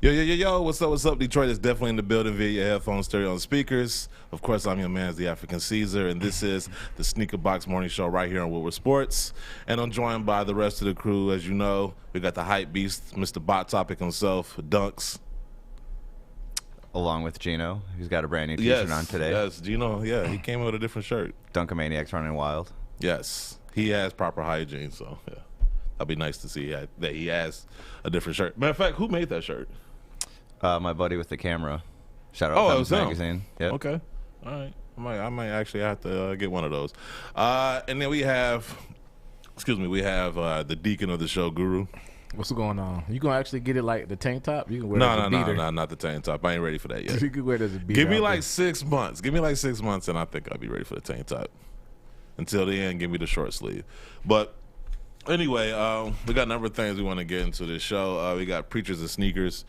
Yo, what's up, Detroit? It's definitely in the building via your headphones, stereo, and speakers. Of course, I'm your man, the African Caesar, and this is the Sneaker Box Morning Show right here on Woodward Sports. And I'm joined by the rest of the crew. As you know, we got the hype beast, Mr. Bot Topic himself, Dunks. Along with Gino, who's got a brand new t-shirt on today. Yes, Gino, he came in with a different shirt. Dunkamaniacs running wild. Yes, he has proper hygiene, so yeah. That'd be nice to see that he has a different shirt. Matter of fact, who made that shirt? My buddy with the camera. Shout out Thumbs Magazine. Yep. Okay. All right. I might actually have to get one of those. And then we have the deacon of the show, Guru. What's going on? You gonna actually get it like the tank top? You can wear it as a beater. No, not the tank top. I ain't ready for that yet. You can wear it as a beater. Give me like 6 months. Give me like 6 months, and I think I'll be ready for the tank top. Until then, give me the short sleeve. But anyway, we got a number of things we want to get into this show. We got PreachersNSneakers.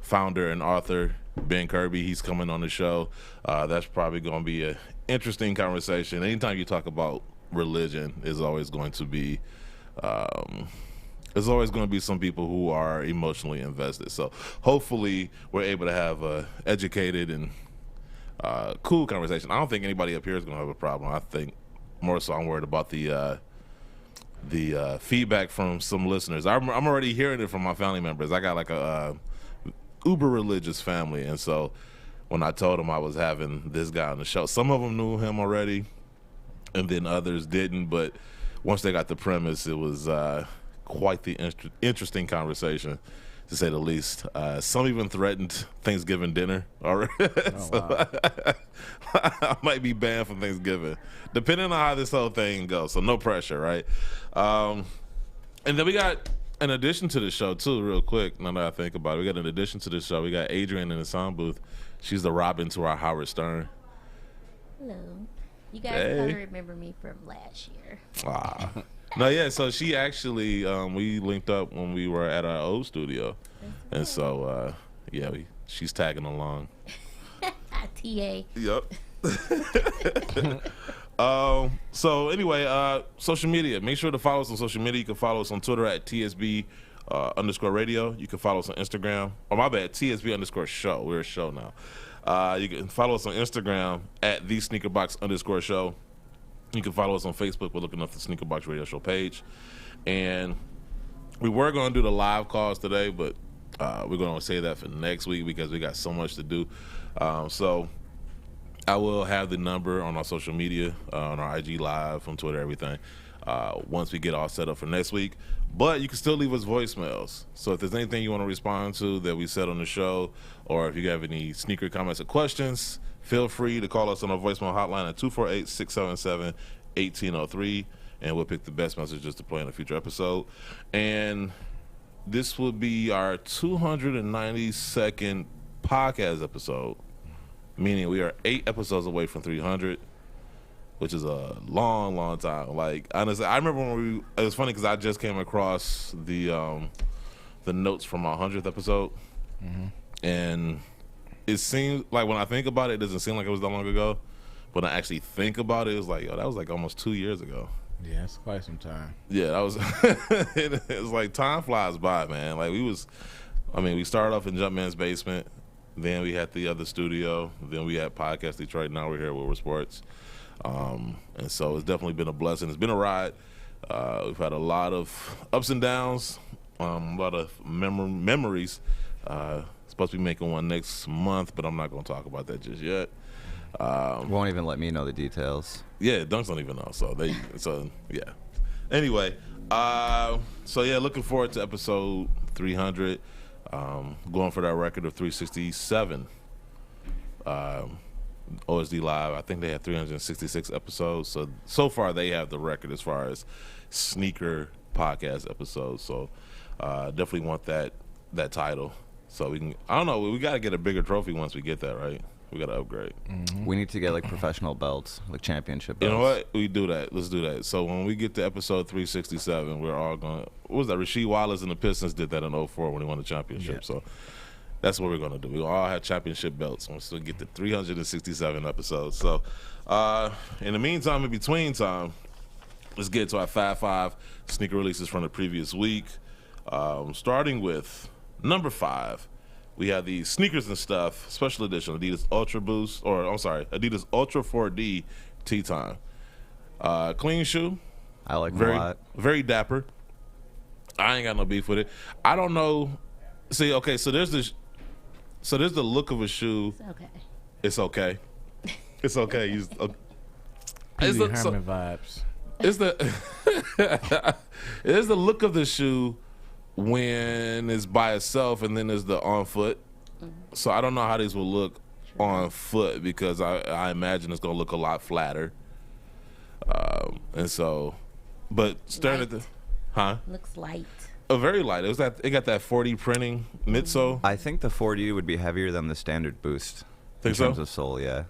Founder and author Ben Kirby, he's coming on the show. That's probably going to be an interesting conversation. Anytime you talk about religion, there's always going to be some people who are emotionally invested. So hopefully we're able to have a educated and cool conversation. I don't think anybody up here is going to have a problem. I think more so I'm worried about the feedback from some listeners. I'm already hearing it from my family members. I got like a uber religious family, and so when I told them I was having this guy on the show, some of them knew him already, and then others didn't. But once they got the premise, it was quite the interesting conversation, to say the least. Some even threatened Thanksgiving dinner already. Wow. I might be banned from Thanksgiving, depending on how this whole thing goes. So no pressure, right? And then we got, in addition to the show, too, real quick, now that I think about it, in addition to the show, we got Adrienne in the sound booth. She's the Robin to our Howard Stern. Hello. You guys probably remember me from last year. No, yeah, so she actually, we linked up when we were at our old studio. And so, she's tagging along. TA. Yep. So anyway, social media. Make sure to follow us on social media. You can follow us on Twitter at TSB _ radio. You can follow us on Instagram. Oh, my bad, TSB _ show. We're a show now. You can follow us on Instagram at the Sneakerbox _ show. You can follow us on Facebook. We're looking up the Sneakerbox Radio Show page. And we were going to do the live calls today, but we're going to save that for next week because we got so much to do. So I will have the number on our social media, on our IG Live, on Twitter, everything, once we get all set up for next week. But you can still leave us voicemails. So if there's anything you want to respond to that we said on the show, or if you have any sneaker comments or questions, feel free to call us on our voicemail hotline at 248-677-1803, and we'll pick the best messages to play in a future episode. And this will be our 292nd podcast episode, meaning we are 8 episodes away from 300, which is a long, long time. Like, honestly, I remember when it was funny because I just came across the notes from our 100th episode, and it seems like when I think about it, it doesn't seem like it was that long ago. But when I actually think about it, it's like, that was like almost 2 years ago. Yeah, it's quite some time. Yeah, that was. It was like time flies by, man. Like we started off in Jumpman's basement, then we had the other studio, then we had Podcast Detroit. Now we're here at Woodward Sports, and so it's definitely been a blessing. It's been a ride. We've had a lot of ups and downs, a lot of memories. Supposed to be making one next month, but I'm not going to talk about that just yet. Won't even let me know the details. Yeah, Dunks don't even know. So yeah. Anyway, looking forward to episode 300. Going for that record of 367. OSD Live, I think they have 366 episodes. So far they have the record as far as sneaker podcast episodes. So definitely want that title. So we can, I don't know, we got to get a bigger trophy once we get that, right? We got to upgrade. We need to get like professional belts, like championship belts. You know what? We do that. Let's do that. So when we get to episode 367, we're all going to, what was that? Rasheed Wallace and the Pistons did that in 2004 when they won the championship. Yeah. So that's what we're going to do. We all have championship belts once we get to 367 episodes. So in the meantime, in between time, let's get to our 5 sneaker releases from the previous week. Starting with Number 5, we have the Sneakers and Stuff Special Edition Adidas Ultra Boost, Adidas Ultra 4D Tea Time. Clean shoe. I like them a lot. Very dapper. I ain't got no beef with it. I don't know. See, okay, so there's the look of a shoe. It's okay. It's okay. It's okay. It's the Herman vibes. It's the look of the shoe when it's by itself, and then there's the on foot. So I don't know how these will look on foot, because I imagine it's gonna look a lot flatter. And so, but staring at the, looks light. Very light. It got that 4D printing midsole. I think the 4D would be heavier than the standard Boost. Think in terms so? of sole, yeah.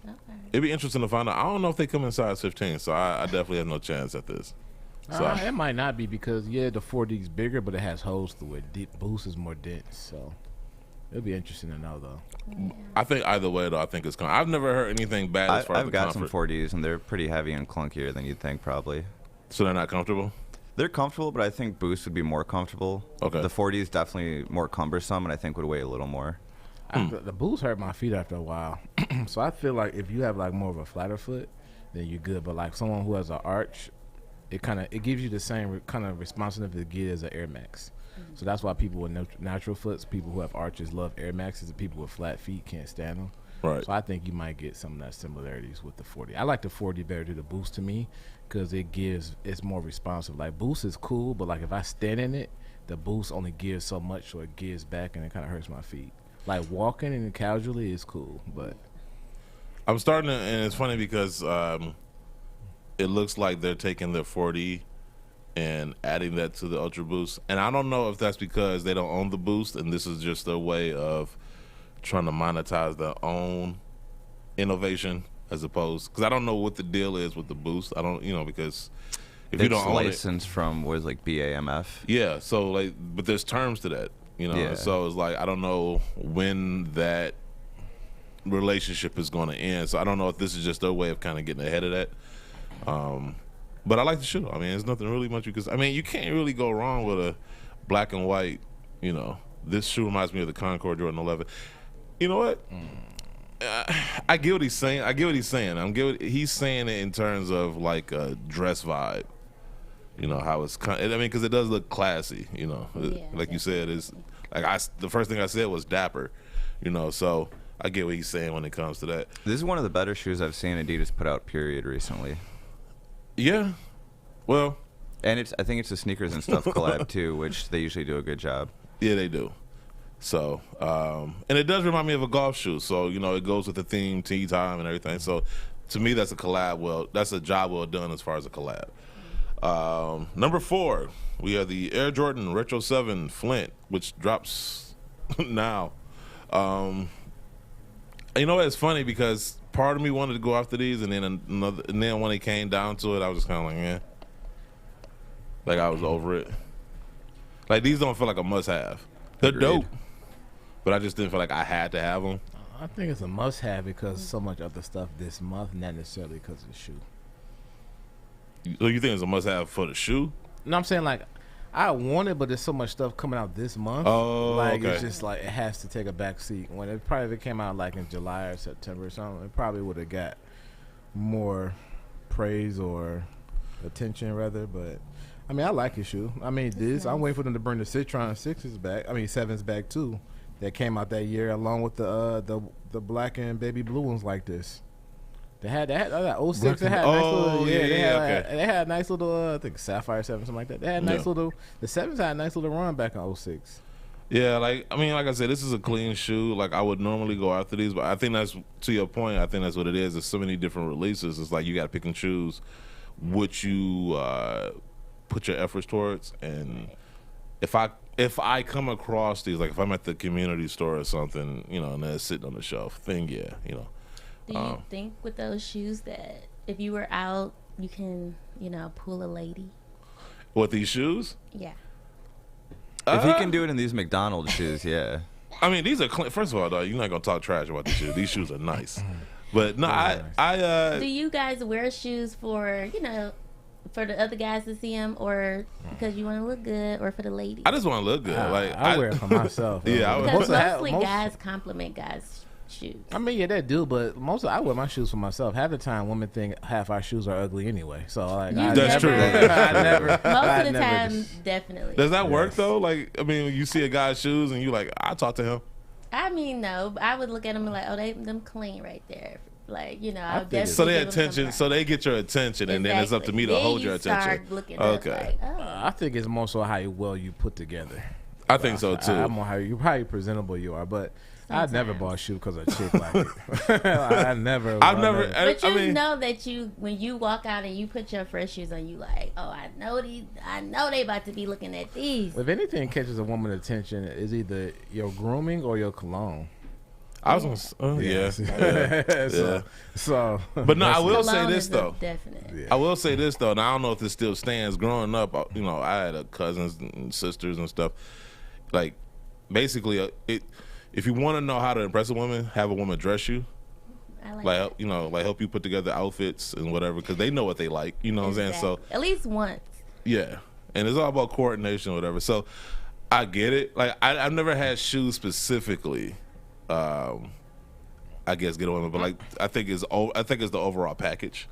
Okay. It'd be interesting to find out. I don't know if they come in size 15, so I definitely have no chance at this. So It might not be, because the 4D is bigger, but it has holes through it. Deep Boost is more dense, so it'll be interesting to know though. Yeah. I think either way though, I think it's I've never heard anything bad as far as I've the got comfort. some 4Ds, and they're pretty heavy and clunkier than you'd think, probably. So they're not comfortable? They're comfortable, but I think Boost would be more comfortable. Okay. The 4D is definitely more cumbersome, and I think would weigh a little more. The Boost hurt my feet after a while, so I feel like if you have like more of a flatter foot, then you're good. But like someone who has an arch, it gives you the same kind of responsiveness to get as an Air Max. So that's why people with natural foots, people who have arches, love Air Maxes, and people with flat feet can't stand them. Right. So I think you might get some of that similarities with the 40. I like the 40 better than the Boost to me, because it's more responsive. Like Boost is cool, but like if I stand in it, the Boost only gives so much, so it gives back, and it kind of hurts my feet. Like walking and casually is cool, but I'm starting to, and it's funny because it looks like they're taking the 40 and adding that to the Ultra Boost. And I don't know if that's because they don't own the Boost, and this is just a way of trying to monetize their own innovation, as opposed, because I don't know what the deal is with the Boost. I don't, because if you don't own it, licensed from BAMF. Yeah, so like, but there's terms to that, Yeah. So it's like I don't know when that relationship is going to end. So I don't know if this is just their way of kind of getting ahead of that. But I like the shoe. I mean, there's nothing really much you can't really go wrong with a black and white. This shoe reminds me of the Concord Jordan 11. You know what? I get what he's saying. He's saying it in terms of like a dress vibe. How it's because it does look classy. Like you said, it's like the first thing I said was dapper. So I get what he's saying when it comes to that. This is one of the better shoes I've seen Adidas put out, period, recently. Yeah. Well, and I think it's a Sneakers and Stuff collab too, which they usually do a good job. Yeah, they do. So, and it does remind me of a golf shoe. So, it goes with the theme, tea time, and everything. So, to me, that's a collab. Well, that's a job well done as far as a collab. Number 4, we have the Air Jordan Retro 7 Flint, which drops now. It's funny because part of me wanted to go after these, and then when it came down to it, I was just kind of like, eh. Like, I was over it. Like, these don't feel like a must-have. They're dope, but I just didn't feel like I had to have them. I think it's a must-have because so much other stuff this month, not necessarily because of the shoe. So you think it's a must-have for the shoe? No, I'm saying like I want it, but there's so much stuff coming out this month. Oh, like okay. It's just like it has to take a back seat. When if it came out like in July or September or something, it probably would have got more praise or attention rather. But I mean, I like his shoe. I mean, I'm waiting for them to bring the Citron 6s back. I mean, 7s back too. That came out that year along with the black and baby blue ones like this. They had 06. They had nice little, they had a nice little I think Sapphire 7 something like that. They had nice little, the 7s had a nice little run back in 06. Yeah, like I said, this is a clean shoe. Like I would normally go after these, but I think that's, to your point, I think that's what it is. There's so many different releases. It's like you got to pick and choose what you put your efforts towards. And if I come across these, like if I'm at the community store or something, and they're sitting on the shelf, then yeah. Do you think with those shoes that if you were out, you can, pull a lady? With these shoes? Yeah. If he can do it in these McDonald's shoes, yeah. I mean, these are clean. First of all, though, you're not gonna talk trash about these shoes. These shoes are nice, but no, I Do you guys wear shoes for, for the other guys to see them, or because you want to look good, or for the ladies? I just want to look good. I wear it for myself. Yeah, because mostly guys compliment guys' shoes. I mean, yeah, they do, but I wear my shoes for myself. Half the time, women think half our shoes are ugly anyway. So like, that's true. Most of the time, definitely. Does that work though? Like, I mean, you see a guy's shoes and you like, I talk to him. I mean, no, I would look at them and like, oh, them clean right there. Like, you know, I'll definitely so they attention, so they get your attention, and then it's up to me to hold your attention. Okay. Like, oh. I think it's more so how well you put together. I think so too. I'm more how presentable you are, but I'd never bought a shoe because a chick like it. I've never. But you know that when you walk out and you put your fresh shoes on, you like, oh, I know they about to be looking at these. If anything catches a woman's attention, is either your grooming or your cologne. I was gonna, yeah. So, but no, I will say this though. Definite. Yeah. I will say this though. Now I don't know if this still stands. Growing up, you know, I had cousins and sisters and stuff. Like, basically, if you want to know how to impress a woman, have a woman dress you. Like you know, like help you put together outfits and whatever, because they know what they like. You know what I'm saying? So at least once. Yeah, and it's all about coordination or whatever. So I get it. Like I've never had shoes specifically. I guess get on it, but like I think it's the overall package.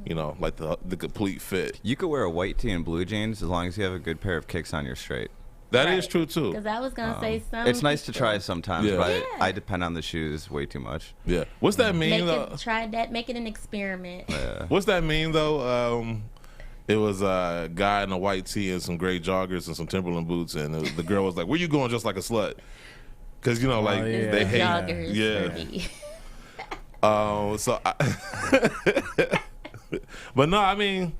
You know, like the complete fit. You could wear a white tee and blue jeans as long as you have a good pair of kicks on your straight. That is true too. Because I was gonna say something. It's nice to try sometimes, but I depend on the shoes way too much. Yeah. What's that mean though? Try that. Make it an experiment. Yeah. What's that mean though? It was a guy in a white tee and some gray joggers and some Timberland boots, and the girl was like, "Where you going, just like a slut?" Because you know, like they hate. Joggers. Yeah. But no, I mean,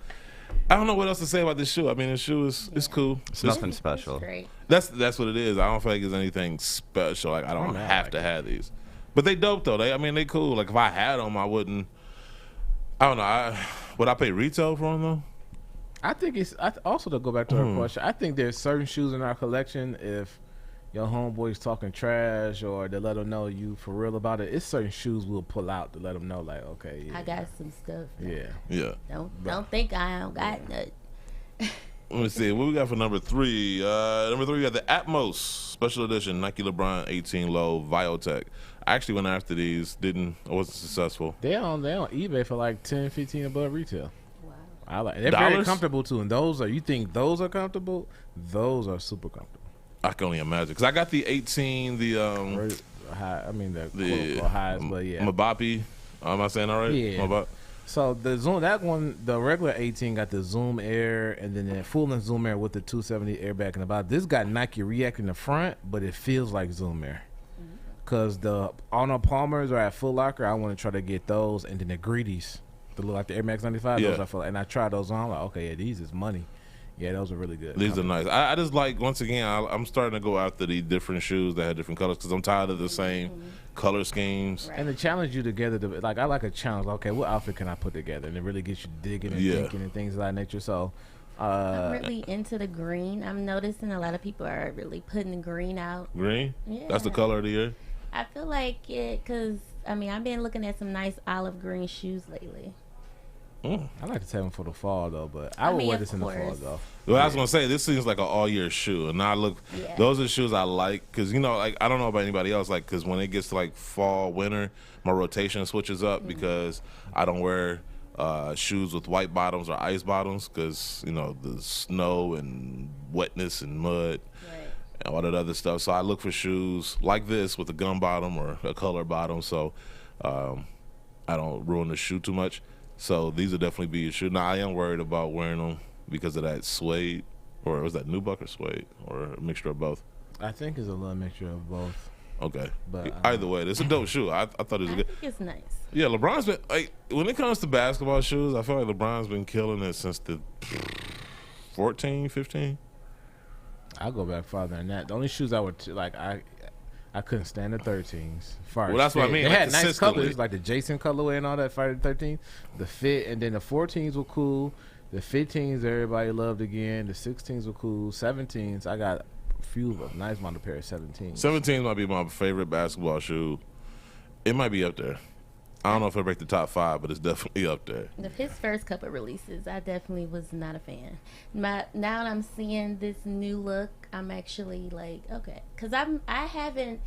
I don't know what else to say about this shoe. I mean, the shoe it's cool. It's nothing special. Great. That's what it is. I don't feel like there's anything special. Like I don't have to have these, but they dope though. They cool. Like if I had them, I wouldn't. I don't know. Would I pay retail for them though? I think it's also to go back to her question. I think there's certain shoes in our collection. If your homeboy's talking trash or they let them know you for real about it, it's certain shoes we'll pull out to let them know, like, okay, yeah. I got some stuff. Yeah. Don't think I don't got nothing. Let me see. What we got for number 3? Number 3, we got the Atmos Special Edition Nike LeBron 18 Low Viotech. I actually went after these. I wasn't successful. They on eBay for like 10, 15 above retail. Wow. They're very comfortable too. And you think those are comfortable? Those are super comfortable. I can only imagine, because I got the 18, the quote-unquote highs, but yeah. Mabapi. Am I saying all right? Yeah. Mabap. So the Zoom, that one, the regular 18 got the Zoom Air, and then the full-length Zoom Air with the 270 airbag in the bottom. This got Nike React in the front, but it feels like Zoom Air. Because the Arnold Palmers are at Foot Locker. I want to try to get those, and then the Greedies, the look like the Air Max 95. Those I feel like, and I tried those on. I'm like, okay, yeah, these is money. Yeah, those are really good. These are nice. I just like, once again, I'm starting to go after the different shoes that have different colors, because I'm tired of the same color schemes. Right. And to challenge you together, I like a challenge. Okay, what outfit can I put together? And it really gets you digging and thinking and things of that nature. So I'm really into the green. I'm noticing a lot of people are really putting the green out. Green? Yeah. That's the color of the year? I feel like it, because, I've been looking at some nice olive green shoes lately. I like to take them for the fall though, but I would wear this in the fall though. Well, I was gonna say, this seems like an all year shoe, and now those are the shoes I like, because like I don't know about anybody else, like, because when it gets to like fall, winter, my rotation switches up because I don't wear shoes with white bottoms or ice bottoms, because the snow and wetness and mud and all that other stuff. So I look for shoes like this with a gum bottom or a color bottom, so I don't ruin the shoe too much. So these will definitely be a shoe. Now, I am worried about wearing them because of that suede, or was that nubuck or suede, or a mixture of both? I think it's a little mixture of both. Okay. But either way, it's a dope shoe. I thought it was good. I think it's nice. Yeah, LeBron's been, when it comes to basketball shoes, I feel like LeBron's been killing it since the 14, 15. I'll go back farther than that. The only shoes I would, I couldn't stand the 13s. Well, that's what I mean. They had nice colors, like the Jason colorway and all that. Friday the 13th, the fit, and then the 14s were cool. The 15s, everybody loved again. The 16s were cool. 17s, I got a nice amount of pair of 17s. 17s might be my favorite basketball shoe. It might be up there. I don't know if it'll break the top 5, but it's definitely up there. His first couple releases, I definitely was not a fan. Now that I'm seeing this new look, I'm actually like, okay, because I haven't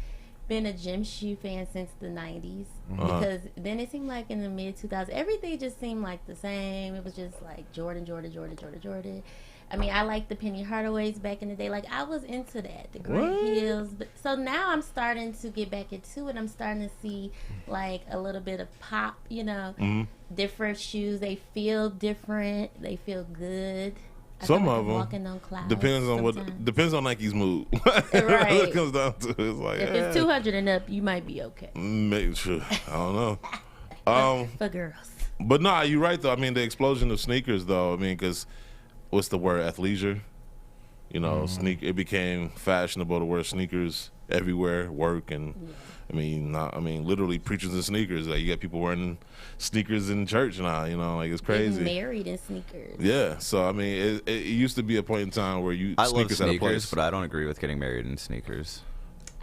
been a gym shoe fan since the 90s because then it seemed like in the mid 2000s everything just seemed like the same. It was just like Jordan. I mean, I liked the Penny Hardaways back in the day. Like, I was into that, the great heels. But, so now I'm starting to get back into it. I'm starting to see, like, a little bit of pop, you know, different shoes. They feel different. They feel good. Some of them walking on clouds depends on Nike's mood. Right. It comes down to it's like if it's 200 and up, you might be okay. Make sure. I don't know. For girls. But nah, you're right though. I mean, the explosion of sneakers though. I mean, because what's the word? Athleisure. You know, it became fashionable to wear sneakers everywhere, work, and I mean, literally preachers and sneakers. Like, you got people wearing sneakers in church now. You know, like, it's crazy. Getting married in sneakers. Yeah, so I mean, it used to be a point in time where I love sneakers had a place. but I don't agree with getting married in sneakers.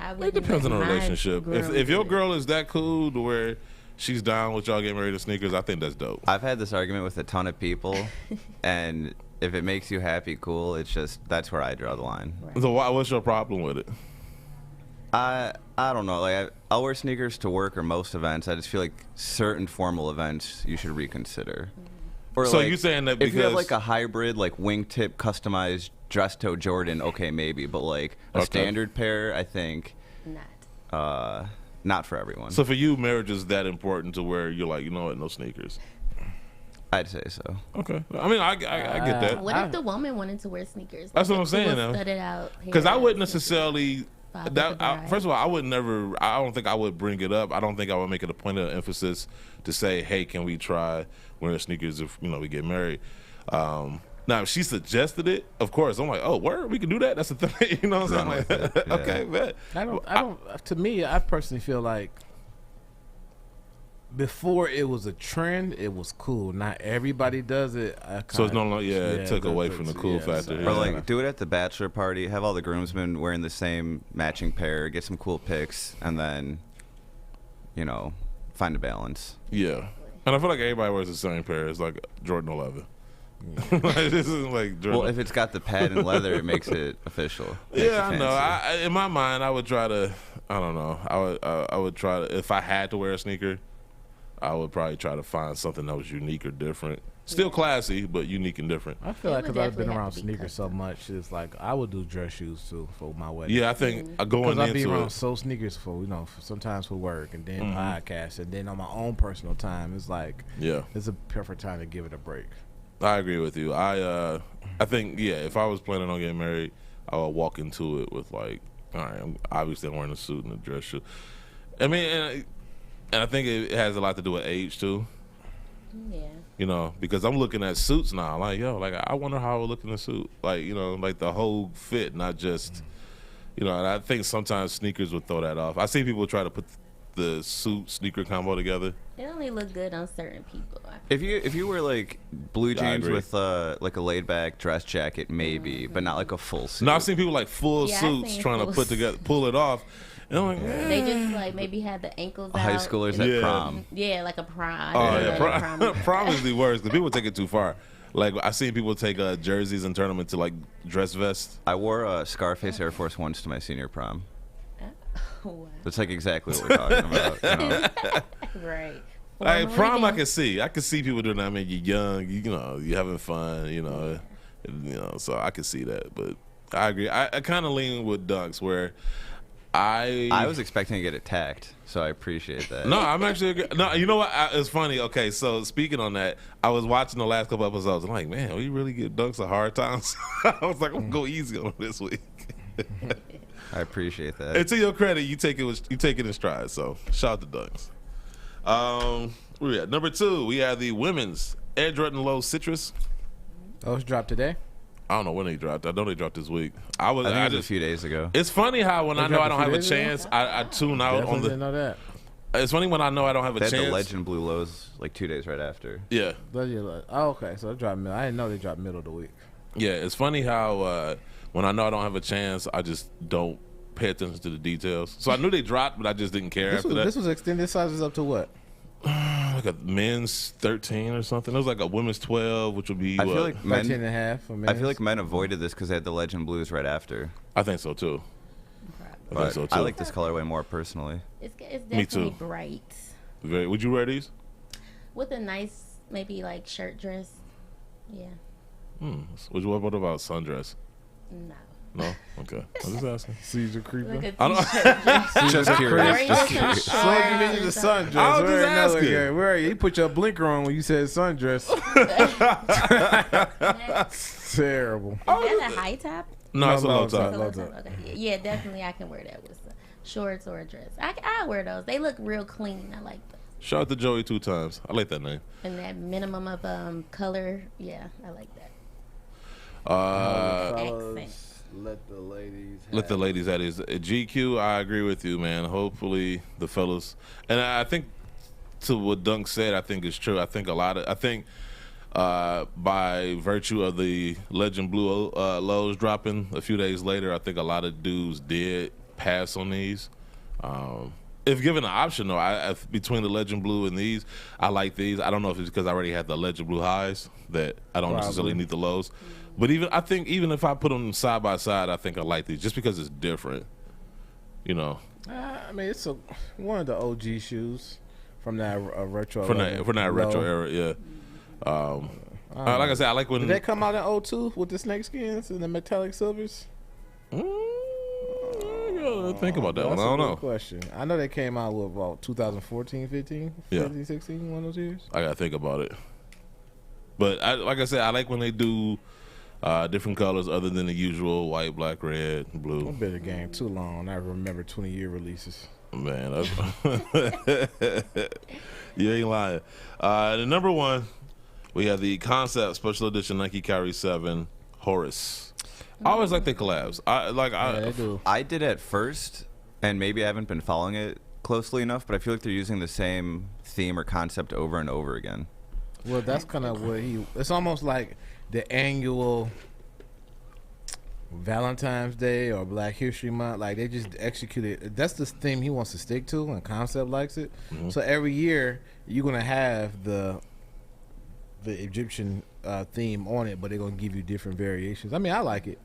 It depends on the relationship. If your girl is that cool to where she's down with y'all getting married in sneakers, I think that's dope. I've had this argument with a ton of people, and if it makes you happy, cool. It's just that's where I draw the line. Right. So what's your problem with it? I don't know. Like, I'll wear sneakers to work or most events. I just feel like certain formal events you should reconsider. Or so like, you're saying that because if you have like a hybrid, like wingtip customized dress toe Jordan, okay, maybe. But like a standard pair, I think not for everyone. So for you, marriage is that important to where you're like, you know what, no sneakers. I'd say so. Okay. I mean, I get that. What if the woman wanted to wear sneakers? That's what I'm saying now. Because I wouldn't necessarily. First of all, I don't think I would bring it up. I don't think I would make it a point of emphasis to say, hey, can we try wearing sneakers if, we get married? Now, if she suggested it, of course, I'm like, oh, word, we can do that? That's the thing. You know what I'm saying? Like, okay, bet. To me, I personally feel like before it was a trend, it was cool. Not everybody does it. So it's no longer, it took away from the cool factor. Or like, do it at the bachelor party. Have all the groomsmen wearing the same matching pair. Get some cool pics, and then, find a balance. Yeah, and I feel like everybody wears the same pair. It's like Jordan 11. Like, this is like Jordan. Well, if it's got the pad and leather, it makes it official. Yeah, I know. In my mind, I would try to. I don't know. I would try to. If I had to wear a sneaker, I would probably try to find something that was unique or different. Still classy, but unique and different. I feel like because I've been around sneakers so much, it's like I would do dress shoes too for my wedding. Yeah, I think going into it. Because I be around sneakers for, sometimes for work and then podcast and then on my own personal time. It's like, it's a perfect time to give it a break. I agree with you. I think, if I was planning on getting married, I would walk into it with like, all right, I'm wearing a suit and a dress shoe. I mean, and I think it has a lot to do with age too. Yeah. Because I'm looking at suits now. Like, I wonder how I would look in a suit. Like, like the whole fit, not just, and I think sometimes sneakers would throw that off. I see people try to put the suit sneaker combo together. It only look good on certain people. If you wear like blue jeans with like a laid back dress jacket, maybe, but not like a full suit. No, I've seen people like full suits trying to pull it off. And I'm like, they just like maybe had the ankles out. High schoolers at prom. Yeah, like a prom. Oh yeah, prom is the worst because people take it too far. Like, I've seen people take jerseys and turn them into like dress vests. I wore a Scarface Air Force Ones to my senior prom. Wow. That's like exactly what we're talking about. Right. Like, prom, I can see people doing that. I mean, you're young, you're having fun, so I can see that. But I agree. I kind of lean with dunks where I was expecting to get attacked, so I appreciate that. No, I'm actually no. You know what? It's funny. Okay, so speaking on that, I was watching the last couple episodes. I'm like, man, we really give dunks a hard time. I was like, I'm gonna go easy on this week. I appreciate that. And to your credit, you take it in stride. So shout out to dunks. Where we at? Number 2, we have the women's Air Jordan Low Citrus. Oh, it's dropped today? I don't know when they dropped. I know they dropped this week. I think it was a few days ago. It's funny how when I know I don't have a chance, I tune out on the. Didn't know that. It's funny when I know I don't have a chance. The Legend Blue Lows like 2 days right after. Yeah. Oh, okay. So it dropped middle. I didn't know they dropped middle of the week. Yeah, it's funny how when I know I don't have a chance, I just don't pay attention to the details. So I knew they dropped, but I just didn't care after that. This was extended sizes up to what? like a men's 13 or something. It was like a women's 12, which would be. I feel like 13 and a half for I men's. feel like men avoided this because they had the Legend Blues right after. I think so too. I think so too. I like this colorway more personally. It's Me definitely too. bright. Would you wear these? With a nice, maybe like shirt dress. Yeah. What about sundress? No. No? Okay. I'm just asking. Caesar creeper. Like a I don't- t-shirt dress. Just Or curious. even Just some curious. So you shorts needed or the something. sundress. I was just Where another asking. guy? Where are you? You put your blinker on when you said sundress. Terrible. Is that a high top? No, it's a low top. Low It's a low top. top. Okay. Yeah, definitely I can wear that with some shorts or a dress. I wear those. They look real clean. I like those. Shout out to Joey 2 times. I like that name. And that minimum of color. Yeah, I like that. Fellas, let the ladies. Let the ladies at his GQ. I agree with you, man. Hopefully the fellas, and I think to what Dunk said, I think is true. I think by virtue of the Legend Blue lows dropping a few days later, I think a lot of dudes did pass on these. If given an option, though, I between the Legend Blue and these, I like these. I don't know if it's because I already had the Legend Blue highs that I don't necessarily need the lows. But I think even if I put them side by side, I think I like these just because it's different. You know, I mean, it's one of the OG shoes from that retro. from that retro era, yeah. Like I said, I like when Did they come out in 02 with the snake skins and the metallic silvers? I gotta think about that one. That's I a don't good know. question. I know they came out with about 2014, 15, Yeah. 15, 16, one of those years. I gotta think about it. But like I said, I like when they do different colors other than the usual white, black, red, blue. I've been in the game too long. I remember 20-year releases. Man, you ain't lying. The number one, we have the concept special edition Nike Kyrie 7 Horus. I always like the collabs. Yeah, they do. I did at first, and maybe I haven't been following it closely enough, but I feel like they're using the same theme or concept over and over again. Well, that's kind of what it's almost like the annual Valentine's Day or Black History Month. Like, they just executed. That's the theme he wants to stick to, and Concept likes it. So every year, you're going to have the Egyptian theme on it, but they're going to give you different variations. I mean, I like it.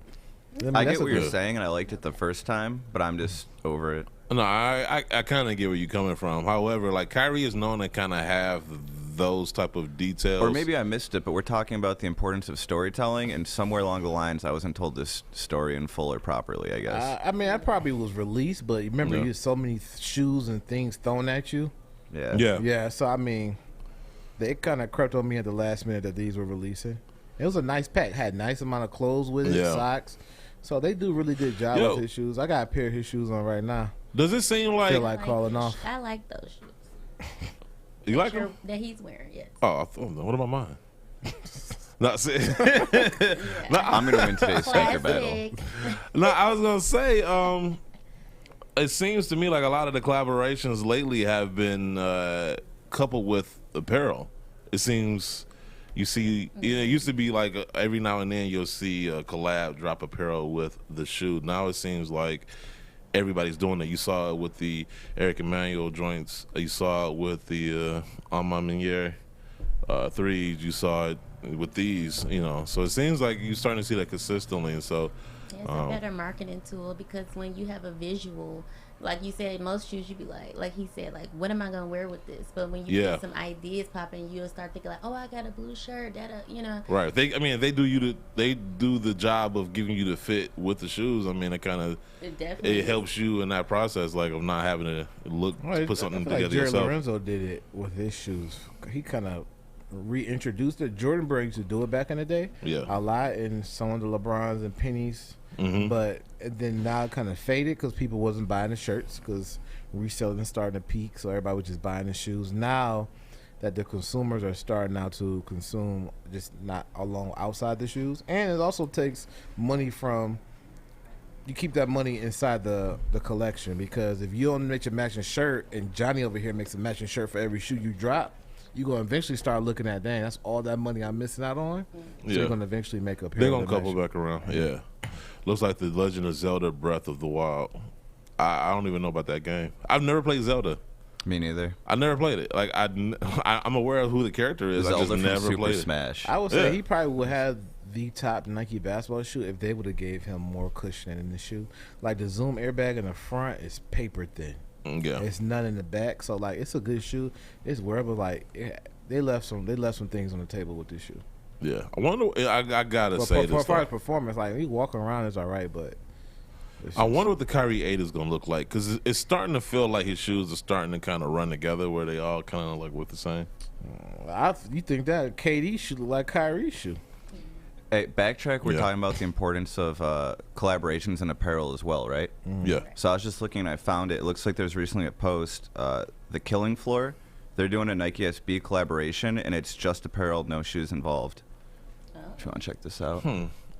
I get that's what a you're good- saying, and I liked it the first time, but I'm just over it. No, I kind of get where you're coming from. However, like Kyrie is known to kind of have those type of details. Or maybe I missed it, but we're talking about the importance of storytelling, and somewhere along the lines, I wasn't told this story in full or properly, I guess. I mean, that probably was released, but remember, Yeah. you had so many shoes and things thrown at you. Yeah. Yeah, so I mean, it kind of crept on me at the last minute that these were releasing. It was a nice pack, had a nice amount of clothes with it, Yeah. socks. So they do really good job Yo. with his shoes. I got a pair of his shoes on right now. Does it seem Feel like like calling those off. shoes. I like those shoes. you like them? That he's wearing, yes. Oh, what about mine? Not saying. I'm going to win today's sneaker battle. Classic. No, I was gonna say, it seems to me like a lot of the collaborations lately have been coupled with apparel. It seems you see, it used to be like every now and then you'll see a collab drop apparel with the shoe. Now it seems like everybody's doing it. You saw it with the Eric Emanuel joints. You saw it with the Alma Manieré threes. You saw it with these, you know. So it seems like you're starting to see that consistently, and so. Yeah, it's a better marketing tool because when you have a visual, like you said, most shoes you be like he said, like, what am I gonna wear with this? But when you get some ideas popping, you'll start thinking like, oh, I got a blue shirt, you know. Right. They do the job of giving you the fit with the shoes. I mean, it helps you in that process, like of not having to put something I feel together like Jerry yourself. Lorenzo did it with his shoes. He kind of reintroduced it. Jordan Brand used to do it back in the day. Yeah. A lot in some of the LeBrons and Pennies. But then now it kind of faded because people wasn't buying the shirts because reselling is starting to peak, so everybody was just buying the shoes. Now that the consumers are starting now to consume just not along outside the shoes, and it also takes money from you keep that money inside the collection, because if you don't make your matching shirt and Johnny over here makes a matching shirt for every shoe you drop, you're going to eventually start looking at, dang, that's all that money I'm missing out on. So you're going to eventually make a pair. They're gonna couple back around. Yeah. Looks like the Legend of Zelda: Breath of the Wild. I don't even know about that game. I've never played Zelda. Me neither. I never played it. Like I'm aware of who the character is. I just Zelda from never Super played it. Smash. I would say Yeah. he probably would have the top Nike basketball shoe if they would have gave him more cushion in the shoe. Like the Zoom airbag in the front is paper thin. Yeah. It's none in the back, so like it's a good shoe. It's wearable. Like they left some things on the table with this shoe. Yeah. I wonder. I gotta But say for this. as far as Though. performance, like he walking around is all right, but I wonder what the Kyrie 8 is gonna look like because it's starting to feel like his shoes are starting to kind of run together, where they all kind of like look the same. you think that KD should look like Kyrie's shoe? Hey, backtrack. We're Yeah. talking about the importance of collaborations in apparel as well, right? Yeah. So I was just looking and I found it. It looks like there's recently a post. The Killing Floor, they're doing a Nike SB collaboration, and it's just apparel, no shoes involved. If you want to check this out.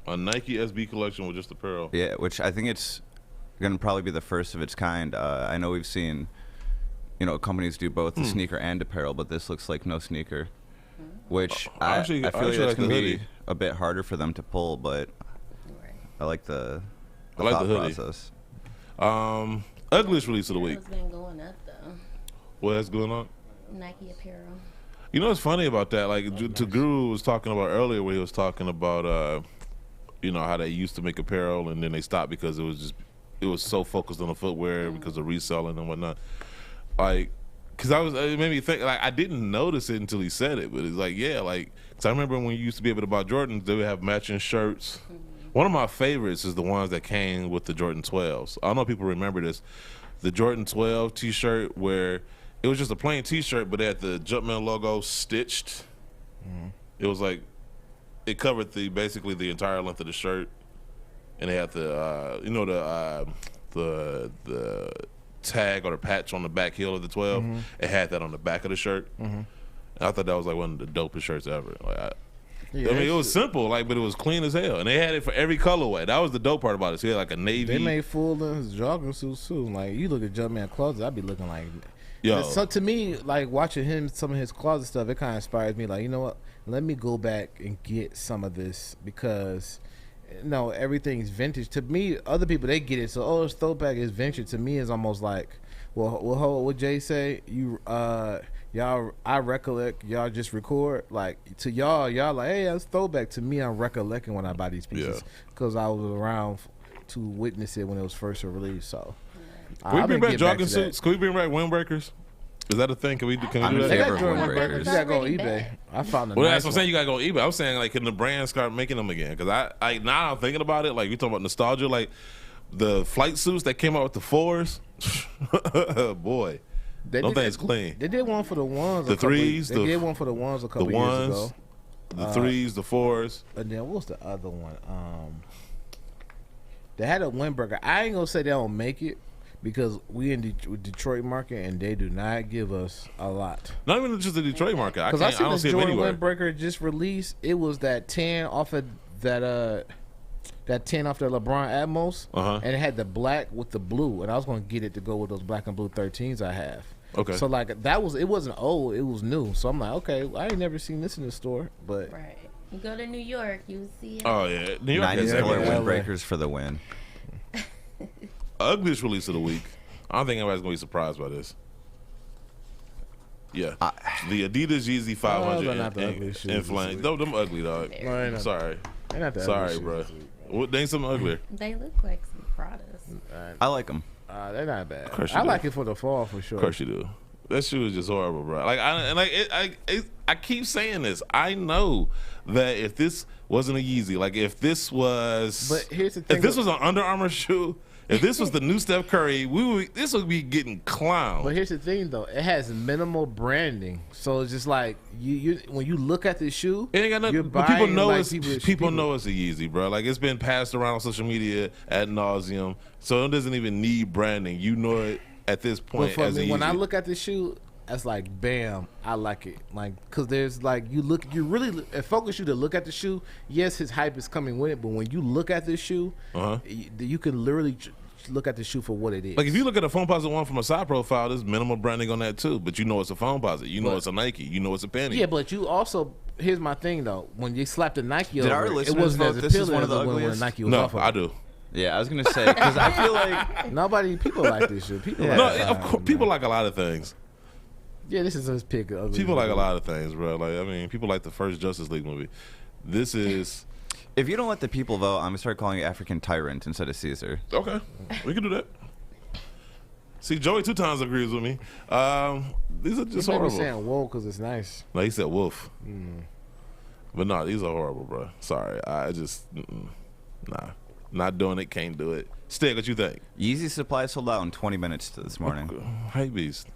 A Nike SB collection with just apparel. Yeah, which I think it's going to probably be the first of its kind. I know we've seen, companies do both the sneaker and apparel, but this looks like no sneaker. Which I feel like actually that's like going the to be hoodie. a bit harder for them to pull, but I like the I like thought the hoodie. process. Ugliest release of the week. It's been going up though. What's going on? Nike apparel. You know what's funny about that? Like to Guru was talking about earlier, where he was talking about how they used to make apparel and then they stopped because it was so focused on the footwear because of reselling and whatnot. Like, because it made me think, like, I didn't notice it until he said it, but it's like, yeah, like, because I remember when you used to be able to buy Jordans, they would have matching shirts. One of my favorites is the ones that came with the Jordan 12s. I don't know if people remember this. The Jordan 12 t-shirt where it was just a plain t-shirt, but it had the Jumpman logo stitched. It was like, it covered basically the entire length of the shirt, and they had the tag or the patch on the back heel of the 12. It had that on the back of the shirt. And I thought that was like one of the dopest shirts ever. Like, it was simple, like, but it was clean as hell, and they had it for every colorway. That was the dope part about it. So you had like a navy. They made full jogging suits too. Like you look at Jumpman clothes, I'd be looking like. Yo. So to me, like watching some of his closet stuff, it kind of inspires me. Like, you know what? Let me go back and get some of this because, everything's vintage. To me, other people they get it. So it's throwback, it's vintage. To me, it's almost like, what Jay say? Y'all, I recollect. Y'all just record. Like to y'all like, hey, that's throwback. To me, I'm recollecting when I buy these pieces because I was around to witness it when it was first released. So. Can we bring back jogging suits? Can we bring back windbreakers? Is that a thing? Can we do I'm in that? They favor got of Jordan windbreakers. windbreakers. You gotta go on eBay. I found a Well, nice that's what I'm saying. one. You gotta go eBay. I'm saying, like, can the brand start making them again? Because I now I'm thinking about it. Like, we talking about nostalgia. Like the flight suits that came out with the fours. Boy, They don't did think it's clean. They did one for the ones. The threes, They did one for the ones a couple The years ones, ago. the threes, the fours. And then what was the other one? They had a windbreaker. I ain't gonna say they don't make it because we in Detroit market and they do not give us a lot. Not even just the Detroit market. I Because I don't see seen them the Jordan anywhere. windbreaker just released. It was that 10 off of that 10 off the LeBron Atmos, and it had the black with the blue, and I was gonna get it to go with those black and blue 13s I have. Okay. So like it wasn't old, it was new. So I'm like, okay, I ain't never seen this in the store, but Right. You go to New York, you see it. Oh yeah, New York 90s has color everything. windbreakers for the win. Ugliest release of the week. I don't think anybody's gonna be surprised by this. Yeah, the Adidas Yeezy 500 they're not the ugliest shoes in this flames. week. No, them ugly, dog. No, they're not. Sorry, they're not that sorry, ugly bro. shoes. What? They ain't something uglier. They look like some Pradas. I like them. They're not bad. course you I do. like it for the fall for sure. Of course you do. That shoe is just horrible, bro. Like I keep saying this. I know that if this wasn't a Yeezy, like if this was, But here's the thing. if this was an Under Armour shoe, if this was the new Steph Curry, this would be getting clowned. But here's the thing, though. It has minimal branding, so it's just like you when you look at the shoe, It ain't got you're nothing. But people buying know like it's people know it's a Yeezy, bro. Like it's been passed around on social media ad nauseum, so it doesn't even need branding. You know it at this But point for as a me, Yeezy. when I look at the shoe, that's like bam, I like it. Like because there's like you really it focus you to look at the shoe. Yes, his hype is coming with it, but when you look at this shoe, you can literally look at the shoe for what it is. Like if you look at a phone posit one from a side profile, there's minimal branding on that too. But you know it's a phone posit. You know it's a Nike. You know it's a penny. Yeah, but you also here's my thing though. When you slap the Nike Did over, our it listeners wasn't vote as this is appealing one as of the it was when ugliest? Nike was No, off of I it. do. Yeah, I was gonna say because I feel like People like this shit. People like No, that. of course, people like a lot of things. Yeah, this is his pick. People like a lot of things, bro. Like, I mean, people like the first Justice League movie. This is... If you don't let the people vote, I'm going to start calling you African Tyrant instead of Caesar. Okay. We can do that. See, Joey 2 times agrees with me. These are just horrible. He's saying wool because it's nice. No, he said wolf. But no, these are horrible, bro. Sorry. I just... Nah. Not doing it. Can't do it. Stick, what you think? Yeezy supply sold out in 20 minutes this morning. Hey, Beast.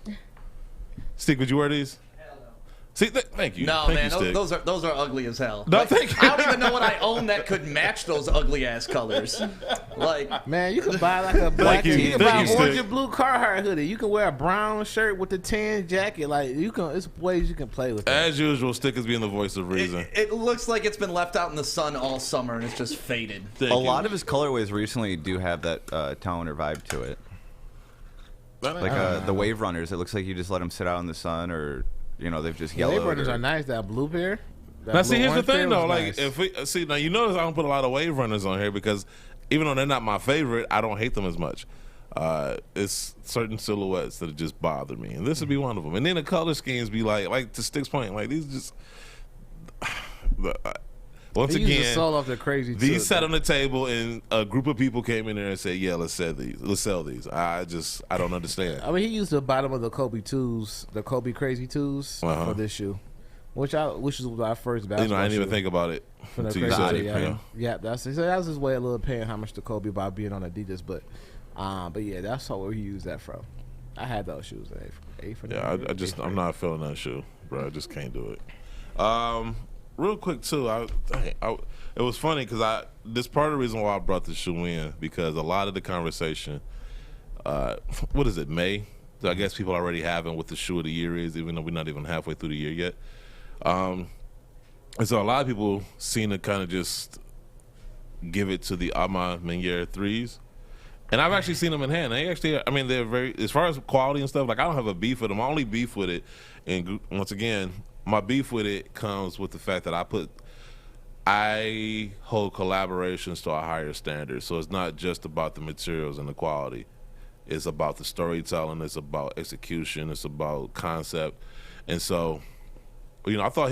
Stick, would you wear these? Hell no. See, thank you. No, thank man, you, those are ugly as hell. No, like, thank you. I don't even know what I own that could match those ugly ass colors. Like, man, you can buy like a black. you. You can Thank buy you, an orange Stick. and blue Carhartt hoodie. You can wear a brown shirt with a tan jacket. Like you can, it's ways you can play with it. As usual, Stick is being the voice of reason. it looks like it's been left out in the sun all summer and it's just faded. A lot of his colorways recently do have that tone or vibe to it. Like the Wave Runners, it looks like you just let them sit out in the sun, or they've just The yellowed. Wave Runners or- are nice. That blue pair. That Now, blue see, here's the orange pair thing, was though. Like, nice. if we see now, you notice I don't put a lot of Wave Runners on here because even though they're not my favorite, I don't hate them as much. It's certain silhouettes that just bother me, and this would be one of them. And then the color schemes be like to Stick's point, like these just. Once They used to again, sell off the crazy. these sat on the table, and a group of people came in there and said, "Yeah, let's sell these. Let's sell these." I don't understand. I mean, he used the bottom of the Kobe twos, the Kobe Crazy twos for this shoe, which is our first basketball. I didn't even shoe. think about it For the until you crazy said shoe, it. yeah, that's his way a little paying homage to Kobe by being on Adidas, but yeah, that's how we use that from. I had those shoes. I'm not feeling that shoe, bro. I just can't do it. Real quick too, it was funny because this part of the reason why I brought the shoe in, because a lot of the conversation, what is it, May? So I guess people are already having what the shoe of the year is, even though we're not even halfway through the year yet. And so a lot of people seem to kind of just give it to the Alma Manieré 3s. And I've actually seen them in hand. They're very, as far as quality and stuff, like I don't have a beef with them. My only beef with it, and once again, my beef with it comes with the fact that I hold collaborations to a higher standard. So it's not just about the materials and the quality. It's about the storytelling. It's about execution. It's about concept. And so, I thought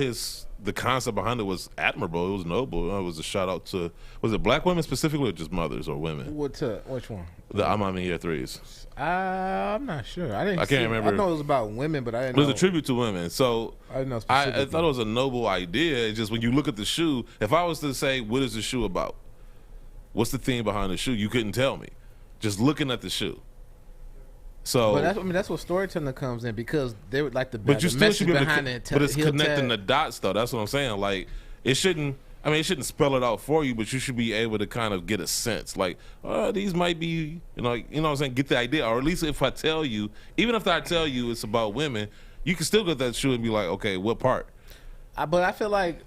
the concept behind it was admirable. It was noble. It was a shout out to, was it black women specifically or just mothers or women? Which one? The Alma Manieré 3s. I'm not sure. I can't remember. I know it was about women, but I didn't It know. was a tribute to women. So I didn't know I specifically. thought it was a noble idea. It's just when you look at the shoe, if I was to say, what is the shoe about? What's the theme behind the shoe? You couldn't tell me. Just looking at the shoe. So, But that's what storytelling comes in, because they would like the but you still message should be able behind to, it. but it's heel connecting tag. the dots though. That's what I'm saying. Like it shouldn't spell it out for you, but you should be able to kind of get a sense. Like, these might be, what I'm saying, get the idea. Or at least if I tell you, even if I tell you it's about women, you can still get that shoe and be like, okay, what part? But I feel like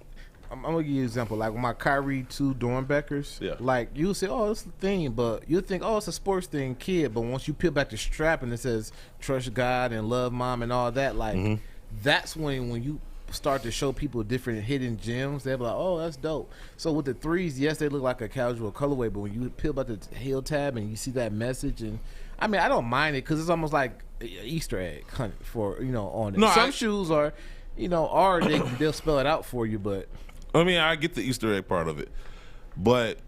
I'm gonna give you an example. Like my Kyrie 2 Dornbeckers. Yeah. Like you say, oh, it's the thing, but you think, oh, it's a sports thing, kid. But once you peel back the strap and it says trust God and love mom and all that, like that's when you start to show people different hidden gems. They're like, oh, that's dope. So with the 3s, yes, they look like a casual colorway, but when you peel back the heel tab and you see that message, and I mean, I don't mind it because it's almost like an Easter egg hunt for on it. No, Some shoes are, they'll spell it out for you, but. I mean, I get the Easter egg part of it, but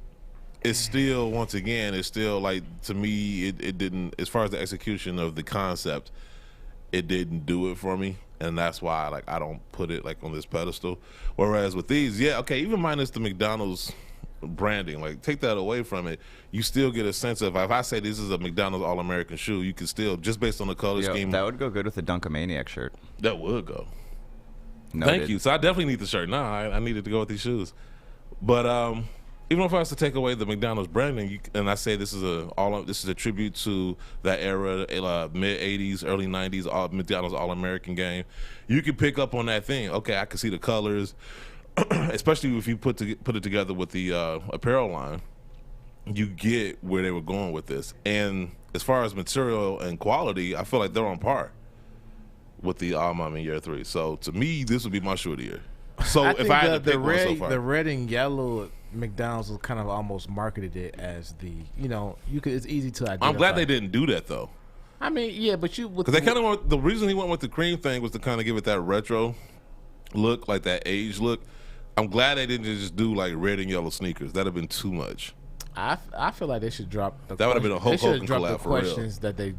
it's still, once again, it's still like, to me, it didn't, as far as the execution of the concept, it didn't do it for me, and that's why I don't put it on this pedestal. Whereas with these, even minus the McDonald's branding, take that away from it, you still get a sense of, if I say this is a McDonald's All-American shoe, you can still, just based on the color scheme. That would go good with the Dunkamaniac shirt. That would go. Noted. Thank you. So I definitely need the shirt. I needed to go with these shoes. But even if I was to take away the McDonald's branding, and I say this is a tribute to that era, mid '80s, early '90s, McDonald's All-American game, you can pick up on that thing. Okay, I can see the colors, especially if you put it together with the apparel line. You get where they were going with this, and as far as material and quality, I feel like they're on par with the Alma Manieré 3. So to me, this would be my shoe of the year. So if I had to pick one so far, the red and yellow McDonald's was kind of almost marketed it as the, it's easy to identify. I'm glad they didn't do that though. I mean, yeah, but you with Because they kind of want, the reason he went with the cream thing was to kind of give it that retro look, like that age look. I'm glad they didn't just do like red and yellow sneakers. That'd have been too much. I feel like they should drop. The That would have been a Hulk Hogan drop the collab for real. questions that they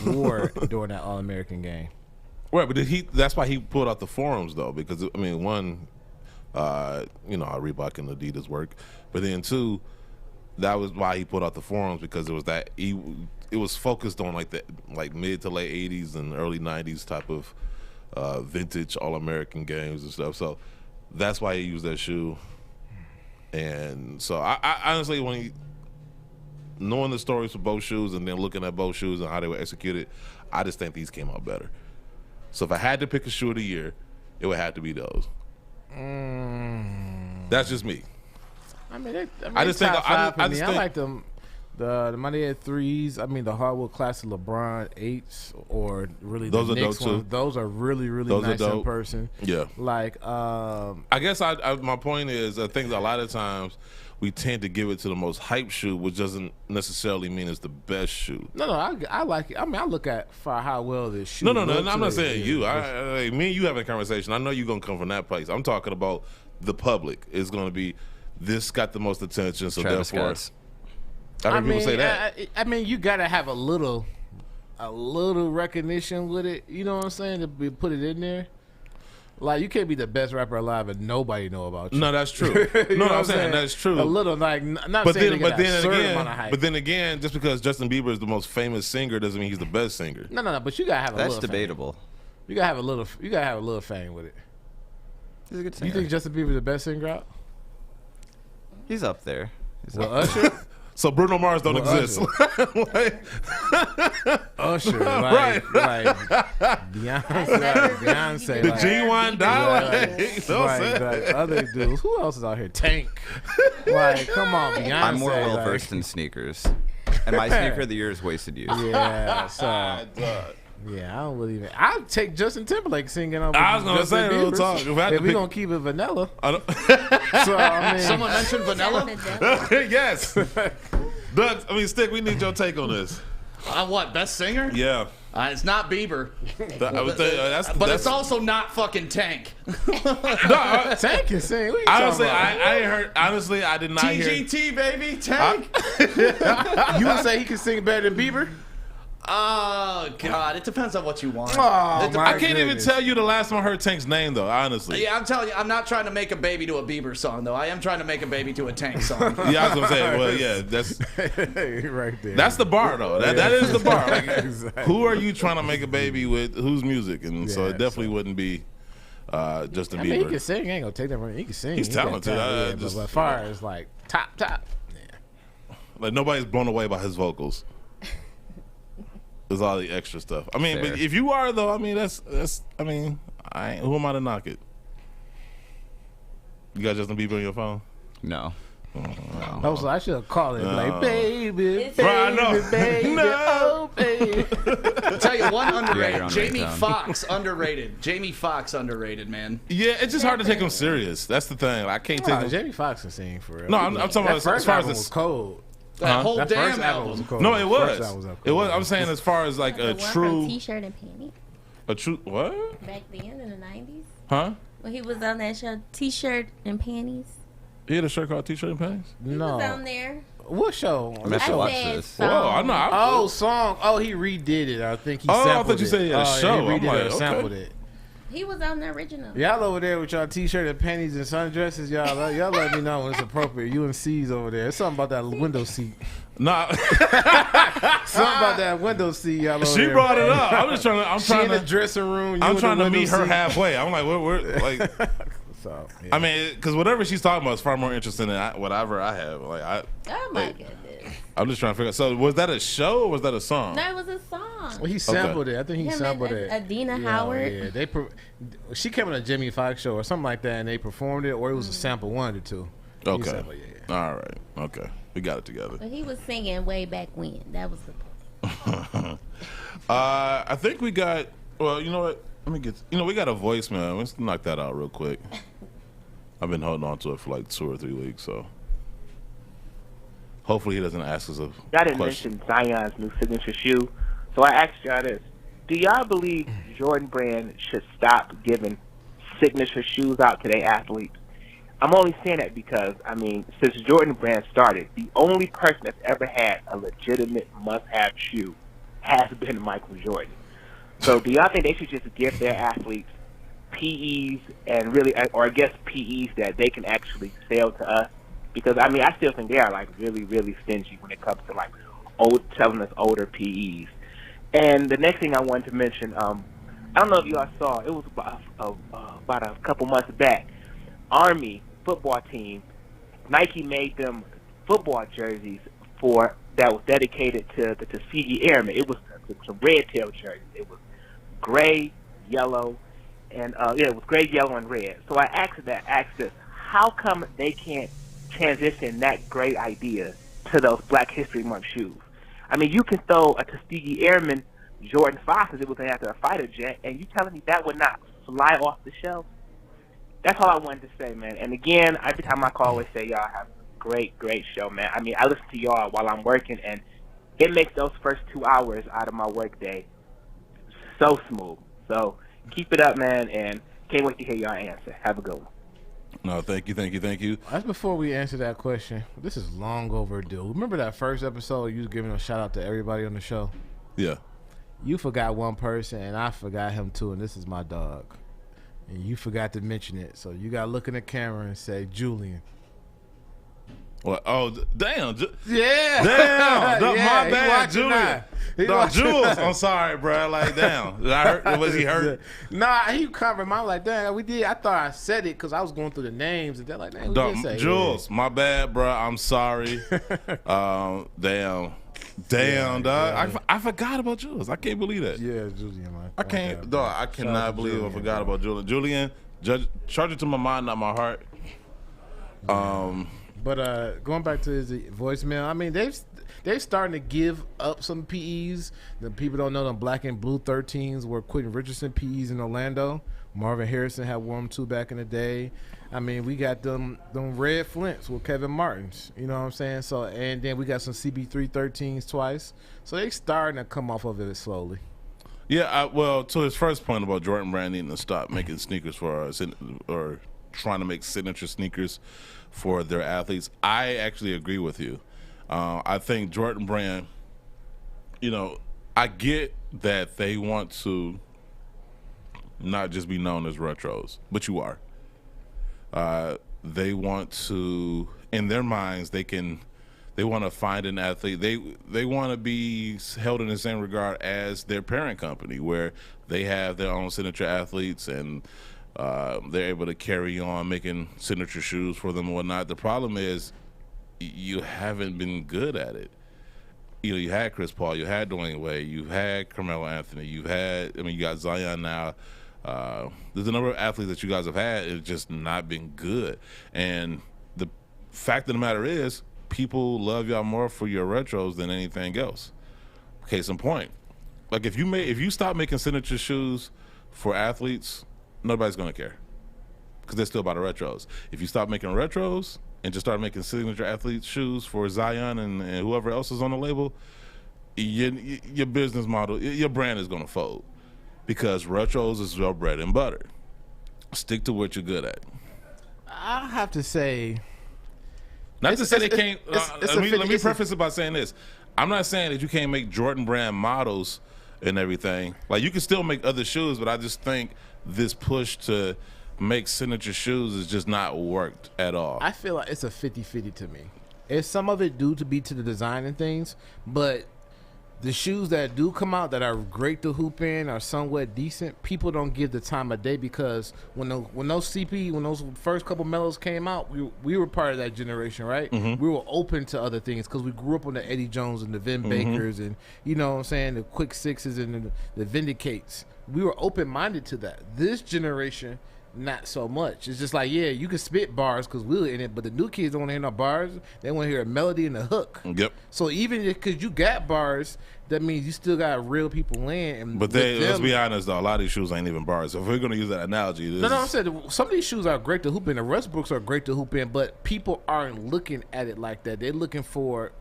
wore during that All American game. Right, but that's why he pulled out the forums though, because I mean, one, you know, Reebok and Adidas work, but then two, that was why he pulled out the forums, because it was that it was focused on like the mid to late '80s and early '90s type of vintage All American games and stuff. So that's why he used that shoe. And so I honestly, knowing the stories for both shoes and then looking at both shoes and how they were executed, I just think these came out better. So if I had to pick a shoe of the year, it would have to be those. That's just me. I mean, I just think I like them. The Manieré 3s. I mean, the hardwood classic LeBron 8s, or really those the are Knicks dope too. ones. Those are really Those nice are dope. in person. Yeah. Like, I guess my point is, I think that a lot of times we tend to give it to the most hype shoe, which doesn't necessarily mean it's the best shoe. no, I like it. I mean, I look at for how well this shoe. No, looks I'm not today. saying you. Me and you having a conversation. I know you're gonna come from that place. I'm talking about the public. It's gonna be this got the most attention, so Travis therefore. Scott's. I heard people say that. I mean, you gotta have a little recognition with it. You know what I'm saying? To put it in there. Like, you can't be the best rapper alive and nobody know about you. No, that's true. You know No, what I'm saying that's true. A little, like, not But saying then, they get a amount of hype. but then again, just because Justin Bieber is the most famous singer doesn't mean he's the best singer. No. But you gotta have a That's little. debatable. Fame. You gotta have a little. You gotta have a little fame with it. He's a good You singer. think Justin Bieber's the best singer out? He's up there. Well, Usher. So Bruno Mars don't Well, exist. Usher, Right. like Beyonce, Did like, Genuine die? like, You know what I'm saying? like other dudes. Who else is out here? Tank. Like, come on, Beyonce. I'm more well like- versed in sneakers, and my sneaker of the year is Wasted Youth. Yeah, so yeah, I don't believe it. I'll take Justin Timberlake singing on. I was gonna say, real talk. If I had to If we pick- gonna keep it vanilla, I don't- so I mean, Someone mentioned vanilla. Yes. Doug, Stick, we need your take on this. What, best singer? Yeah. It's not Bieber. I would say, But it's also not fucking Tank. Tank can sing. What you Honestly, talking I ain't heard. Honestly, I did not hear. TGT, baby. Tank. about? You would say he can sing better than Bieber? Oh, God. It depends on what you want. Oh, I can't even tell you the last time I heard Tank's name, though, honestly. Yeah, I'm telling you, I'm not trying to make a baby to a Bieber song, though. I am trying to make a baby to a Tank song. Yeah, I was gonna say, well, yeah, that's right there. that's the bar, though. That is the bar. Like, Exactly. who are you trying to make a baby with? Whose music? And so Yeah, it definitely wouldn't be Justin I mean, he Bieber. can sing. I ain't gonna take that from him. He can sing. He's He got talented. talent, yeah, Just- but as far as like top, yeah. Like nobody's blown away by his vocals. There's all the extra stuff. I mean, Fair. but if you are though, I mean, that's. I mean, who am I to knock it? You got Justin Bieber on your phone? No. Also, I should have called him like, No. baby, Bro, I know. baby, No. oh, baby. I'll tell you one underrated. on Jamie ringtone. Foxx underrated. Jamie Foxx underrated, man. Yeah, it's just hard to take him serious. That's the thing. I can't take Oh, him. Jamie Foxx can sing for real. No, I'm talking about that as first far as album was this. cold. That whole That damn first album was album. cold. No, it First was. album It was. I'm saying as far as like The a one true, from T-shirt and panties what? back then in the 90s. Huh? When he was on that show, T-shirt and panties. He had a shirt called T-shirt and pants. He No. was on there. What show? I'm gonna have to I watch said this. Whoa, I know. Oh, song. Oh, he redid it. I think he Oh, I sampled thought you it. said he had a Oh, show. He I'm redid like, it or sampled okay. it. He was on the original. Y'all over there with y'all t-shirt and panties and sundresses, y'all let me know when it's appropriate. UNC's over there. It's something about that window seat. Nah, Something about that window seat, y'all over she there. brought it up. I'm just trying to. I'm She trying in the to. dressing room. I'm you trying in the to meet window her seat. halfway. I'm like, we're like. So, yeah. I mean, because whatever she's talking about is far more interesting than whatever I have. Like, Oh my Wait. goodness. I'm just trying to figure out. So, was that a show or was that a song? No, it was a song. Well, he sampled it. I think he Him sampled and it. Adina Howard. Yeah, she came on a Jimmy Foxx show or something like that, and they performed it, or it was a sample, one of the two. He Okay. sampled, yeah. All right. Okay. We got it together. But he was singing way back when. That was the point. I think we got. Well, you know what? Let me get. We got a voicemail. Let's knock that out real quick. I've been holding on to it for like 2 or 3 weeks, so hopefully he doesn't ask us a Y'all didn't question. mention Zion's new signature shoe. So I asked y'all this. Do y'all believe Jordan Brand should stop giving signature shoes out to their athletes? I'm only saying that because, I mean, since Jordan Brand started, the only person that's ever had a legitimate must-have shoe has been Michael Jordan. So do y'all think they should just give their athletes PEs and really, or I guess PEs that they can actually sell to us? Because, I mean, I still think they are, like, really, really stingy when it comes to, like, selling us older PEs. And the next thing I wanted to mention, I don't know if y'all saw, it was about a couple months back, Army football team, Nike made them football jerseys that was dedicated to the Tuskegee Airmen. It was some red tail jerseys. It was gray, yellow, and it was gray, yellow, and red. So I asked this: how come they can't transition that great idea to those Black History Month shoes? I mean, you can throw a Tuskegee Airman Jordan 5 because it was after a fighter jet, and you telling me that would not fly off the shelf? That's all I wanted to say, man. And again, every time I call, I always say y'all have a great, great show, man. I mean, I listen to y'all while I'm working, and it makes those first 2 hours out of my work day so smooth. So keep it up, man, and can't wait to hear y'all answer. Have a good one. No, thank you. That's before we answer that question. This is long overdue. Remember that first episode you was giving a shout out to everybody on the show? Yeah. You forgot one person, and I forgot him too, and this is my dog. And you forgot to mention it, so you got to look in the camera and say, Julian. What? Oh, damn. Yeah. Damn. Yeah, My bad, Julian. No, Jules. I'm sorry, bro. Like, damn. Was he hurt? Nah, he covered my like, damn, we did. I thought I said it because I was going through the names, and they're like, damn, we did say Jules, my bad, bro. I'm sorry. Damn, dog. Yeah. I forgot about Jules. I can't believe that. Yeah, Julian. I can't, dog. I cannot believe Julian, I forgot about Julian. Julian, charge it to my mind, not my heart. But going back to his voicemail, I mean, they're starting to give up some PEs. The people don't know them black and blue 13s were Quentin Richardson PEs in Orlando. Marvin Harrison had worn them too back in the day. I mean, we got them red Flints with Kevin Martins. You know what I'm saying? So, and then we got some CB3 13s twice. So they starting to come off of it slowly. Yeah, well, to his first point about Jordan Brand needing to stop making sneakers for us or trying to make signature sneakers for their athletes, I actually agree with you. I think Jordan Brand, you know, I get that they want to not just be known as retros, but you are. They want to, in their minds, they want to find an athlete. They want to be held in the same regard as their parent company, where they have their own signature athletes and they're able to carry on making signature shoes for them and whatnot. The problem is you haven't been good at it. You know, you had Chris Paul, you had Dwayne Wade, you had Carmelo Anthony, you got Zion now. There's a number of athletes that you guys have had. It's just not been good. And the fact of the matter is, people love y'all more for your retros than anything else. Case in point, like if you stop making signature shoes for athletes, nobody's gonna care because they're still about the retros. If you stop making retros and just start making signature athlete shoes for Zion and whoever else is on the label, your business model, your brand is gonna fold. Because retros is your bread and butter. Stick to what you're good at. I have to say, not to say they can't. Let me preface it by saying this: I'm not saying that you can't make Jordan Brand models and everything. Like you can still make other shoes, but I just think this push to make signature shoes is just not worked at all. I feel like it's a 50-50 to me. It's some of it due to be to the design and things, but the shoes that do come out that are great to hoop in are somewhat decent. People don't give the time of day because when those first couple Melos came out, we were part of that generation, right? Mm-hmm. We were open to other things because we grew up on the Eddie Jones and the Vin Bakers and, you know what I'm saying, the Quick Sixes and the Vindicates. We were open-minded to that. This generation, not so much. It's just like, yeah, you can spit bars because we're in it, but the new kids don't want to hear no bars. They want to hear a melody and a hook. Yep. So even because you got bars, that means you still got real people in. But let's be honest, though, a lot of these shoes ain't even bars. So if we're going to use that analogy. No, I'm saying some of these shoes are great to hoop in. The Westbrooks are great to hoop in, but people aren't looking at it like that. They're looking for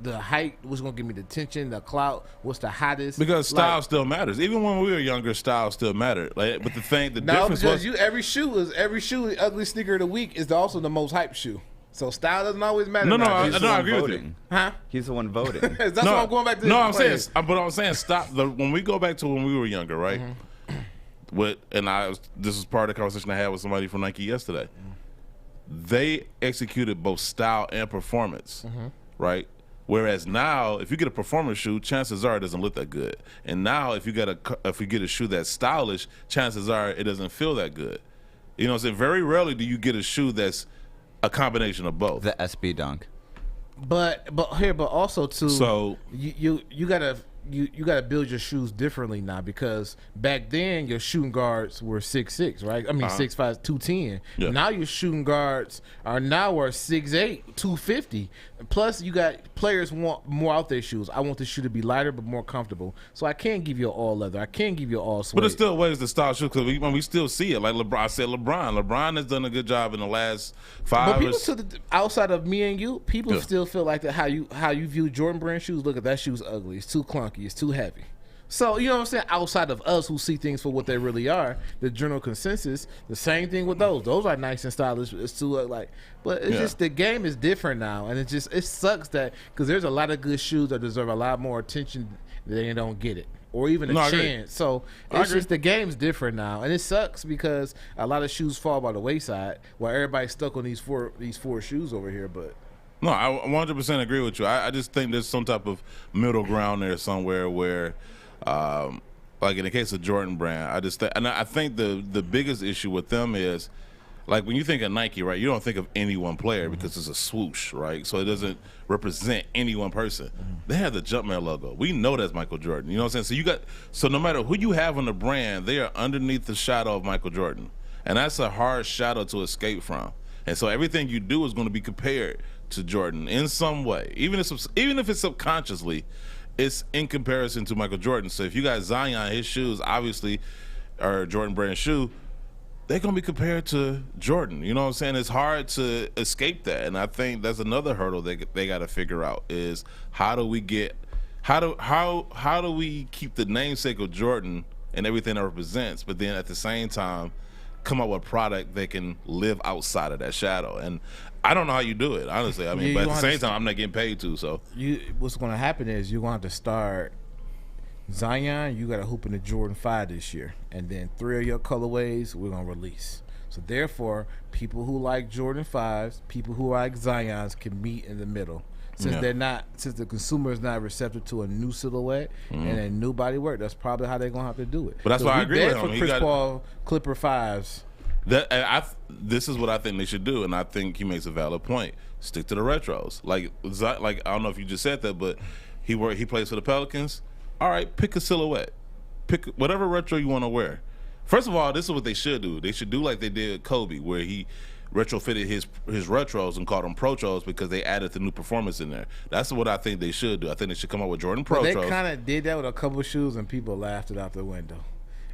the hype? What's gonna give me the attention, the clout? What's the hottest? Because style still matters. Even when we were younger, style still mattered. Like, but the difference because was every shoe, ugly sneaker of the week is also the most hype shoe. So style doesn't always matter. I agree with you. Huh? He's the one voting. That's what I'm going back to. No, I'm saying stop. When we go back to when we were younger, right? This was part of the conversation I had with somebody from Nike yesterday. They executed both style and performance, right? Whereas now, if you get a performance shoe, chances are it doesn't look that good. And now, if you get a shoe that's stylish, chances are it doesn't feel that good. You know what I'm saying? Very rarely do you get a shoe that's a combination of both. The SB Dunk. But also too. So you gotta build your shoes differently now, because back then your shooting guards were 6'6", right? I mean 6'5", 210. Yeah. Now your shooting guards are 6'8", 250. Plus you got players want more out their shoes. I want the shoe to be lighter but more comfortable. So I can't give you all leather. I can't give you all suede. But there's still ways to style shoes, because we still see it. Like LeBron, I said LeBron has done a good job in the last 5 But years. people outside of me and you, people still feel like that. How you view Jordan brand shoes? Look at that shoe's ugly. It's too clunky. It's too heavy. So you know what I'm saying? Outside of us who see things for what they really are, the general consensus, the same thing with those. Those are nice and stylish. It's too but it's just the game is different now, and it sucks that because there's a lot of good shoes that deserve a lot more attention. They don't get it, or even a chance. So it's just the game's different now, and it sucks because a lot of shoes fall by the wayside while everybody's stuck on these four shoes over here. But no, I 100% agree with you. I just think there's some type of middle ground there somewhere where, like in the case of Jordan Brand, I think the biggest issue with them is, like when you think of Nike, right, you don't think of any one player because it's a swoosh, right? So it doesn't represent any one person. They have the Jumpman logo. We know that's Michael Jordan. You know what I'm saying? So no matter who you have on the brand, they are underneath the shadow of Michael Jordan. And that's a hard shadow to escape from. And so everything you do is going to be compared to Jordan in some way. Even if it's subconsciously, it's in comparison to Michael Jordan. So if you got Zion, his shoes obviously are a Jordan brand shoe, they're going to be compared to Jordan. You know what I'm saying? It's hard to escape that. And I think that's another hurdle they got to figure out is how do we keep the namesake of Jordan and everything that represents, but then at the same time come up with a product that can live outside of that shadow. And I don't know how you do it, honestly. I mean, but at the same time, I'm not getting paid to. So what's going to happen is you're going to have to start Zion. You got to hoop in the Jordan 5 this year, and then 3 of your colorways we're going to release. So therefore, people who like Jordan 5s, people who like Zions can meet in the middle. Since the consumer is not receptive to a new silhouette and a new body work, that's probably how they're gonna have to do it. But that's why I agree with him. For Chris Paul Clipper 5s. This is what I think they should do, and I think he makes a valid point. Stick to the retros. Like I don't know if you just said that, but he plays for the Pelicans. All right, pick a silhouette. Pick whatever retro you want to wear. First of all, this is what they should do. They should do like they did Kobe, where he retrofitted his retros and called them protros because they added the new performance in there. That's what I think they should do. I think they should come up with Jordan protros. They kind of did that with a couple of shoes, and people laughed it out the window.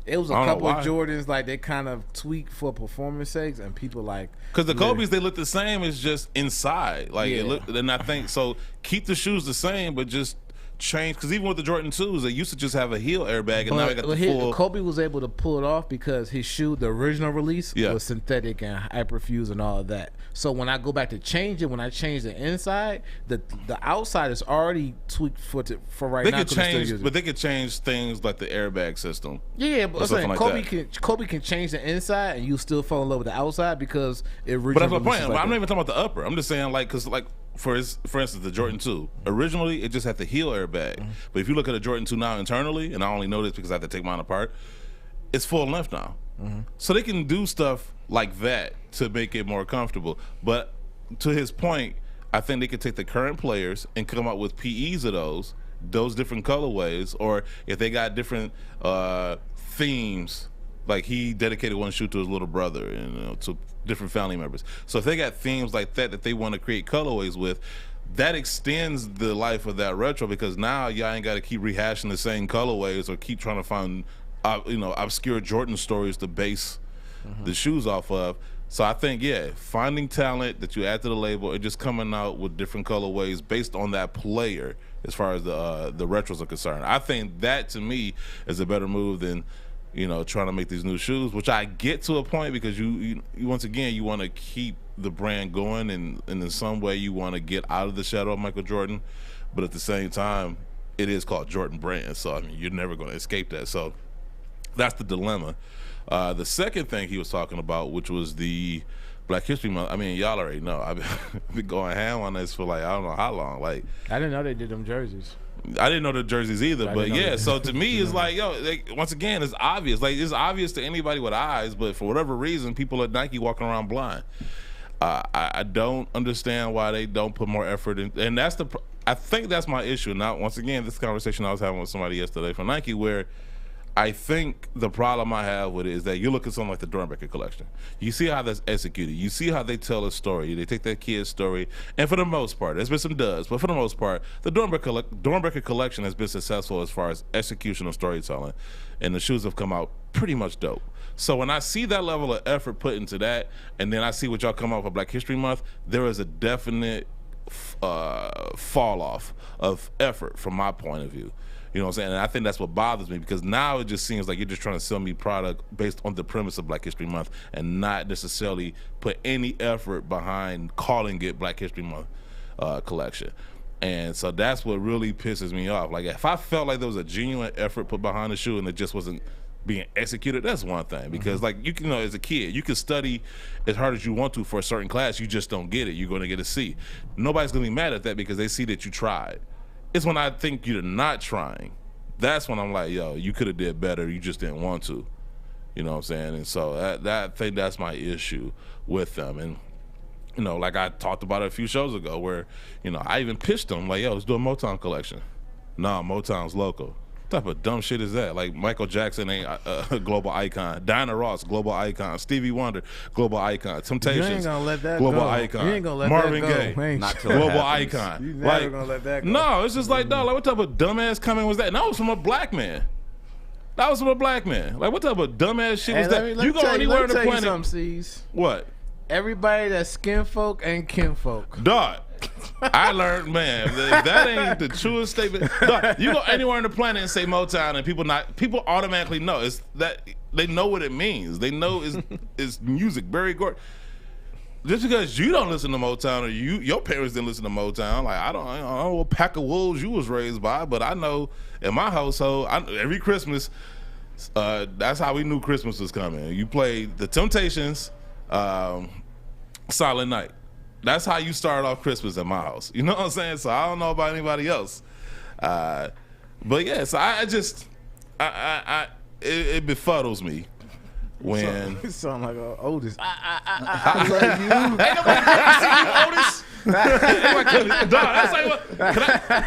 It was a couple of Jordans like they kind of tweaked for performance sakes, and people like because the Kobe's they look the same. It's just inside, and I think so. Keep the shoes the same, but just change, because even with the Jordan 2s, they used to just have a heel airbag, and now they got the full. Kobe was able to pull it off because his shoe, the original release, was synthetic and hyperfuse and all of that. So when I go back to change it, when I change the inside, the outside is already tweaked for right now. They could change things like the airbag system. Yeah, but I'm saying Kobe can change the inside, and you still fall in love with the outside because it. But that's my point. I'm not even talking about the upper. I'm just saying for instance, the Jordan 2, originally it just had the heel airbag. But if you look at a Jordan 2 now internally, and I only know this because I have to take mine apart, it's full length now. So they can do stuff like that to make it more comfortable. But to his point, I think they could take the current players and come up with PEs of those different colorways, or if they got different themes, like he dedicated one shoe to his little brother and to different family members. So if they got themes like that they want to create colorways with, that extends the life of that retro, because now y'all ain't got to keep rehashing the same colorways or keep trying to find obscure Jordan stories to base the shoes off of. So I think, finding talent that you add to the label and just coming out with different colorways based on that player as far as the retros are concerned. I think that, to me, is a better move than, trying to make these new shoes, which I get to a point because you once again, you want to keep the brand going, and in some way you want to get out of the shadow of Michael Jordan. But at the same time, it is called Jordan Brand. So, I mean, you're never going to escape that. So that's the dilemma. The second thing he was talking about, which was the Black History Month. I mean, y'all already know. I've been going ham on this for I don't know how long. I didn't know they did them jerseys. I didn't know the jerseys either, but yeah. So to me, it's once again, it's obvious. It's obvious to anybody with eyes, but for whatever reason, people at Nike walking around blind. I don't understand why they don't put more effort in, and I think that's my issue. Now, once again, this conversation I was having with somebody yesterday from Nike, where I think the problem I have with it is that you look at something like the Dornbecker collection. You see how that's executed. You see how they tell a story. They take that kid's story, and for the most part, there's been some duds, but for the most part, the Dornbecker collection has been successful as far as execution of storytelling, and the shoes have come out pretty much dope. So when I see that level of effort put into that, and then I see what y'all come out for Black History Month, there is a definite fall off of effort from my point of view. You know what I'm saying? And I think that's what bothers me, because now it just seems like you're just trying to sell me product based on the premise of Black History Month and not necessarily put any effort behind calling it Black History Month collection. And so that's what really pisses me off. Like, if I felt like there was a genuine effort put behind the shoe and it just wasn't being executed, that's one thing. Because you can, as a kid, you can study as hard as you want to for a certain class, you just don't get it. You're going to get a C. Nobody's going to be mad at that because they see that you tried. It's when I think you're not trying. That's when I'm like, yo, you could have did better. You just didn't want to. You know what I'm saying? And so I think that's my issue with them. And, like I talked about it a few shows ago where, I even pitched them like, yo, let's do a Motown collection. Nah, Motown's local. What type of dumb shit is that? Like, Michael Jackson ain't a global icon. Diana Ross, global icon. Stevie Wonder, global icon. Temptations, you ain't gonna let that global go. icon. You ain't gonna let Marvin that go. Gaye, Not till global it happens. icon. You never gonna let that go. No, it's just like, dog, what type of dumbass comment was that? And that was from a black man. That was from a black man. Like, what type of dumbass shit was that? You go anywhere on the planet. Something, C's. What? Everybody that's skin folk ain't kin folk. Dog. I learned, man, that ain't the truest statement. Dog, you go anywhere on the planet and say Motown, and people automatically know. It's that they know what it means. They know it's music. Barry Gordy. Just because you don't listen to Motown, or your parents didn't listen to Motown, like I don't know what pack of wolves you was raised by, but I know in my household, every Christmas, that's how we knew Christmas was coming. You played the Temptations, Silent Night. That's how you started off Christmas in my house. You know what I'm saying? So I don't know about anybody else. But yeah, so it befuddles me when You sound like Otis. Ain't nobody see you, Otis. Dog, that's like what,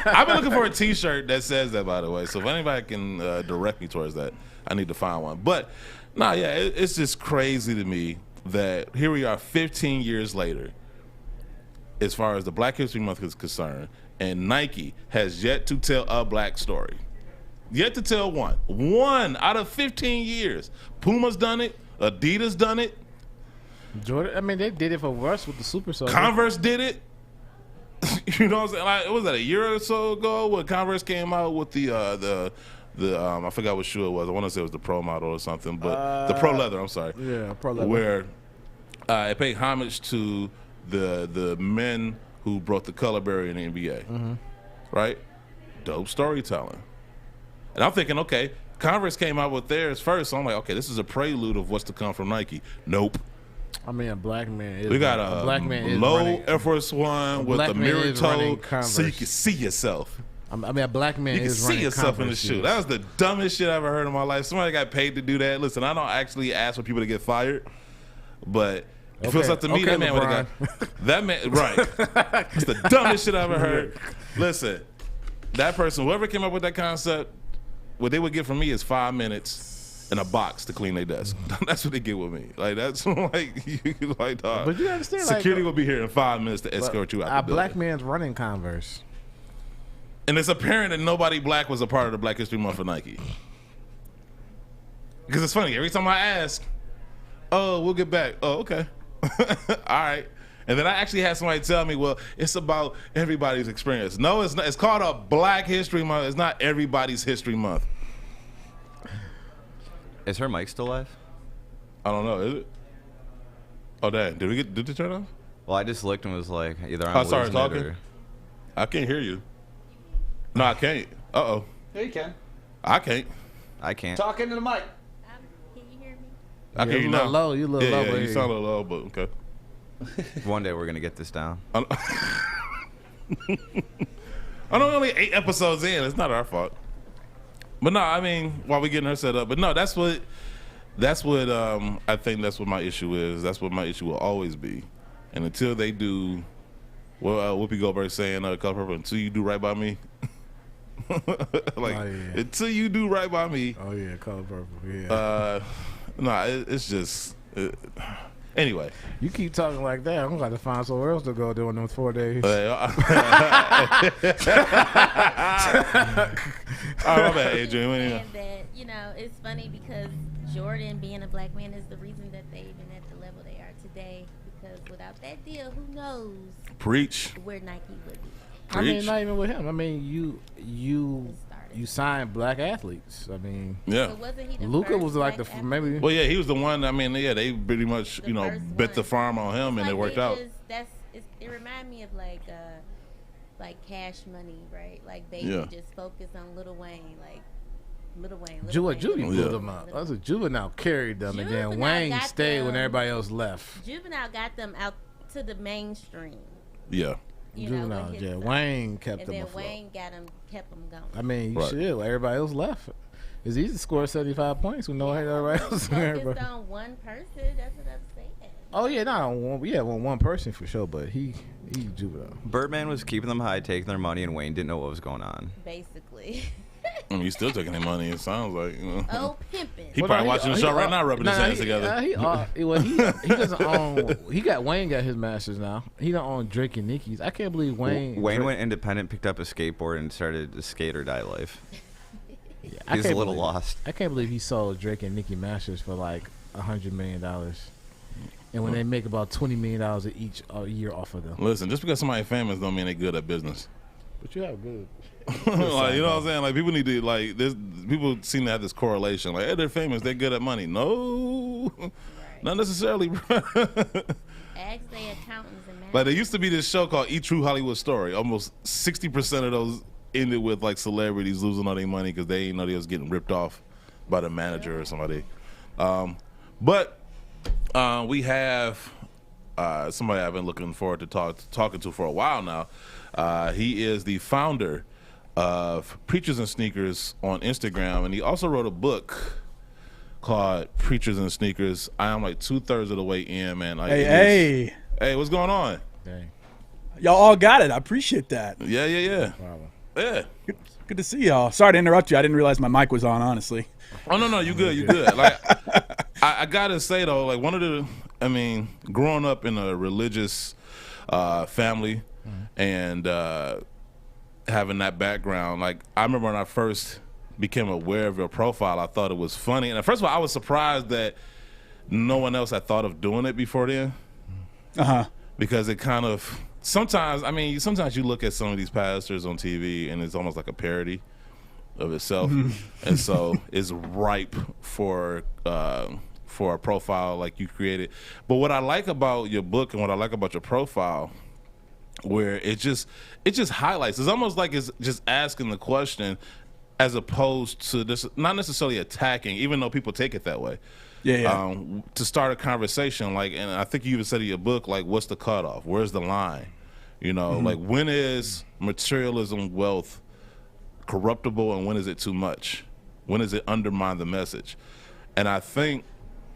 I've been looking for a T-shirt that says that, by the way. So if anybody can direct me towards that, I need to find one. But it's just crazy to me that here we are 15 years later, as far as the Black History Month is concerned, and Nike has yet to tell a black story. Yet to tell one. One out of 15 years. Puma's done it. Adidas done it. Jordan, I mean, they did it for Russ with the Super Soldier. Converse did it. You know what I'm saying? Like, was that a year or so ago when Converse came out with the I forgot what shoe it was. I want to say it was the Pro model or something, but the Pro Leather. I'm sorry. Yeah, Pro Leather. Where it paid homage to the men who brought the color barrier in the NBA, right? Dope storytelling. And I'm thinking, okay, Converse came out with theirs first, so I'm like, okay, this is a prelude of what's to come from Nike. Nope. I mean, a black man is. We got a black man is low running, Air Force One with a mirror toe, so you can see yourself. I mean, a black man You can is see running yourself in the Converse shoe. shoes. That was the dumbest shit I ever heard in my life. Somebody got paid to do that. Listen, I don't actually ask for people to get fired, but it feels like to me that man would have got that man right. It's the dumbest shit I ever heard. Listen, that person, whoever came up with that concept, what they would get from me is 5 minutes in a box to clean their desk. That's what they get with me. Like, that's like, you like, dog. But you understand, security like, will be here in 5 minutes to escort you out A the building. black man's running Converse. And it's apparent that nobody black was a part of the Black History Month for Nike. Because it's funny, every time I ask, oh, we'll get back. Oh, okay. All right. And then I actually had somebody tell me, well, it's about everybody's experience. No, it's not. It's called a Black History Month. It's not everybody's History Month. Is her mic still live? I don't know. Is it? Oh, dang. Did it turn off? Well, I just looked and was like, either I'm sorry, losing talking? it or... I can't hear you. No, I can't. Uh-oh. Yeah, you can. I can't. I can't. Talk into the mic. Can you hear me? I can hear you now. Low. You a little low. Yeah, but you sound a little low, but okay. One day we're going to get this down. I know only 8 episodes in. It's not our fault. But no, I mean, while we getting her set up. But no, that's what I think that's what my issue is. That's what my issue will always be. And until they do, well, Whoopi Goldberg saying, Color Purple, until you do right by me. Until you do right by me. Oh, yeah, Color Purple, yeah. It's just... Anyway, you keep talking like that, I'm going to find somewhere else to go during those 4 days. All right, my bad, Adrienne. And that, it's funny because Jordan, being a black man, is the reason that they even at the level they are today. Because without that deal, who knows? Preach. Where Nike would be. I mean, not even with him. I mean, you signed black athletes. I mean, yeah. So wasn't he the Luka first was like black maybe. Well, yeah, he was the one. I mean, yeah, they pretty much bet the farm on him, and it worked out. It reminded me of like Cash Money, right? Like Baby just focused on Lil Wayne, like Lil Wayne. Juvenile pulled them out. That's a Juvenile carried them, and then Wayne stayed when everybody else left. Juvenile got them out to the mainstream. Yeah. Juvenile, yeah. Wayne kept them afloat. And then Wayne kept them going. I mean, shit, everybody else left. It's easy to score 75 points with no everybody else. Focused on one person. That's what I'm saying. Oh yeah, not on one person for sure, but he's Juvenile. Birdman was keeping them high, taking their money, and Wayne didn't know what was going on. Basically. I mean, he's still taking their money. It sounds like. Oh, pimping. He probably watching the show right now, rubbing his hands together. He doesn't own. Wayne got his masters now. He don't own Drake and Nicki's. I can't believe Wayne. Wayne went independent, picked up a skateboard, and started a skate or die life. Yeah, He's a little lost. I can't believe he sold Drake and Nicki masters for like $100 million. And when they make about $20 million each a year off of them. Listen, just because somebody famous don't mean they're good at business. But you have good. Like, you know what I'm saying? Like, people need to, like, people seem to have this correlation. Like, hey, they're famous, they're good at money. No, not necessarily. Ask their accountants and managers. Like, there used to be this show called E! True Hollywood Story. Almost 60% of those ended with, like, celebrities losing all their money because they didn't know they was getting ripped off by the manager or somebody. But we have somebody I've been looking forward to talking to for a while now. He is the founder of PreachersNSneakers on Instagram, and he also wrote a book called PreachersNSneakers. I am like 2/3 of the way in, man. Like, hey, what's going on? Dang. Y'all all got it. I appreciate that. Yeah. Wow. Yeah. Good to see y'all. Sorry to interrupt you. I didn't realize my mic was on, honestly. Oh, no, you good. Like, I gotta say, though, like, growing up in a religious family and having that background, like, I remember when I first became aware of your profile, I thought it was funny. And first of all, I was surprised that no one else had thought of doing it before then. Because it kind of, sometimes you look at some of these pastors on TV and it's almost like a parody of itself. And so it's ripe for a profile like you created. But what I like about your book and what I like about your profile, where it just highlights, it's almost like it's just asking the question as opposed to this, not necessarily attacking, even though people take it that way. To start a conversation, like, and I think you even said in your book, like, what's the cutoff? Where's the line? Like, when is materialism wealth corruptible and when is it too much? When does it undermine the message? And I think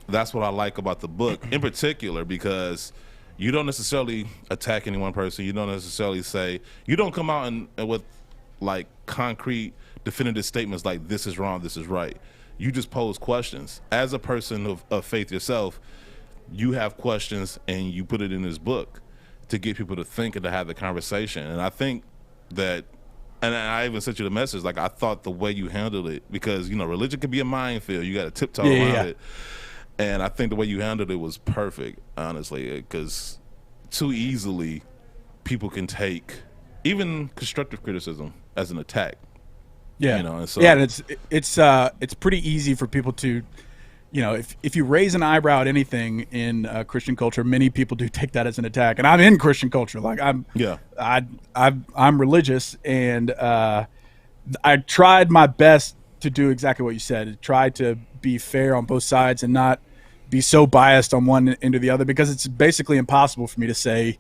that's what I like about the book in particular, because you don't necessarily attack any one person. You don't necessarily say, you don't come out and with like concrete definitive statements like this is wrong, this is right. You just pose questions. As a person of faith yourself, you have questions and you put it in this book to get people to think and to have the conversation. And I think that, and I even sent you the message, like, I thought the way you handled it, because, religion could be a minefield. You got to tiptoe around it. And I think the way you handled it was perfect, honestly, because too easily people can take even constructive criticism as an attack. Yeah, you know, and so, yeah, and it's pretty easy for people to, you know, if you raise an eyebrow at anything in Christian culture, many people do take that as an attack. And I'm in Christian culture, like I'm religious, and I tried my best to do exactly what you said. Tried to be fair on both sides and not be so biased on one end or the other, because it's basically impossible for me to say,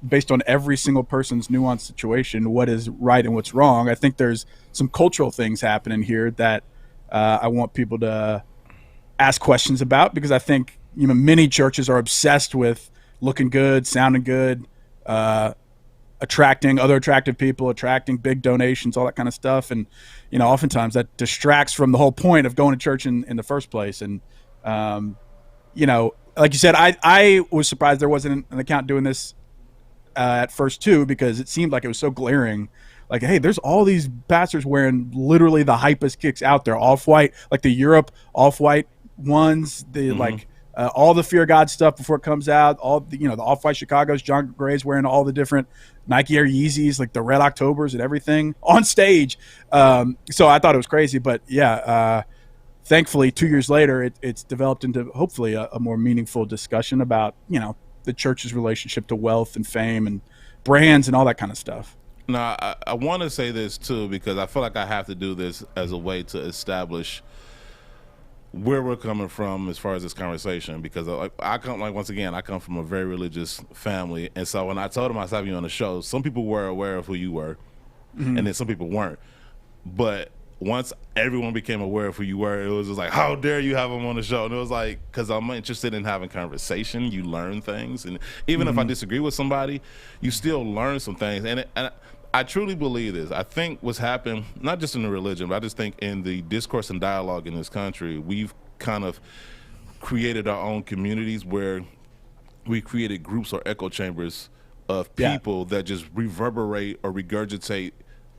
based on every single person's nuanced situation, what is right and what's wrong. I think there's some cultural things happening here that I want people to ask questions about, because I think, you know, many churches are obsessed with looking good, sounding good, attracting other attractive people, attracting big donations, all that kind of stuff. And, you know, oftentimes that distracts from the whole point of going to church in the first place. And, you know, like you said, I was surprised there wasn't an account doing this at first too, because it seemed like it was so glaring. Like, hey, there's all these pastors wearing literally the hypest kicks out there, off-white, like the Europe off-white ones, the like all the Fear God stuff before it comes out, all the, you know, the off-white Chicago's, John Gray's wearing all the different Nike Air Yeezys, like the Red Octobers and everything on stage. So I thought it was crazy, but yeah, thankfully 2 years later, it's developed into hopefully a more meaningful discussion about, you know, the church's relationship to wealth and fame and brands and all that kind of stuff. Now, I want to say this too, because I feel like I have to do this as a way to establish where we're coming from as far as this conversation, because I come from a very religious family, and so when I told them I was having you on the show, some people were aware of who you were, and then some people weren't. But once everyone became aware of who you were, it was just like, how dare you have them on the show? And it was like, because I'm interested in having conversation, you learn things, and even if I disagree with somebody, you still learn some things. And I truly believe this. I think what's happened, not just in the religion, but I just think in the discourse and dialogue in this country, we've kind of created our own communities where we created groups or echo chambers of people that just reverberate or regurgitate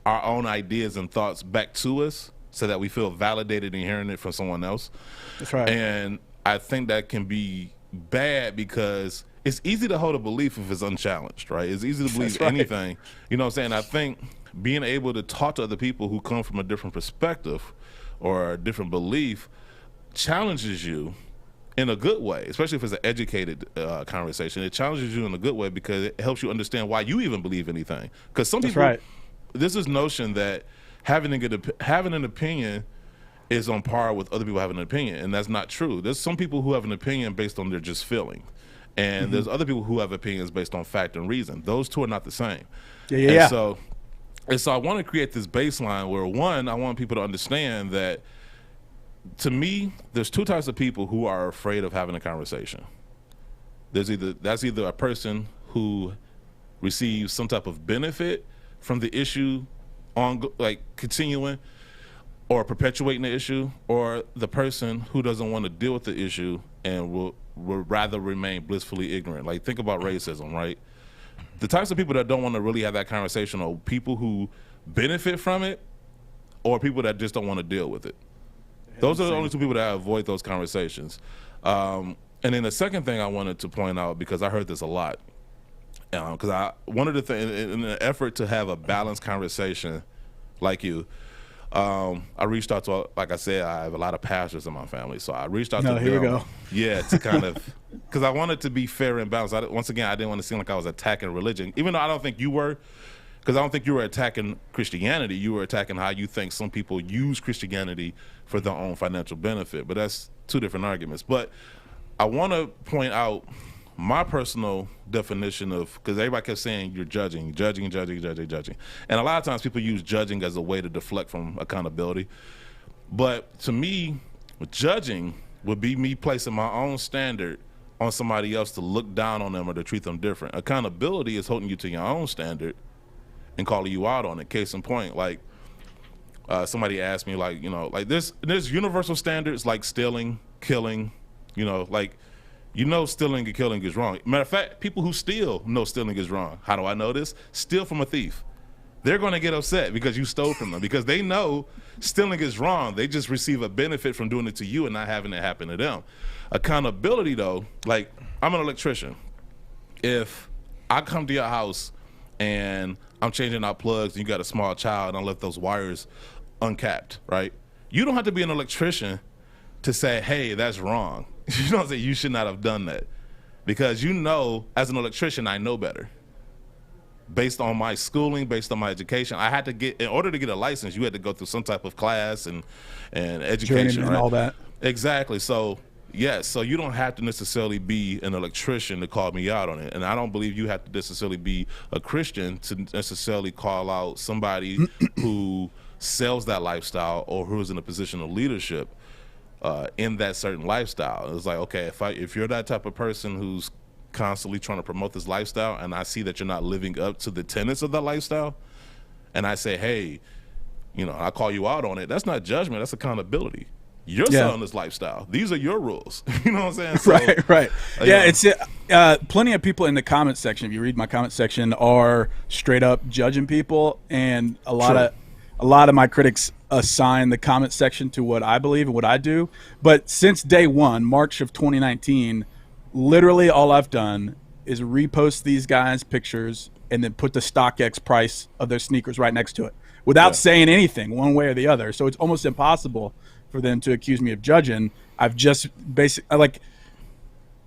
our own ideas and thoughts back to us so that we feel validated in hearing it from someone else. That's right. And I think that can be bad because it's easy to hold a belief if it's unchallenged, right? It's easy to believe anything. You know what I'm saying? I think being able to talk to other people who come from a different perspective or a different belief challenges you in a good way, especially if it's an educated conversation. It challenges you in a good way because it helps you understand why you even believe anything. Because some people, there's this notion that having an opinion is on par with other people having an opinion, and that's not true. There's some people who have an opinion based on their just feeling. And there's other people who have opinions based on fact and reason. Those two are not the same. And so I want to create this baseline where, one, I want people to understand that, to me, there's two types of people who are afraid of having a conversation. That's either a person who receives some type of benefit from the issue continuing or perpetuating the issue, or the person who doesn't want to deal with the issue and will rather remain blissfully ignorant. Like, think about racism, right? The types of people that don't want to really have that conversation are people who benefit from it or people that just don't want to deal with it. Those are the only two people that avoid those conversations. And then the second thing I wanted to point out, because I heard this a lot, because I wanted to in an effort to have a balanced conversation like you, I reached out to, like I said, I have a lot of pastors in my family, so I reached out to them. Here we go. Yeah, to kind of, because I wanted to be fair and balanced. Once again, I didn't want to seem like I was attacking religion, even though I don't think you were, because I don't think you were attacking Christianity. You were attacking how you think some people use Christianity for their own financial benefit, but that's two different arguments. But I want to point out my personal definition of, because everybody kept saying you're judging. And a lot of times people use judging as a way to deflect from accountability. But to me, judging would be me placing my own standard on somebody else to look down on them or to treat them different. Accountability is holding you to your own standard and calling you out on it. Case in point, like somebody asked me, like, you know, like there's universal standards like stealing, killing, you know, like, you know, stealing and killing is wrong. Matter of fact, people who steal know stealing is wrong. How do I know this? Steal from a thief. they're going to get upset because you stole from them, because they know stealing is wrong. They just receive a benefit from doing it to you and not having it happen to them. Accountability, though, like, I'm an electrician. If I come to your house and I'm changing out plugs and you got a small child and I left those wires uncapped, right? You don't have to be an electrician to say, hey, that's wrong. You know what I'm saying? You should not have done that. Because you know, as an electrician, I know better. Based on my schooling, based on my education, I had to get, in order to get a license, you had to go through some type of class and education, and right? all that. Exactly. So, yes, so you don't have to necessarily be an electrician to call me out on it. And I don't believe you have to necessarily be a Christian to necessarily call out somebody who sells that lifestyle or who is in a position of leadership in that certain lifestyle. It's like, okay, if you're that type of person who's constantly trying to promote this lifestyle and I see that you're not living up to the tenets of that lifestyle, and I say, hey, you know, I call you out on it, that's not judgment, that's accountability. You're selling this lifestyle. These are your rules. You know what I'm saying? So, right. Yeah, it's plenty of people in the comment section, if you read my comment section, are straight up judging people, and a lot of my critics assign the comment section to what I believe and what I do. But since day one, March of 2019, literally all I've done is repost these guys' pictures and then put the StockX price of their sneakers right next to it without saying anything one way or the other. So it's almost impossible for them to accuse me of judging. I've just basically, like,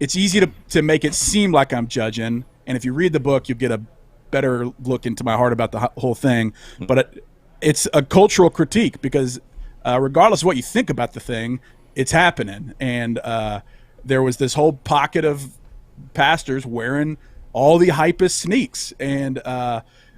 it's easy to make it seem like I'm judging. And if you read the book, you'll get a better look into my heart about the whole thing. But it's a cultural critique because regardless of what you think about the thing, it's happening. And there was this whole pocket of pastors wearing all the hypest sneaks. And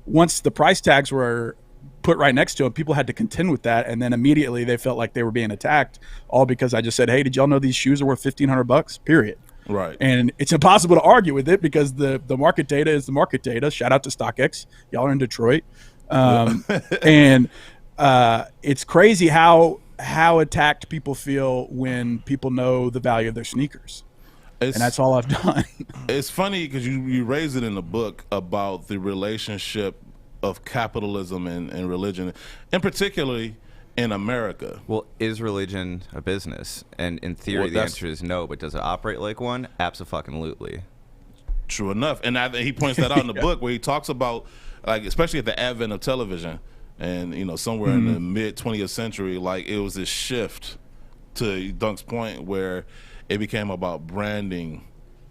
once the price tags were put right next to them, people had to contend with that. And then immediately they felt like they were being attacked, all because I just said, hey, did y'all know these shoes are worth $1,500, period. Right. And it's impossible to argue with it because the market data is the market data. Shout out to StockX. Y'all are in Detroit. And it's crazy how attacked people feel when people know the value of their sneakers. And that's all I've done. It's funny because you raise it in the book about the relationship of capitalism and religion, and particularly in America. Well, is religion a business? And in theory, the answer is no, but does it operate like one? Abso-fucking-lutely. True enough. And he points that out in the book where he talks about, like, especially at the advent of television and, you know, somewhere in the mid 20th century, like, it was this shift, to Dunk's point, where it became about branding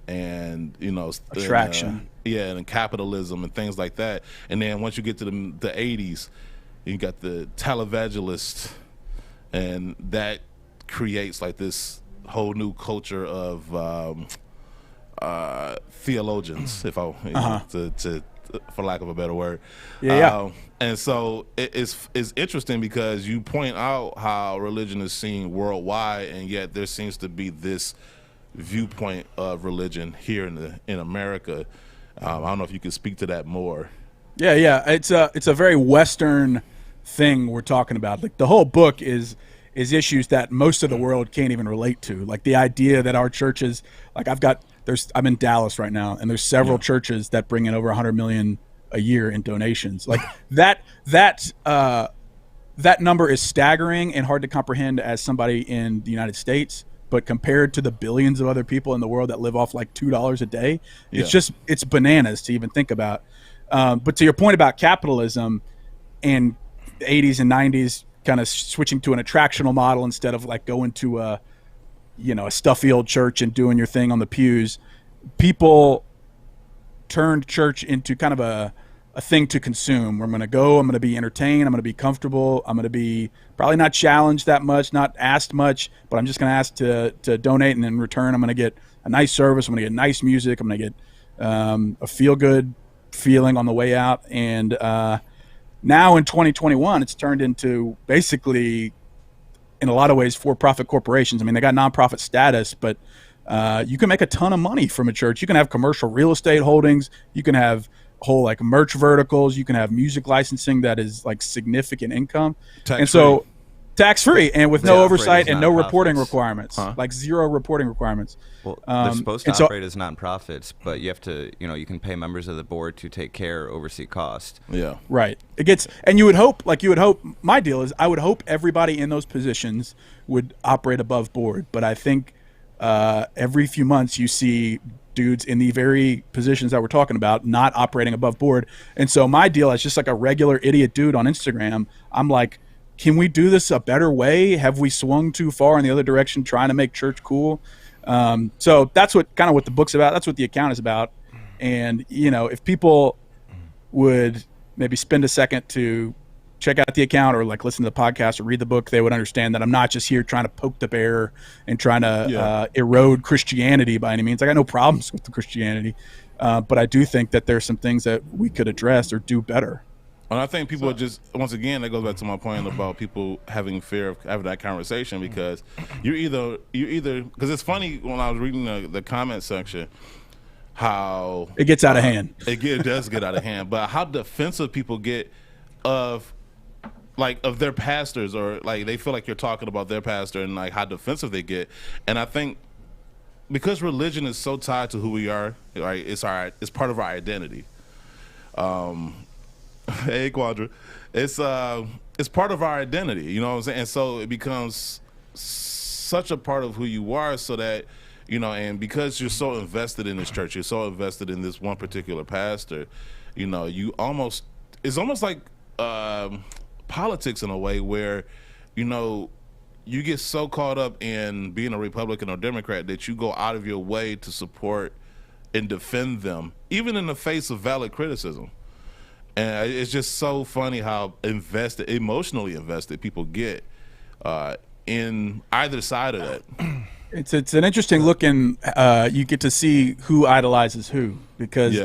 and, you know, attraction. And capitalism and things like that. And then once you get to the 80s, you got the televangelist, and that creates like this whole new culture of theologians, if I to for lack of a better word. And so it's interesting because you point out how religion is seen worldwide, and yet there seems to be this viewpoint of religion here in America. I don't know if you can speak to that more. Yeah, it's a very Western thing we're talking about. Like, the whole book is issues that most of the world can't even relate to. Like the idea that our churches, like I'm in Dallas right now, and there's several churches that bring in over 100 million a year in donations. Like that number is staggering and hard to comprehend as somebody in the United States. But compared to the billions of other people in the world that live off like $2 a day, it's bananas to even think about. But to your point about capitalism and the 80s and 90s kind of switching to an attractional model instead of like going to a stuffy old church and doing your thing on the pews, people turned church into kind of a thing to consume. I'm going to go, I'm going to be entertained, I'm going to be comfortable, I'm going to be probably not challenged that much, not asked much, but I'm just going to ask to donate, and in return I'm going to get a nice service, I'm going to get nice music, I'm going to get a feel-good feeling on the way out. And now in 2021, it's turned into basically, in a lot of ways, for-profit corporations. I mean, they got nonprofit status, but you can make a ton of money from a church. You can have commercial real estate holdings, you can have whole like merch verticals, you can have music licensing that is like significant income. And so tax-free and with no They operate oversight as and no reporting nonprofits. requirements, like 0 reporting requirements. Well, they're supposed to and so- operate as nonprofits, but you have to, you can pay members of the board to take care, oversee cost. Yeah. Right. It gets, and you would hope, my deal is I would hope everybody in those positions would operate above board. But I think every few months you see dudes in the very positions that we're talking about not operating above board. And so my deal as just like a regular idiot dude on Instagram, I'm like, can we do this a better way? Have we swung too far in the other direction trying to make church cool? So that's what the book's about. That's what the account is about. And, if people would maybe spend a second to check out the account or like listen to the podcast or read the book, they would understand that I'm not just here trying to poke the bear and trying to erode Christianity by any means. I got no problems with the Christianity. But I do think that there's some things that we could address or do better. And I think people are just, once again, that goes back to my point about people having fear of having that conversation, because you're either, because it's funny when I was reading the comment section, how it gets out of hand. It does get out of hand, but how defensive people get of their pastors, or like they feel like you're talking about their pastor, and like how defensive they get. And I think because religion is so tied to who we are, right? It's part of our identity. Hey, Quadra. It's part of our identity, you know what I'm saying? And so it becomes such a part of who you are, so that, and because you're so invested in this church, you're so invested in this one particular pastor, it's almost like politics in a way where, you get so caught up in being a Republican or Democrat that you go out of your way to support and defend them, even in the face of valid criticism. And it's just so funny how emotionally invested people get in either side of that. It's an interesting look, and you get to see who idolizes who, because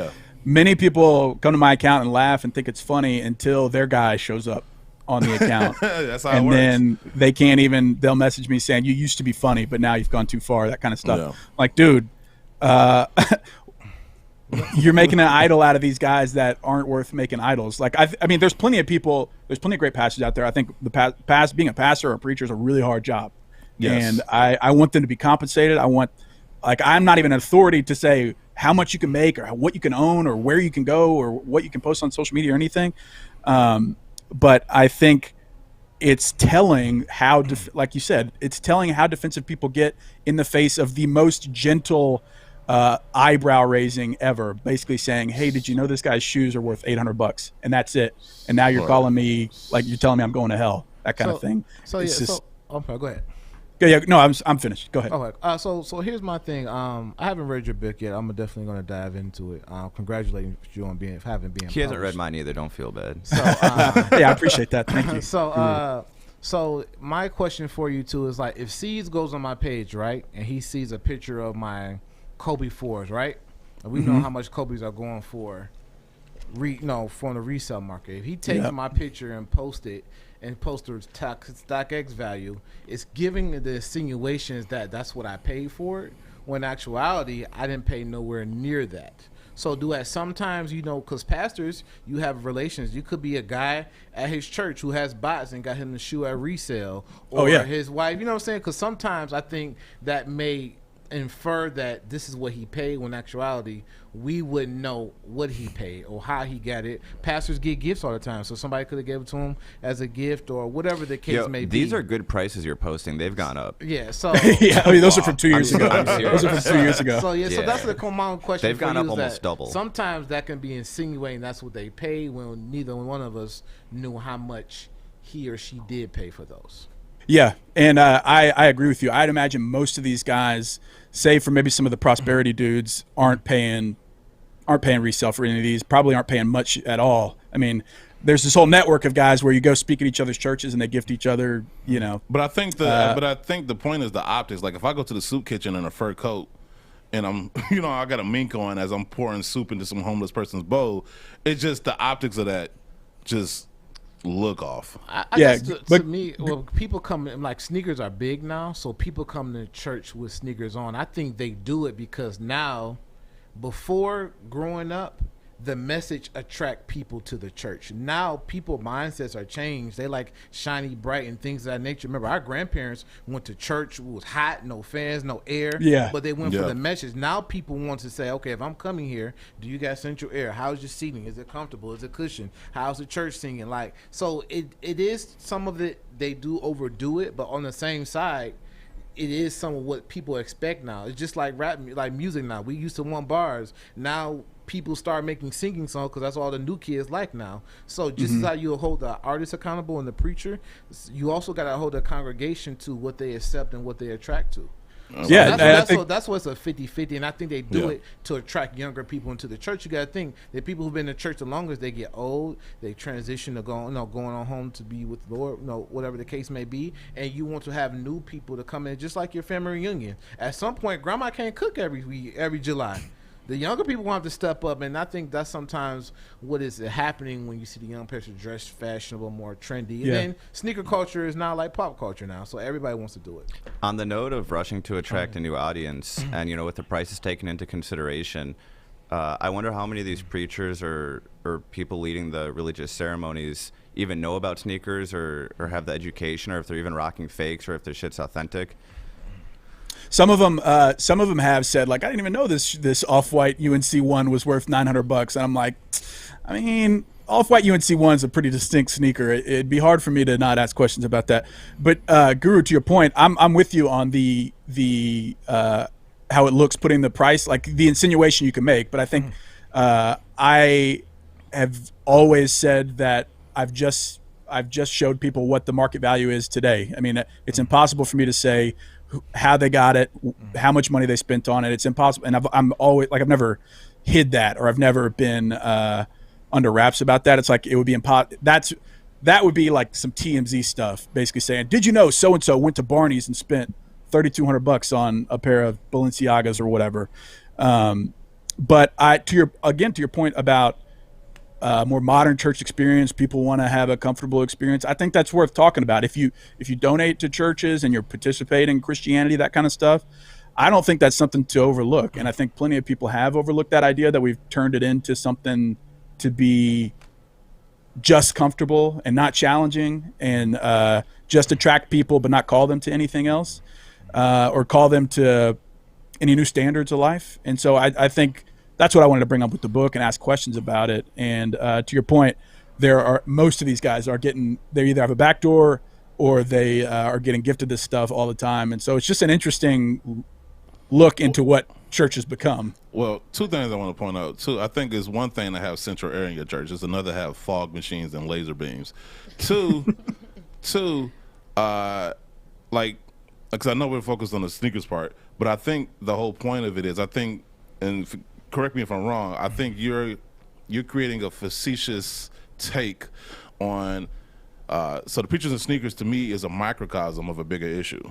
many people come to my account and laugh and think it's funny until their guy shows up on the account. That's how and it works. Then they can't even, they'll message me saying, you used to be funny, but now you've gone too far, that kind of stuff. Yeah. Like, dude, you're making an idol out of these guys that aren't worth making idols. Like, I mean, there's plenty of great pastors out there. I think being a pastor or a preacher is a really hard job. Yes. And I want them to be compensated. I'm not even an authority to say how much you can make or what you can own or where you can go or what you can post on social media or anything. But I think it's telling how, like you said, it's telling how defensive people get in the face of the most gentle eyebrow raising ever, basically saying, hey, did you know this guy's shoes are worth $800? And that's it. And now you're calling me, like, you're telling me I'm going to hell, that kind of thing. So go ahead. Yeah, no, I'm finished. Go ahead. Okay. So here's my thing. I haven't read your book yet. I'm definitely going to dive into it. Congratulating you on having been He hasn't published. read mine either. Don't feel bad. So yeah, I appreciate that. Thank you. So my question for you too is, like, if Seeds goes on my page, right, and he sees a picture of my Kobe 4s, right, and we know how much Kobe's are going for, from the resale market. If he takes my picture and posts it, and post the StockX value, it's giving the insinuations that that's what I paid for it, when in actuality, I didn't pay nowhere near that. So sometimes, because pastors, you have relations. You could be a guy at his church who has bots and got him the shoe at resale, or his wife, you know what I'm saying? Because sometimes I think that may infer that this is what he paid, when in actuality we wouldn't know what he paid or how he got it. Pastors get gifts all the time, so somebody could have gave it to him as a gift or whatever the case may be. These are good prices you're posting. They've gone up. Yeah, so those are from 2 years ago. Those are from 2 years ago. So so that's the common question. They've gone up almost double. Sometimes that can be insinuating that's what they paid, when neither one of us knew how much he or she did pay for those. Yeah, and I agree with you. I'd imagine most of these guys, save for maybe some of the prosperity dudes, aren't paying resale for any of these. Probably aren't paying much at all. I mean, there's this whole network of guys where you go speak at each other's churches and they gift each other, But I think the point is the optics. Like, if I go to the soup kitchen in a fur coat and I'm, I got a mink on as I'm pouring soup into some homeless person's bowl, it's just the optics of that just look off. I guess to me, people come, like, sneakers are big now, so people come to church with sneakers on. I think they do it because now, before growing up, the message attract people to the church. Now people mindsets are changed. They like shiny, bright, and things of that nature. Remember, our grandparents went to church. It was hot, no fans, no air. Yeah. But they went for the message. Now people want to say, okay, if I'm coming here, do you got central air? How's your seating? Is it comfortable? Is it cushion? How's the church singing? Like, so it is some of it. They do overdo it, but on the same side, it is some of what people expect now. It's just like rap, like music now. We used to want bars. Now people start making singing songs because that's all the new kids like now. So just as how you hold the artist accountable and the preacher, you also got to hold the congregation to what they accept and what they attract to. That's what's a 50-50, and I think they do it to attract younger people into the church. You got to think that people who've been in the church the longest, they get old, they transition to going on home to be with the Lord, whatever the case may be, and you want to have new people to come in, just like your family reunion. At some point, grandma can't cook every July. The younger people want to step up, and I think that's sometimes what is happening when you see the young person dress fashionable, more trendy. And then sneaker culture is now like pop culture now, so everybody wants to do it. On the note of rushing to attract a new audience, and with the prices taken into consideration, I wonder how many of these preachers or people leading the religious ceremonies even know about sneakers or have the education, or if they're even rocking fakes, or if their shit's authentic. Some of them have said, like, I didn't even know this off-white UNC one was worth $900, and I'm like, I mean, off-white UNC one is a pretty distinct sneaker. It'd be hard for me to not ask questions about that. But Guru, to your point, I'm with you on the how it looks, putting the price, like the insinuation you can make. But I think I have always said that I've just showed people what the market value is today. I mean, it's impossible for me to say how they got it, how much money they spent on it. It's impossible. And I'm always like, I've never hid that, or I've never been under wraps about that. It's like, it would be impossible. That would be like some TMZ stuff, basically saying, did you know so-and-so went to Barney's and spent $3,200 on a pair of Balenciagas or whatever. But to your point about more modern church experience, people want to have a comfortable experience. I think that's worth talking about. If you donate to churches and you're participating in Christianity, that kind of stuff, I don't think that's something to overlook. And I think plenty of people have overlooked that idea, that we've turned it into something to be just comfortable and not challenging, and just attract people but not call them to anything else, or call them to any new standards of life. And so I think that's what I wanted to bring up with the book and ask questions about it. And to your point, most of these guys they either have a back door or they are getting gifted this stuff all the time. And so it's just an interesting look into what church has become. Well, two things I want to point out. Two, I think it's one thing to have central air in your church. It's another to have fog machines and laser beams. Two, like, because I know we're focused on the sneakers part, but I think the whole point of it is, and correct me if I'm wrong, I think you're creating a facetious take on so the Preachers and Sneakers to me is a microcosm of a bigger issue.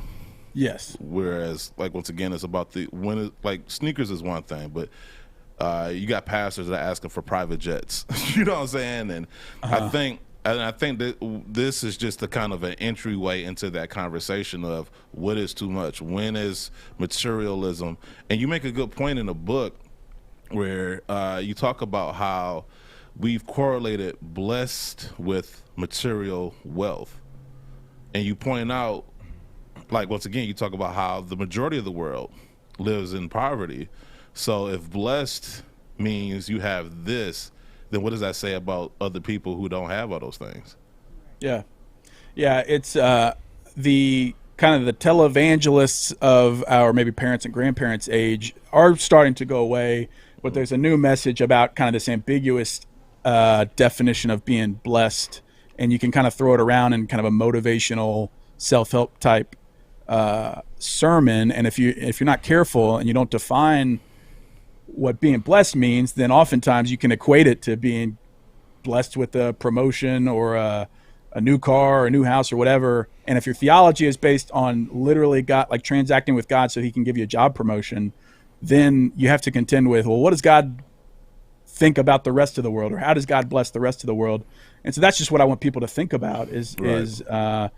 Yes. Whereas, like, once again, it's about sneakers is one thing, but you got pastors that are asking for private jets. You know what I'm saying? And I think that this is just a kind of an entryway into that conversation of what is too much, when is materialism. And you make a good point in the book where you talk about how we've correlated blessed with material wealth. And you point out, like, once again, you talk about how the majority of the world lives in poverty. So if blessed means you have this, then what does that say about other people who don't have all those things? Yeah. It's the kind of the televangelists of our maybe parents and grandparents' age are starting to go away, but there's a new message about kind of this ambiguous definition of being blessed, and you can kind of throw it around in kind of a motivational self-help type sermon. And if you're not careful and you don't define what being blessed means, then oftentimes you can equate it to being blessed with a promotion or a new car or a new house or whatever. And if your theology is based on literally God, like transacting with God so he can give you a job promotion, then you have to contend with, well, what does God think about the rest of the world, or how does God bless the rest of the world? And so that's just what I want people to think about is do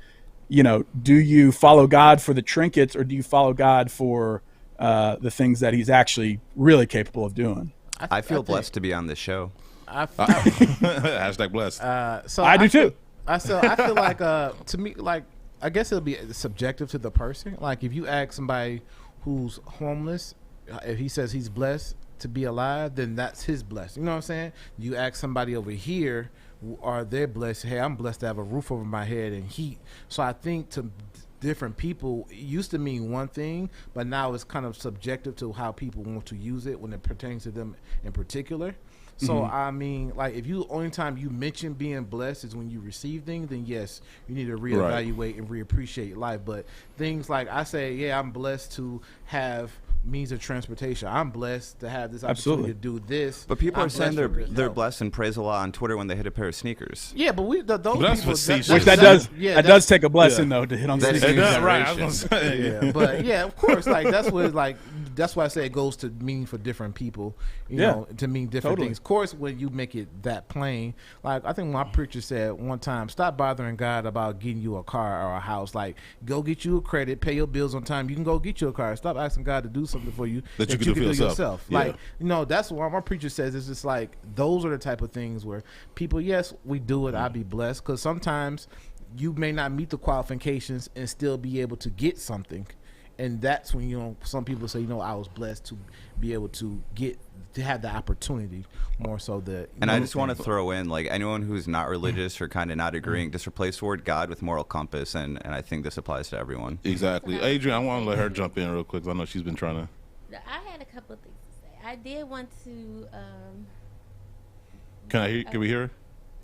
you follow God for the trinkets, or do you follow God for the things that he's actually really capable of doing? I feel blessed to be on this show. Hashtag blessed. So I do too. I feel like to me, like, I guess it'll be subjective to the person. Like, if you ask somebody who's homeless, if he says he's blessed to be alive, then that's his blessing. You know what I'm saying? You ask somebody over here, are they blessed? Hey, I'm blessed to have a roof over my head and heat. So I think to different people, it used to mean one thing, but now it's kind of subjective to how people want to use it when it pertains to them in particular. So, I mean, like, if you only time you mention being blessed is when you receive things, then yes, you need to reevaluate and reappreciate life. But things like I say, yeah, I'm blessed to have means of transportation. I'm blessed to have this opportunity to do this. But people are saying they're blessed and praise Allah on Twitter when they hit a pair of sneakers. Yeah, but those that's people, facetious. Which that does take a blessing though to hit on That's sneakers. It does, right? I was gonna say. Yeah, but yeah, of course, like that's why I say it goes to mean for different people, you know, to mean different things. Of course, when you make it that plain, like I think my preacher said one time, stop bothering God about getting you a car or a house. Like, go get you a credit, pay your bills on time. You can go get you a car. Stop asking God to do something for you that you can do for yourself. Yeah. Like, you know, that's what my preacher says. It's just like those are the type of things where people, yes, we do it. I'll be blessed because sometimes you may not meet the qualifications and still be able to get something. And that's when, you know, some people say, you know, I was blessed to be able to have the opportunity more so that. And I just want to throw in, like, anyone who's not religious or kind of not agreeing, just replace the word God with moral compass. And I think this applies to everyone. Exactly. Adrienne, I want to let her jump in real quick. I know she's been trying to. I had a couple of things to say. I did want to. Can we hear her?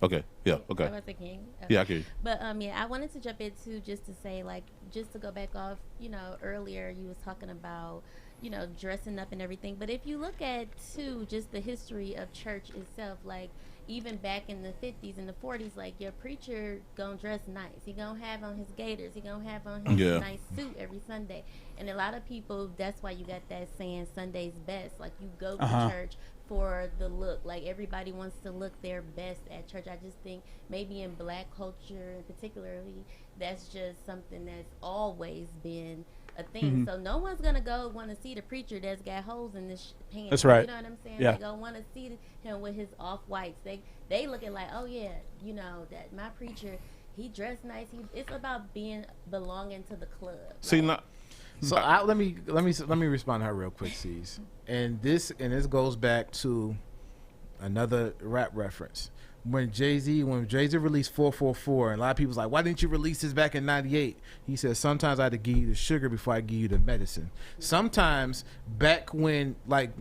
Okay. Yeah. Okay. Okay. Yeah, I can hear you. But yeah, I wanted to jump into just to say, like, just to go back off, you know, earlier you was talking about, you know, dressing up and everything. But if you look at too, just the history of church itself, like even back in the 50s and the 40s, like your preacher gonna dress nice. He gonna have on his gaiters. He gonna have on his nice suit every Sunday. And a lot of people, that's why you got that saying Sunday's best. Like you go to church for the look. Like everybody wants to look their best at church. I just think maybe in black culture particularly, that's just something that's always been a thing. So no one's gonna go want to see the preacher that's got holes in his pants. That's right. You know what I'm saying? Yeah. They gonna want to see him with his off whites. They looking like, oh yeah, you know that my preacher, he dressed nice. It's about belonging to the club. See, like, So let me respond to her real quick, C's. And this goes back to another rap reference. When Jay-Z released 444, and a lot of people was like, why didn't you release this back in 98? He said, sometimes I had to give you the sugar before I give you the medicine. Sometimes back when, like,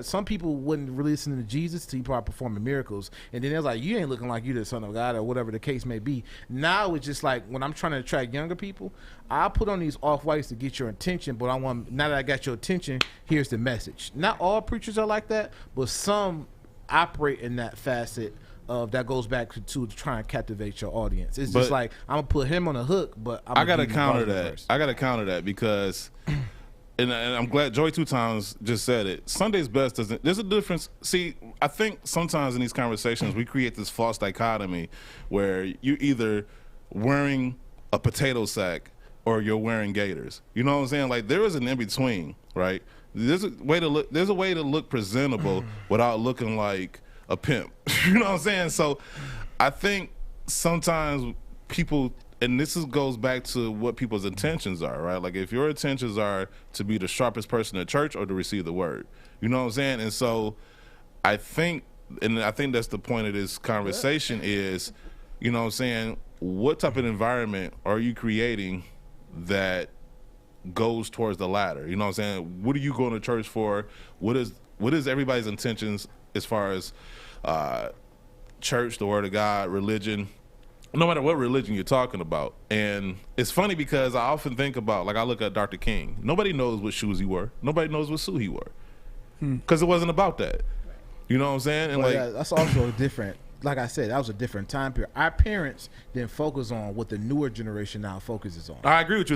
some people wouldn't listen to Jesus till he started performing miracles. And then it was like, you ain't looking like you the son of God or whatever the case may be. Now it's just like, when I'm trying to attract younger people, I'll put on these off-whites to get your attention, but now that I got your attention, here's the message. Not all preachers are like that, but some operate in that facet of that goes back to try and captivate your audience. It's just like, I'm gonna put him on a hook, but I gotta counter that. I gotta counter that because, and I'm glad Joy 2 times just said it. Sunday's best doesn't. There's a difference. See, I think sometimes in these conversations we create this false dichotomy where you're either wearing a potato sack or you're wearing gaiters. You know what I'm saying? Like there is an in between, right? There's a way to look presentable without looking like a pimp. You know what I'm saying? So I think sometimes people, and goes back to what people's intentions are, right? Like if your intentions are to be the sharpest person in church or to receive the word, you know what I'm saying? And so I think that's the point of this conversation is, you know what I'm saying, what type of environment are you creating that goes towards the latter? You know what I'm saying? What are you going to church for? What is everybody's intentions as far as church, the word of God, religion, no matter what religion you're talking about? And it's funny because I often think about, like I look at Dr. King. Nobody knows what shoes he wore. Nobody knows what suit he wore because it wasn't about that. You know what I'm saying? And that's also different. Like I said, that was a different time period. Our parents didn't focus on what the newer generation now focuses on. I agree with you.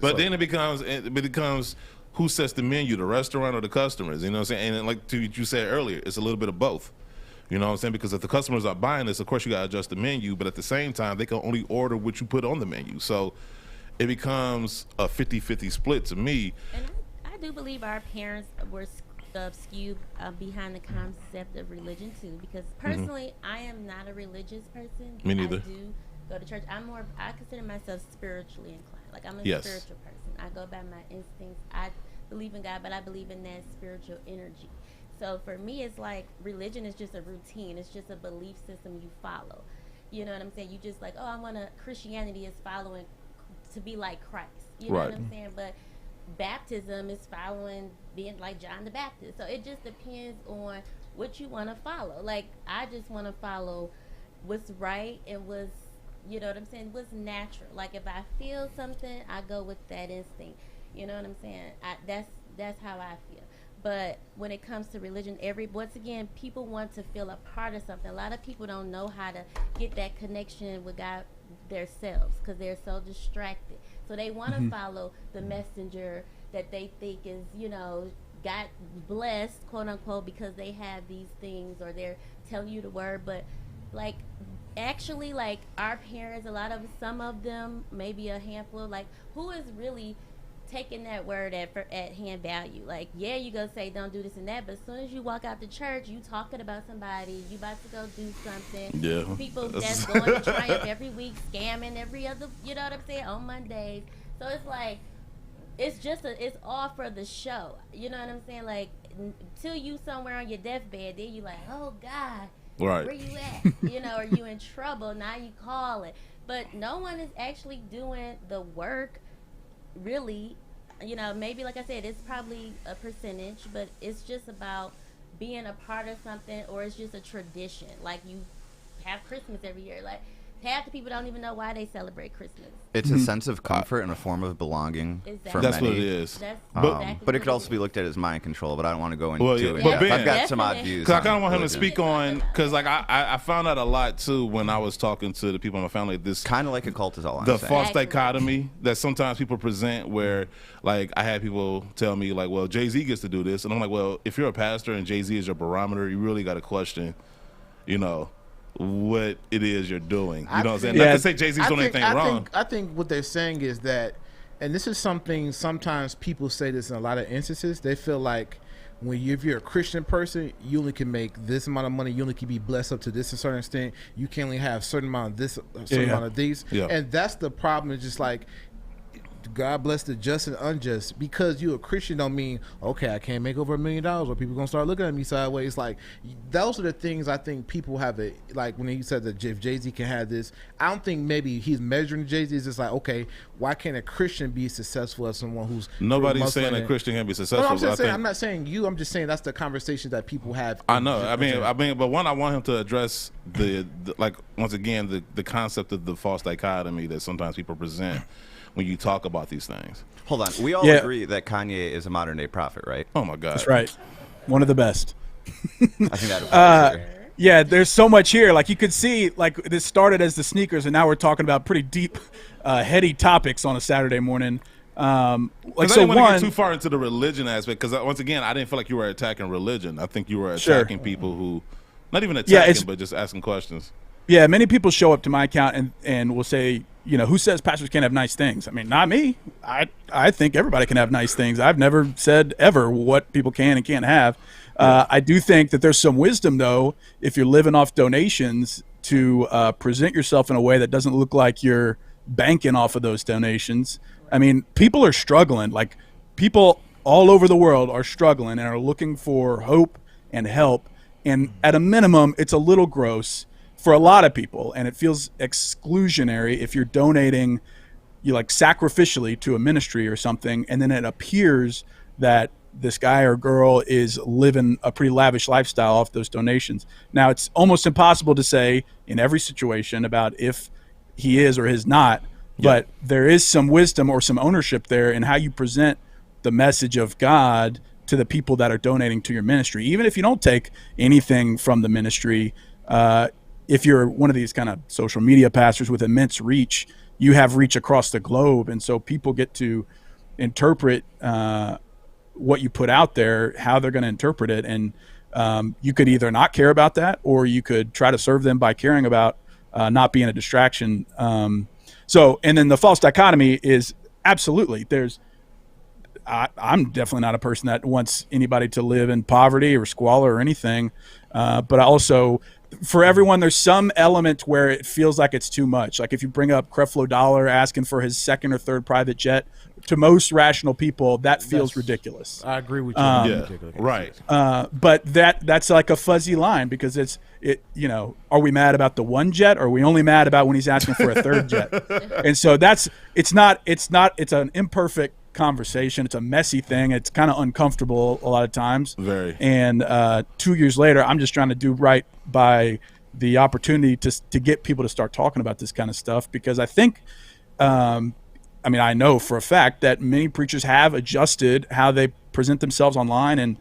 But then it becomes who sets the menu, the restaurant or the customers? You know what I'm saying? And like you said earlier, it's a little bit of both. You know what I'm saying? Because if the customers are buying this, of course you got to adjust the menu. But at the same time, they can only order what you put on the menu. So it becomes a 50-50 split to me. And I do believe our parents were the skew behind the concept of religion too, because personally, I am not a religious person. Me neither. I do go to church. I consider myself spiritually inclined. Like I'm a Yes. spiritual person. I go by my instincts. I believe in God, but I believe in that spiritual energy. So for me, it's like religion is just a routine. It's just a belief system you follow. You know what I'm saying? You just like, oh, I want to. Christianity is following to be like Christ. You know Right. what I'm saying? But baptism is following being like John the Baptist. So it just depends on what you want to follow. Like I just want to follow what's right and what's, you know what I'm saying, what's natural. Like if I feel something, I go with that instinct. You know what I'm saying? That's how I feel. But when it comes to religion, once again, people want to feel a part of something. A lot of people don't know how to get that connection with God themselves because they're so distracted. So they want to follow the messenger that they think is, you know, got blessed, quote unquote, because they have these things or they're telling you the word. But like, actually, like our parents, some of them, maybe a handful, like who is really taking that word at hand value? Like, yeah, you go say don't do this and that, but as soon as you walk out the church, you talking about somebody, you about to go do something. Yeah. People that's going to Triumph every week, scamming every other, you know what I'm saying, on Mondays. So it's like, it's all for the show. You know what I'm saying? Like, until you somewhere on your deathbed, then you like, oh God, Right. where you at? You know, are you in trouble? Now you call it. But no one is actually doing the work. Really, you know, maybe like I said, it's probably a percentage, but it's just about being a part of something, or it's just a tradition. Like you have Christmas every year. Like half the people don't even know why they celebrate Christmas. It's a sense of comfort and a form of belonging for That's many. what it is. That's But- exactly But it what could also is. be looked at as mind control, but I don't want to go into Well, yeah, it. but Ben- I've got some odd Definitely. views. Because I on kind of want him to religion. speak on, because like I found out a lot too when I was talking to the people in my family. This Kind of like a cult is all I'm the saying. false Exactly. dichotomy that sometimes people present, where like I had people tell me like, well, Jay-Z gets to do this, and I'm like, well, if you're a pastor and Jay-Z is your barometer, you really got to question, you know, what it is you're doing. You know what I'm saying? Yeah. Not to say Jay-Z's doing anything wrong. I think what they're saying is that, and this is something sometimes people say this in a lot of instances, they feel like if you're a Christian person, you only can make this amount of money, you only can be blessed up to this a certain extent, you can only have a certain amount of this, a certain amount of these. Yeah. And that's the problem. It's just like, God bless the just and unjust. Because you're a Christian don't mean, okay, I can't make over $1 million or people gonna start looking at me sideways. Like, those are the things I think people have it, like when he said that if Jay-Z can have this, I don't think maybe he's measuring Jay-Z. It's just like, okay, why can't a Christian be successful as someone who's Nobody's Muslim saying a and- Christian can be No, successful. I'm, but I just saying, think- I'm not saying you. I'm just saying that's the conversation that people have. I know. I mean, but one, I want him to address the like once again the concept of the false dichotomy that sometimes people present when you talk about these things. Hold on. We all Yeah. agree that Kanye is a modern day prophet, right? Oh my God, That's right. One of the best. I think that applies here. Yeah, there's so much here. Like you could see, like this started as the sneakers, and now we're talking about pretty deep, heady topics on a Saturday morning. Like I so, didn't want to one, get too far into the religion aspect because once again, I didn't feel like you were attacking religion. I think you were Sure. attacking people who, not even Yeah, attacking, it's- but just asking questions. yeah, many people show up to my account and will say, you know, who says pastors can't have nice things? I mean, not me. I think everybody can have nice things. I've never said ever what people can and can't have. I do think that there's some wisdom, though, if you're living off donations, to present yourself in a way that doesn't look like you're banking off of those donations. I mean, people are struggling. Like, people all over the world are struggling and are looking for hope and help. And at a minimum, it's a little gross for a lot of people, and it feels exclusionary if you're donating, you like sacrificially to a ministry or something, and then it appears that this guy or girl is living a pretty lavish lifestyle off those donations. Now, it's almost impossible to say in every situation about if he is or is not, but there is some wisdom or some ownership there in how you present the message of God to the people that are donating to your ministry. Even if you don't take anything from the ministry, if you're one of these kind of social media pastors with immense reach, you have reach across the globe. And so people get to interpret what you put out there, how they're going to interpret it. And you could either not care about that, or you could try to serve them by caring about not being a distraction. And then the false dichotomy is absolutely, I'm definitely not a person that wants anybody to live in poverty or squalor or anything. But I also, for everyone, there's some element where it feels like it's too much. Like if you bring up Creflo Dollar asking for his second or third private jet, to most rational people, that feels ridiculous. I agree with you. Right. But that's like a fuzzy line because are we mad about the one jet or are we only mad about when he's asking for a third jet? And so it's an imperfect conversation. It's a messy thing. It's kind of uncomfortable a lot of times. Very. And 2 years later, I'm just trying to do right by the opportunity to get people to start talking about this kind of stuff because I think, I know for a fact that many preachers have adjusted how they present themselves online and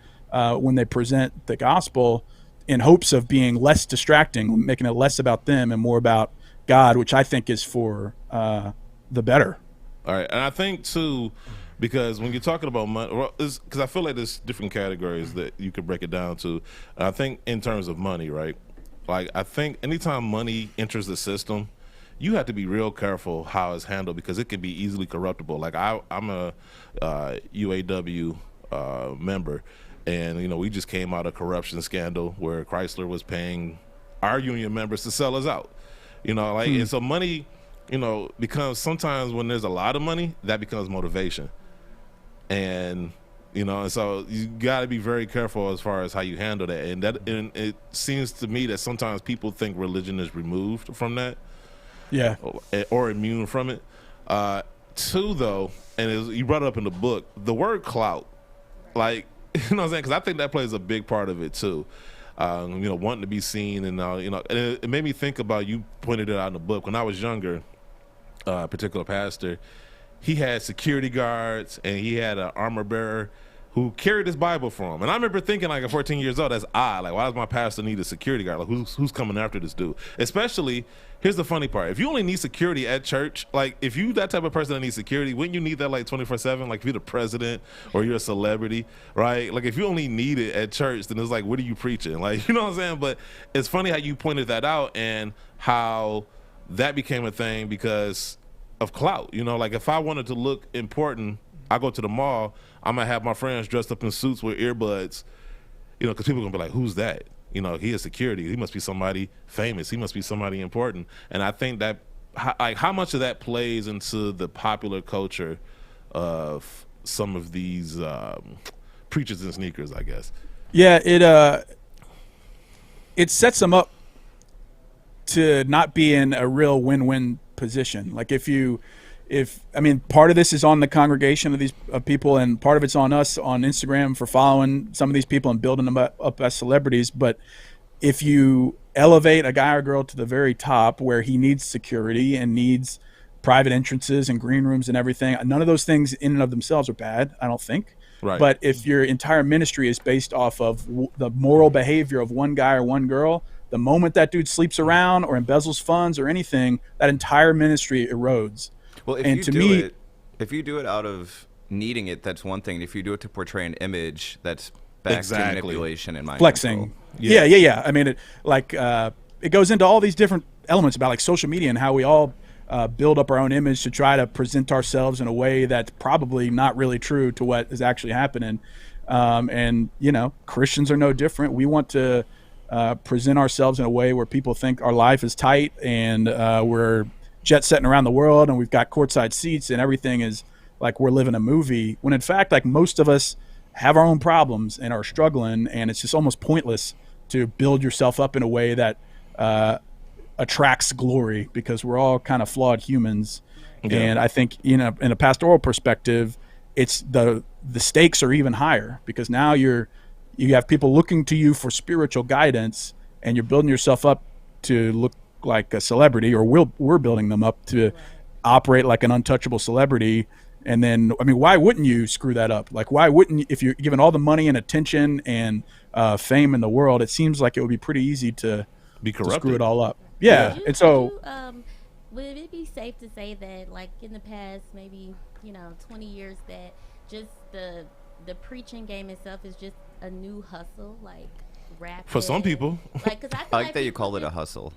when they present the gospel in hopes of being less distracting, making it less about them and more about God, which I think is for the better. All right. And I think, too, because when you're talking about money, because I feel like there's different categories that you could break it down to. And I think in terms of money, right? Like, I think anytime money enters the system, you have to be real careful how it's handled because it can be easily corruptible. Like I'm a UAW member, and we just came out of a corruption scandal where Chrysler was paying our union members to sell us out. And so money, becomes sometimes when there's a lot of money, that becomes motivation, and so you got to be very careful as far as how you handle that. And it seems to me that sometimes people think religion is removed from that. Yeah, or immune from it. Two, though, and you brought it up in the book, the word clout, like, what I'm saying? Because I think that plays a big part of it too. Wanting to be seen, and and it made me think about, you pointed it out in the book. When I was younger, a particular pastor, he had security guards and he had an armor bearer who carried his Bible for him. And I remember thinking, like, at 14 years old, that's odd. Like, why does my pastor need a security guard? Like, who's coming after this dude? Especially, here's the funny part. If you only need security at church, like, if you that type of person that needs security, wouldn't you need that, like, 24/7? Like, if you're the president or you're a celebrity, right? Like, if you only need it at church, then it's like, what are you preaching? Like, you know what I'm saying? But it's funny how you pointed that out and how that became a thing because of clout. Like, if I wanted to look important, I go to the mall, I'm going to have my friends dressed up in suits with earbuds, because people are going to be like, who's that? He is security. He must be somebody famous. He must be somebody important. And I think that, how much of that plays into the popular culture of some of these preachers in sneakers, I guess. Yeah, it sets them up to not be in a real win-win position. Like part of this is on the congregation of these people, and part of it's on us on Instagram for following some of these people and building them up as celebrities. But if you elevate a guy or girl to the very top where he needs security and needs private entrances and green rooms and everything, none of those things in and of themselves are bad, I don't think. Right. But if your entire ministry is based off of the moral behavior of one guy or one girl, the moment that dude sleeps around or embezzles funds or anything, that entire ministry erodes. Well, if you do it out of needing it, that's one thing. If you do it to portray an image, that's back to manipulation and mind flexing. control. Yeah. I mean, it goes into all these different elements about like social media and how we all build up our own image to try to present ourselves in a way that's probably not really true to what is actually happening. And Christians are no different. We want to present ourselves in a way where people think our life is tight and we're jet setting around the world and we've got courtside seats and everything is like we're living a movie, when in fact, like, most of us have our own problems and are struggling, and it's just almost pointless to build yourself up in a way that attracts glory, because we're all kind of flawed humans. Yeah. And I think in a pastoral perspective, it's the stakes are even higher, because now you have people looking to you for spiritual guidance, and you're building yourself up to look like a celebrity, or we're building them up to operate like an untouchable celebrity. And then, I mean, why wouldn't you screw that up? Like, why wouldn't you, if you're given all the money and attention and fame in the world, it seems like it would be pretty easy to be corrupted, to screw it all up. Yeah. And so would it be safe to say that, like, in the past maybe 20 years, that just the preaching game itself is just a new hustle, like rap for some people? Like, 'cause I like that you call it a hustle.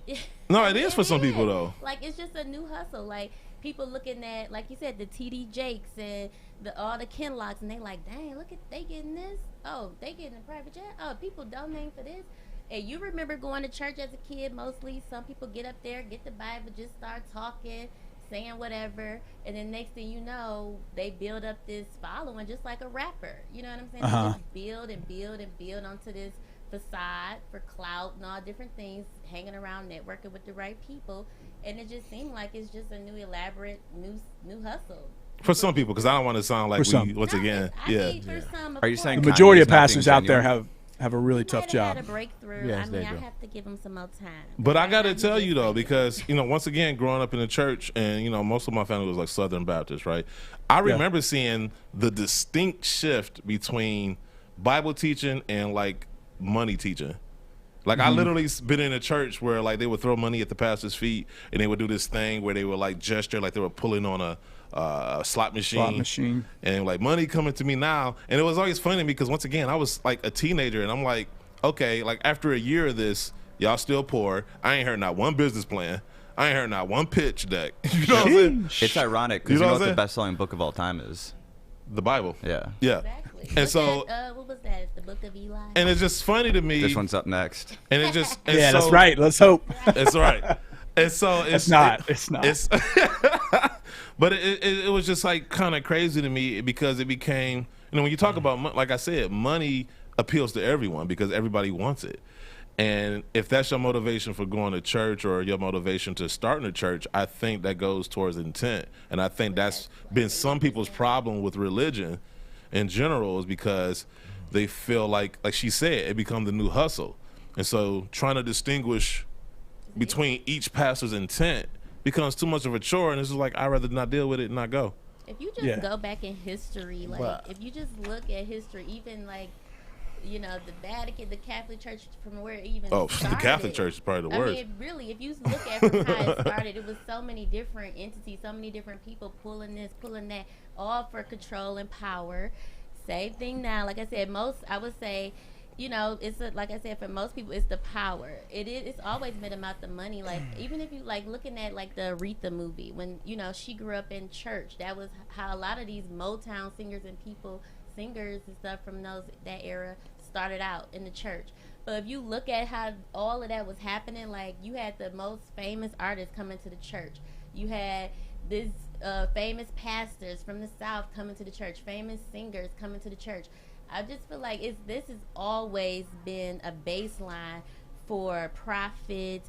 No, it is for some people though. Like, it's just a new hustle. Like, people looking at, like you said, the TD Jakes and all the Kenlocks, and they like, dang, look at they getting this. Oh, they getting a private jet. Oh, people donating for this. And you remember going to church as a kid mostly. Some people get up there, get the Bible, just start talking, saying whatever, and then next thing you know, they build up this following just like a rapper. You know what I'm saying? They just build and build and build onto this facade for clout and all different things, hanging around, networking with the right people, and it just seemed like it's just a new elaborate new hustle. For some people, because I don't want to sound like once again. For some, Are you saying The majority of Kanye's not being pastors out there genuine? have a really tough job. Had a breakthrough. Yes, I they mean, I do. have to give him some more time. But I got to tell you though, because once again, growing up in the church, and most of my family was like Southern Baptist, right? I remember seeing the distinct shift between Bible teaching and like money teaching. Like I literally been in a church where like they would throw money at the pastor's feet, and they would do this thing where they would like gesture like they were pulling on a slot machine, and like money coming to me now. And it was always funny because once again I was like a teenager, and I'm like, okay, like after a year of this, y'all still poor. I ain't heard not one business plan. I ain't heard not one pitch deck. You know what I'm saying? It's ironic because you know what the best-selling book of all time is? The Bible. Yeah. Exactly. And so what was that? The Book of Eli. And it's just funny to me. This one's up next. And it just that's right. Let's hope. It's right. And so it's not. But it was just like kind of crazy to me because it became, when you talk about, like I said, money appeals to everyone because everybody wants it. And if that's your motivation for going to church or your motivation to starting a church, I think that goes towards intent. And I think that's been some people's problem with religion in general, is because they feel like she said, it become the new hustle. And so trying to distinguish between each pastor's intent becomes too much of a chore, and it's just like, I'd rather not deal with it and not go. If you just go back in history, like if you just look at history, even like, the Vatican, the Catholic Church, from where it even started. The Catholic Church is probably the worst. I mean, really, if you look at from how it started, it was so many different entities, so many different people pulling this, pulling that, all for control and power. Same thing now. Like I said, I would say, it's like I said, for most people, it's the power. It's always been about the money. Like even if you like looking at like the Aretha movie, when she grew up in church, that was how a lot of these Motown singers and singers and stuff from that era started out in the church. But if you look at how all of that was happening, like you had the most famous artists coming to the church, you had this famous pastors from the South coming to the church, famous singers coming to the church. I just feel like this has always been a baseline for profit.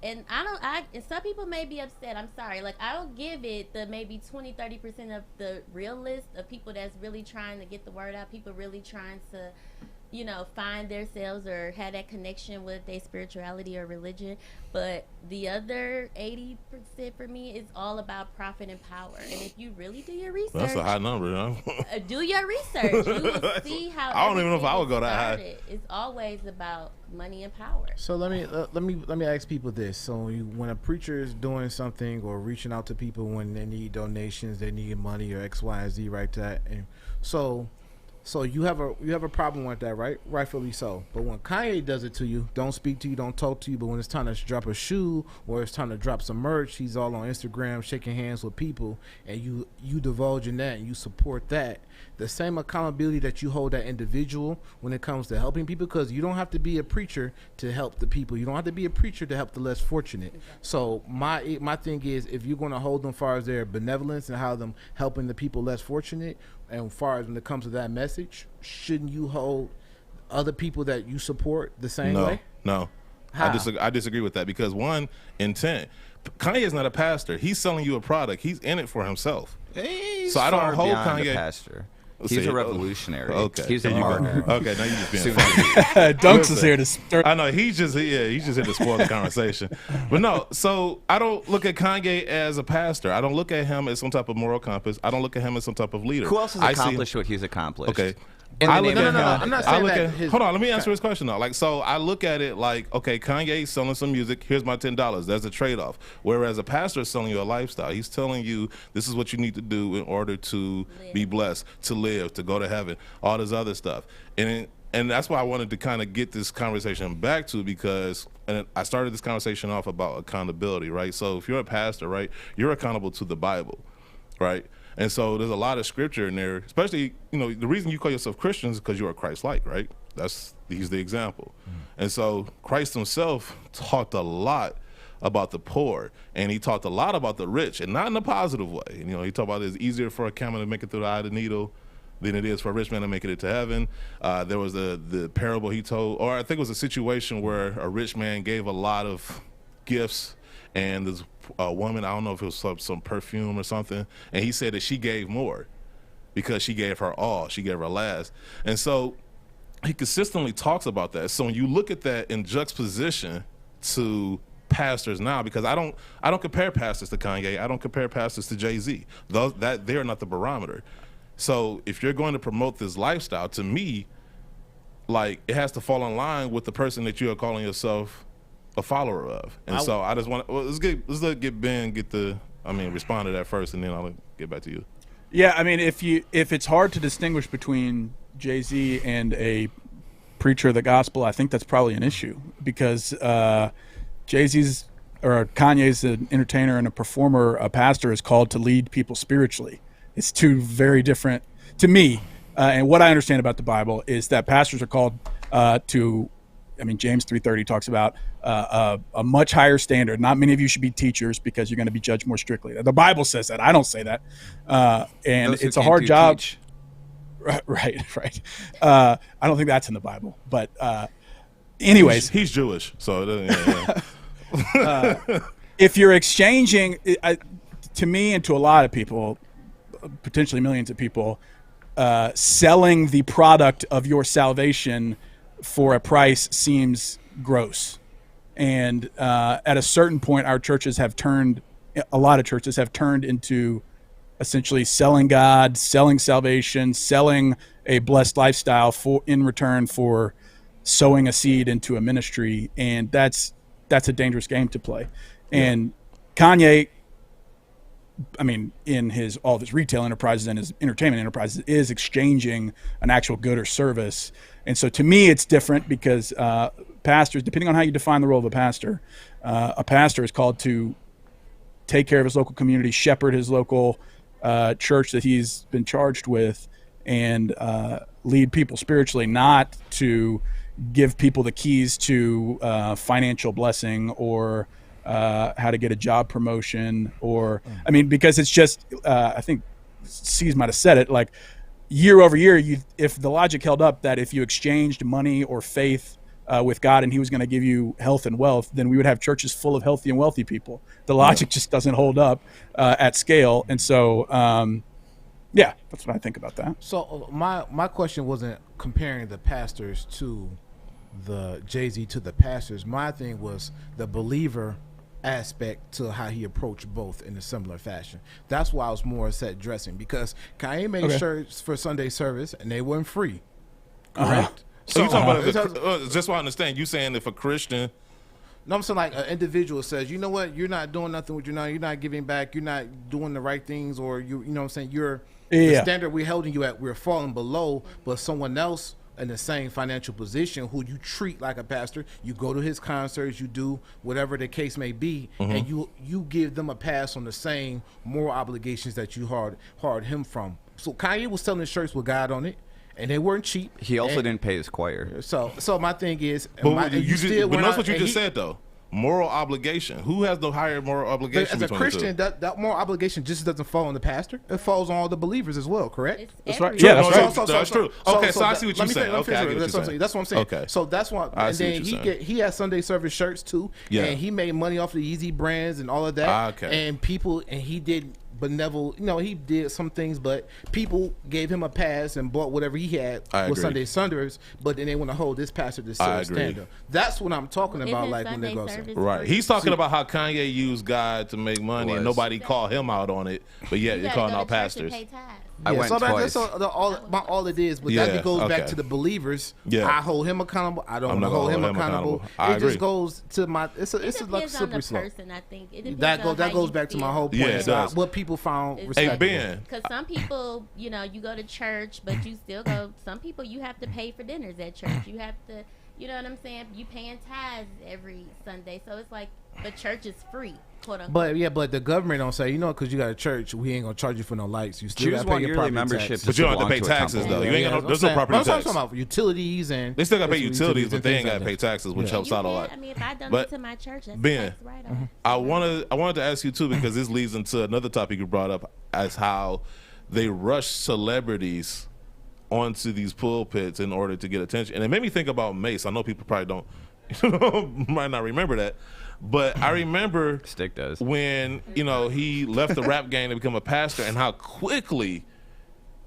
And and some people may be upset. I'm sorry. Like, I don't give it the maybe 20-30% of the real list of people that's really trying to get the word out, people really trying to, find themselves or have that connection with their spirituality or religion. But the other 80% for me is all about profit and power. And if you really do your research, that's a high number, huh? Do your research. You will see how. I don't even know if I would go that high. It's always about money and power. So let me ask people this. So when a preacher is doing something or reaching out to people when they need donations, they need money or X, Y, and Z, right? And so you have a problem with that, right? Rightfully so. But when Kanye does it to you, don't speak to you, don't talk to you, but when it's time to drop a shoe or it's time to drop some merch, he's all on Instagram shaking hands with people, and you divulge in that and you support that. The same accountability that you hold that individual when it comes to helping people, because you don't have to be a preacher to help the people. You don't have to be a preacher to help the less fortunate. So my thing is, if you're going to hold them as far as their benevolence and how them helping the people less fortunate, and as far as when it comes to that message, shouldn't you hold other people that you support the same way? No. How? I disagree with that because one, intent. Kanye is not a pastor. He's selling you a product. He's in it for himself. So I don't hold Kanye. Pastor. He's a revolutionary. Okay. He's a martyr. Okay, now you just being Dunks is here to stir. I know he's just here to spoil the conversation. But no, so I don't look at Kanye as a pastor. I don't look at him as some type of moral compass. I don't look at him as some type of leader. Who else has accomplished what he's accomplished? Okay. No. I'm not saying that. Hold on, let me answer his question though. So I look at it like, okay, Kanye's selling some music. Here's my $10. There's a trade-off. Whereas a pastor is selling you a lifestyle. He's telling you this is what you need to do in order to be blessed, to live, to go to heaven, all this other stuff. And And that's why I wanted to kind of get this conversation back to, because and I started this conversation off about accountability, right? So if you're a pastor, right, you're accountable to the Bible, right? And so there's a lot of scripture in there, especially, the reason you call yourself Christians is because you are Christ-like, right? He's the example. And so Christ himself talked a lot about the poor, and he talked a lot about the rich, and not in a positive way. He talked about it's easier for a camel to make it through the eye of the needle than it is for a rich man to make it to heaven. There was the parable he told, or I think it was a situation where a rich man gave a lot of gifts, and this woman, I don't know if it was some perfume or something, and he said that she gave more because she gave her all, she gave her last. And so he consistently talks about that. So when you look at that in juxtaposition to pastors now, because I don't compare pastors to Kanye, I don't compare pastors to Jay-Z. They're not the barometer. So if you're going to promote this lifestyle, to me, like, it has to fall in line with the person that you are calling yourself a follower of. And so I just want to, let's get Ben respond to that first, and then I'll get back to you. Yeah, I mean, if it's hard to distinguish between Jay-Z and a preacher of the gospel, I think that's probably an issue, because Jay-Z's or Kanye's an entertainer and a performer. A pastor is called to lead people spiritually. It's two very different, to me, and what I understand about the Bible is that pastors are called to, James 3:30 talks about a much higher standard. Not many of you should be teachers because you're going to be judged more strictly. The Bible says that. I don't say that. And it's a hard job. Teach. Right. I don't think that's in the Bible. But anyways. He's Jewish, so it doesn't, if you're exchanging, to me and to a lot of people, potentially millions of people, selling the product of your salvation for a price seems gross. And at a certain point, a lot of churches have turned into essentially selling God, selling salvation, selling a blessed lifestyle in return for sowing a seed into a ministry. And that's a dangerous game to play. And Kanye, in all of his retail enterprises and his entertainment enterprises, is exchanging an actual good or service. And so to me, it's different because pastors, depending on how you define the role of a pastor is called to take care of his local community, shepherd his local church that he's been charged with, and lead people spiritually, not to give people the keys to financial blessing or how to get a job promotion, or because it's just I think C's might have said it, like, year over year, if the logic held up that if you exchanged money or faith with God and he was going to give you health and wealth, then we would have churches full of healthy and wealthy people. The logic just doesn't hold up at scale. And so that's what I think about that. So my question wasn't comparing the pastors to the Jay-Z to the pastors. My thing was the believer aspect to how he approached both in a similar fashion. That's why I was more set dressing, because Kanye made shirts for Sunday service and they weren't free. Correct. So you talking about just so I understand, you saying if a Christian, no, I'm saying like an individual says, you know what, you're not doing nothing with you're not giving back, you're not doing the right things, or you know what I'm saying, the standard we're holding you at, we're falling below, but someone else in the same financial position who you treat like a pastor, you go to his concerts, you do whatever the case may be, and you give them a pass on the same moral obligations that you hard him from. So Kanye was selling shirts with God on it, and they weren't cheap. He also didn't pay his choir. So my thing is, but notice what you just said though. Moral obligation. Who has the higher moral obligation? As a Christian, that moral obligation just doesn't fall on the pastor. It falls on all the believers as well, correct? That's right. Yeah, that's right. That's true. Okay, so I see what you're saying. That's what I'm saying. Okay. So that's why. And then he has Sunday service shirts too. Yeah. And he made money off the Yeezy brands and all of that. Okay. And he did benevolent, he did some things, but people gave him a pass and bought whatever he had with Sunday Sundays, but then they want to hold this pastor to still standard. That's what I'm talking about. Like when they go, right? He's talking about how Kanye used God to make money, and nobody called him out on it, but yet you're calling out pastors. I went so twice. That's all it is. But Yeah, that goes back okay. to the believers. Yeah. I hold him accountable. I don't I'm not hold gonna him hold him accountable. accountable. I It just agree. goes to my. It's It like depends on slippery the slope. person, I think. It depends That on goes how you back to my feel. whole point. Yeah, it does. What people found Hey, respectable. Hey, Ben. Because some people, you go to church, but you still go. Some people, you have to pay for dinners at church. You have to, you know what I'm saying? You paying tithes every Sunday. So it's like, but church is free, quote unquote. But the government don't say, because you got a church, we ain't gonna charge you for no lights. You still Jews got to pay want your yearly property membership tax. to But you don't have to belong pay to a taxes company. though. You ain't got no. There's no property I'm tax. talking about utilities and They still got to pay basic utilities, but they ain't and got to things pay like taxes, which helps out a lot. I mean, if I donate But, to my church, that's Ben, tax write-off. I wanted to ask you too, because this leads into another topic you brought up, as how they rush celebrities onto these pulpits in order to get attention, and it made me think about Mace. I know people probably don't, might not remember that, but I remember Stick does. when he left the rap game to become a pastor, and how quickly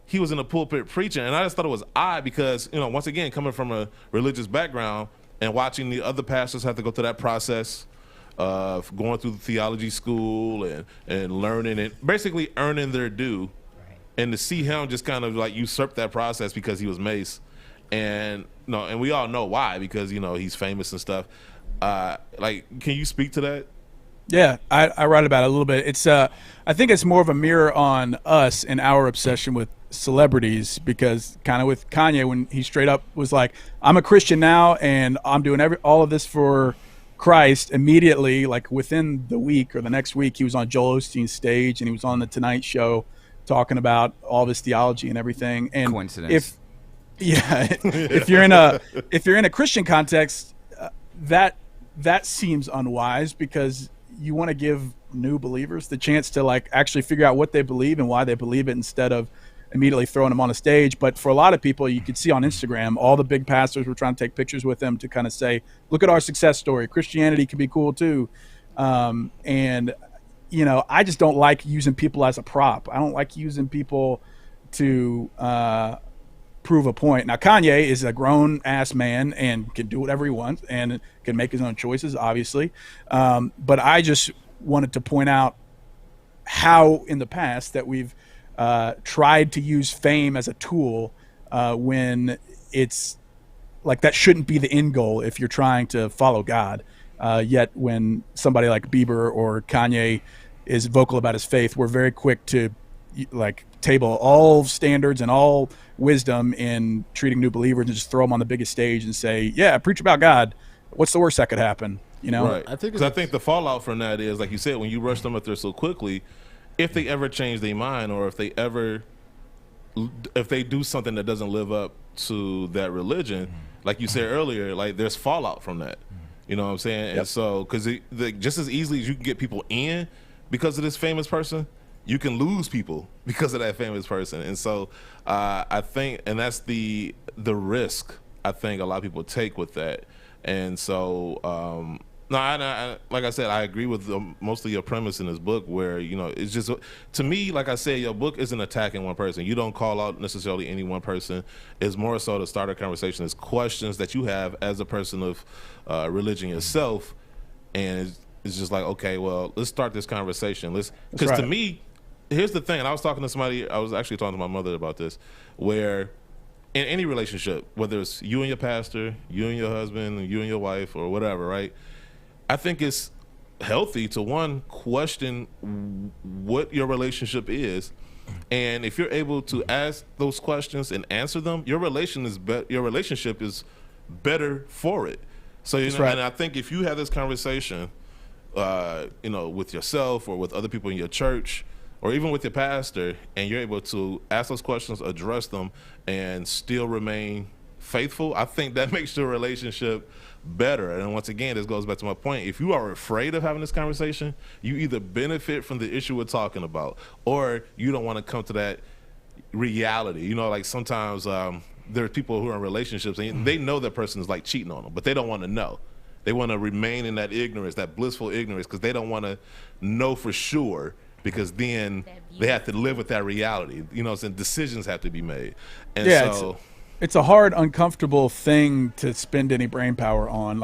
he was in the pulpit preaching. And I just thought it was odd because once again, coming from a religious background and watching the other pastors have to go through that process of going through the theology school and learning and basically earning their due, and to see him just kind of like usurp that process because he was Mace, and we all know why, because he's famous and stuff. Can you speak to that? Yeah, I write about it a little bit. It's I think it's more of a mirror on us and our obsession with celebrities, because kind of with Kanye, when he straight up was like, I'm a Christian now and I'm doing all of this for Christ, immediately, like within the week or the next week, he was on Joel Osteen's stage and he was on the Tonight Show talking about all of his theology and everything. And Coincidence. if you're in a Christian context, that seems unwise, because you want to give new believers the chance to actually figure out what they believe and why they believe it, instead of immediately throwing them on a stage. But for a lot of people, you could see on Instagram, all the big pastors were trying to take pictures with them to kind of say, look at our success story. Christianity can be cool too. And I just don't like using people as a prop. I don't like using people to prove a point. Now, Kanye is a grown-ass man and can do whatever he wants and can make his own choices, obviously. But I just wanted to point out how in the past that we've tried to use fame as a tool when it's like that shouldn't be the end goal if you're trying to follow God. Yet when somebody like Bieber or Kanye is vocal about his faith, we're very quick to table all standards and all wisdom in treating new believers and just throw them on the biggest stage and say, yeah, preach about God. What's the worst that could happen? Right. I think I think the fallout from that is, like you said, when you rush them up there so quickly, if they ever change their mind, or if they do something that doesn't live up to that religion, like you said earlier, there's fallout from that. You know what I'm saying? Yep. And so, because just as easily as you can get people in because of this famous person, you can lose people because of that famous person. And so I think, and that's the risk I think a lot of people take with that. And so, like I said, I agree with most of your premise in this book, where, it's just, to me, like I said, your book isn't attacking one person. You don't call out necessarily any one person. It's more so to start a conversation. It's questions that you have as a person of religion yourself. And it's just like, okay, well, let's start this conversation. Because to me, here's the thing, and I was talking to somebody, I was actually talking to my mother about this, where in any relationship, whether it's you and your pastor, you and your husband, you and your wife, or whatever, right? I think it's healthy to, one, question what your relationship is, and if you're able to ask those questions and answer them, your relationship is better for it. So right. And I think if you have this conversation, with yourself or with other people in your church, or even with your pastor, and you're able to ask those questions, address them, and still remain faithful, I think that makes your relationship better. And once again, this goes back to my point. If you are afraid of having this conversation, you either benefit from the issue we're talking about, or you don't want to come to that reality. Sometimes there are people who are in relationships and they know that person is cheating on them, but they don't want to know. They want to remain in that ignorance, that blissful ignorance, because they don't want to know for sure, because then they have to live with that reality. And decisions have to be made. And it's a hard, uncomfortable thing to spend any brain power on.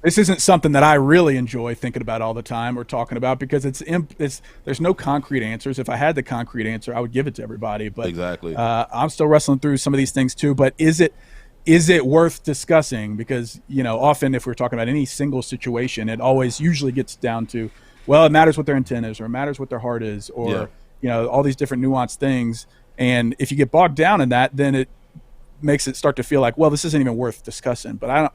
this isn't something that I really enjoy thinking about all the time or talking about, because there's no concrete answers. If I had the concrete answer, I would give it to everybody. But Exactly. I'm still wrestling through some of these things too. But is it worth discussing? Because, often if we're talking about any single situation, it always usually gets down to, well, it matters what their intent is, or it matters what their heart is, or all these different nuanced things. And if you get bogged down in that, then it makes it start to feel like, well, this isn't even worth discussing. But I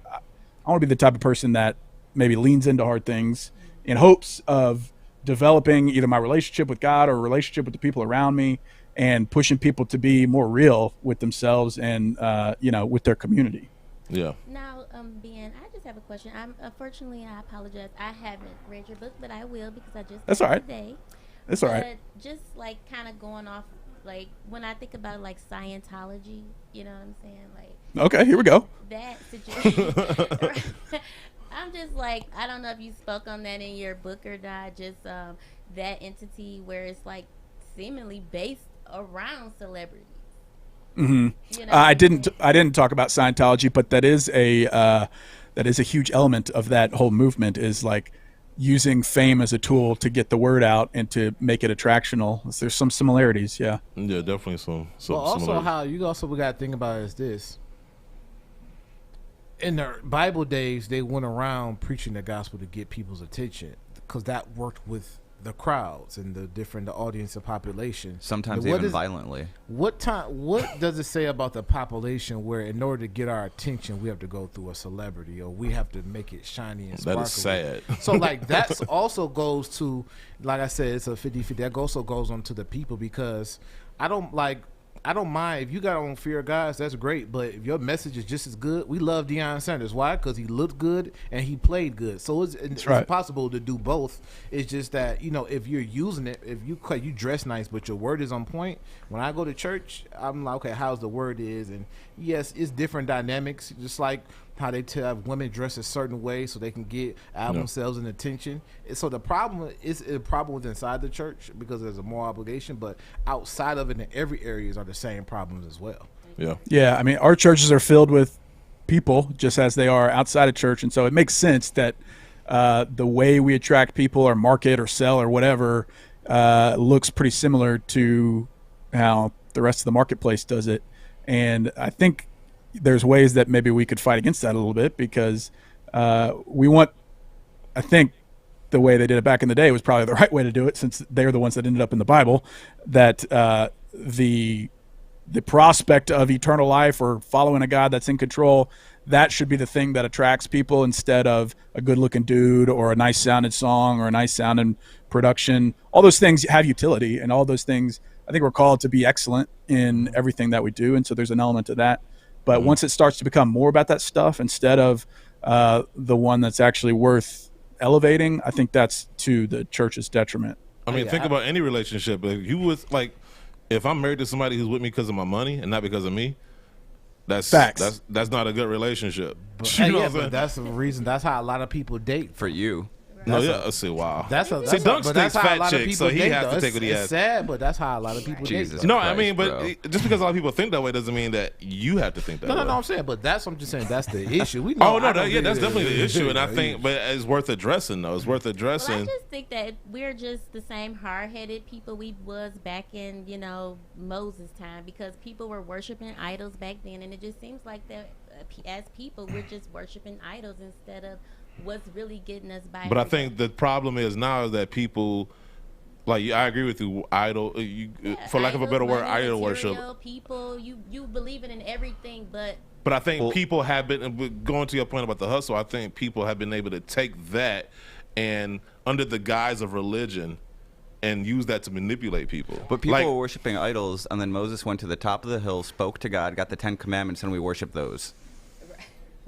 want to be the type of person that maybe leans into hard things in hopes of developing either my relationship with God or a relationship with the people around me, and pushing people to be more real with themselves and with their community. Yeah. Now, Ben, I just have a question. Unfortunately, I apologize. I haven't read your book, but I will, because I just That's all right. today. That's all right. Just like kind of going off, like when I think about like Scientology, you know what I'm saying? Like, okay, here we go. That situation. I'm just like, I don't know if you spoke on that in your book or not. Just that entity where it's like seemingly based around celebrities. Mm-hmm. I didn't talk about Scientology, but that is a huge element of that whole movement, is like using fame as a tool to get the word out and to make it attractional. There's some similarities, yeah. Yeah, definitely some Well, also similarities. we got to think about is this. In the Bible days, they went around preaching the gospel to get people's attention, because that worked with the crowds and the audience and population. Sometimes even violently. What does it say about the population where in order to get our attention, we have to go through a celebrity, or we have to make it shiny and sparkly? That is sad. So like that also goes to, like I said, it's a 50-50. That also goes on to the people, because I don't mind if you got on fear of God, that's great. But if your message is just as good, we love Deion Sanders. Why? Because he looked good and he played good. So it's possible to do both. It's just that, if you're using it, if you dress nice but your word is on point. When I go to church, I'm like, okay, how's the word is? And yes, it's different dynamics. Just like how they have women dress a certain way so they can get album sales and attention. So the problem is with inside the church, because there's a moral obligation, but outside of it in every areas are the same problems as well. Yeah. Yeah, I mean, our churches are filled with people just as they are outside of church, and so it makes sense that the way we attract people or market or sell or whatever looks pretty similar to how the rest of the marketplace does it. And I think there's ways that maybe we could fight against that a little bit, because I think the way they did it back in the day was probably the right way to do it, since they're the ones that ended up in the Bible, that the prospect of eternal life or following a God that's in control, that should be the thing that attracts people, instead of a good looking dude or a nice sounding song or a nice sounding production. All those things have utility, and all those things, I think we're called to be excellent in everything that we do. And so there's an element to that. But once it starts to become more about that stuff instead of the one that's actually worth elevating, I think that's to the church's detriment. I mean, think about any relationship. If I'm married to somebody who's with me because of my money and not because of me, that's facts. That's not a good relationship. But that's the reason. That's how a lot of people date. For you. Let's see, wow. Dunk stinks fat chick, so he has to take what he has. It's sad, but that's how a lot of people date. Jesus No, Christ, I mean, but bro. just because a lot of people think that way doesn't mean that you have to think that way. No, I'm saying, but I'm just saying that's the issue. We know. That's definitely the issue, and I think, but it's worth addressing, though. It's worth addressing. Well, I just think that we're just the same hard-headed people we was back in, Moses' time, because people were worshiping idols back then, and it just seems like that as people, we're just worshiping idols instead of what's really getting us by. But I think the problem is now is that people, like, I agree with you, for lack of a better word, idol worship. People, you believe in everything, but I think people have been, going to your point about the hustle, I think people have been able to take that and under the guise of religion and use that to manipulate people. But people were worshiping idols, and then Moses went to the top of the hill, spoke to God, got the 10 Commandments, and we worship those.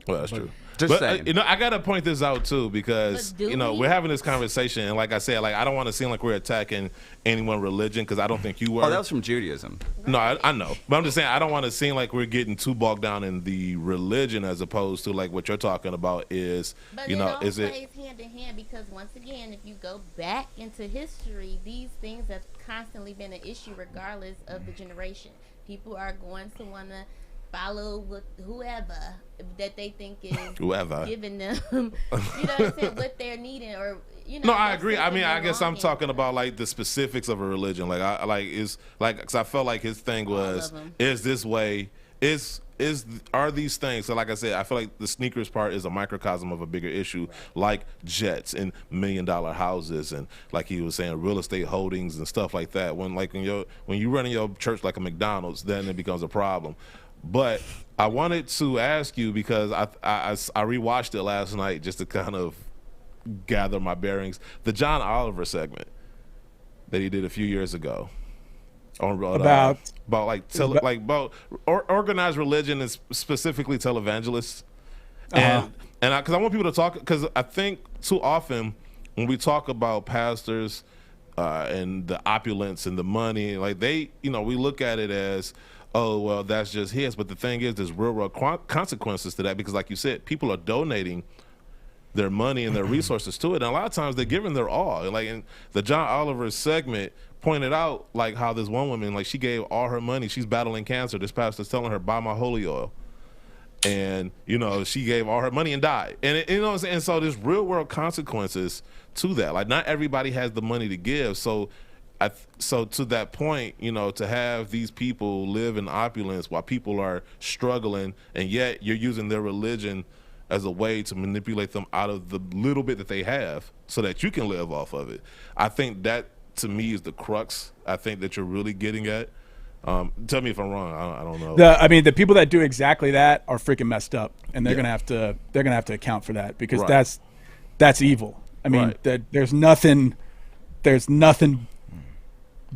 Well, that's true. Just saying. I gotta point this out too, because we're having this conversation, and like I said, I don't want to seem like we're attacking anyone's religion, because I don't think you were. Oh, that was from Judaism. No, I know, but I'm just saying I don't want to seem like we're getting too bogged down in the religion, as opposed to like what you're talking about is, but it all plays hand in hand, because once again, if you go back into history, these things have constantly been an issue regardless of the generation. People are going to want to follow whoever that they think is Whoever. giving them, you know what I'm saying, what they're needing, or No, I agree. I mean, I guess I'm talking about like the specifics of a religion. Like, I like is like because I felt like his thing was is this way are these things. So like I said, I feel like the sneakers part is a microcosm of a bigger issue, like jets and $1 million houses and like he was saying, real estate holdings and stuff like that. When you run in your church like a McDonald's, then it becomes a problem. But I wanted to ask you because I rewatched it last night just to kind of gather my bearings. The John Oliver segment that he did a few years ago on about organized religion and specifically televangelists, and because I want people to talk, because I think too often when we talk about pastors and the opulence and the money, like we look at it as, oh well, that's just his. But the thing is, there's real world consequences to that, because like you said, people are donating their money and their resources to it, and a lot of times they're giving their all. Like in the John Oliver segment pointed out like how this one woman, like she gave all her money, she's battling cancer, this pastor's telling her, buy my holy oil, and she gave all her money and died. And and so there's real world consequences to that. Like not everybody has the money to give. So to that point, to have these people live in opulence while people are struggling, and yet you're using their religion as a way to manipulate them out of the little bit that they have so that you can live off of it. I think that, to me, is the crux I think that you're really getting at. Tell me if I'm wrong. I don't know. The people that do exactly that are freaking messed up, and they're gonna have to account for that, because that's evil. I mean, there's nothing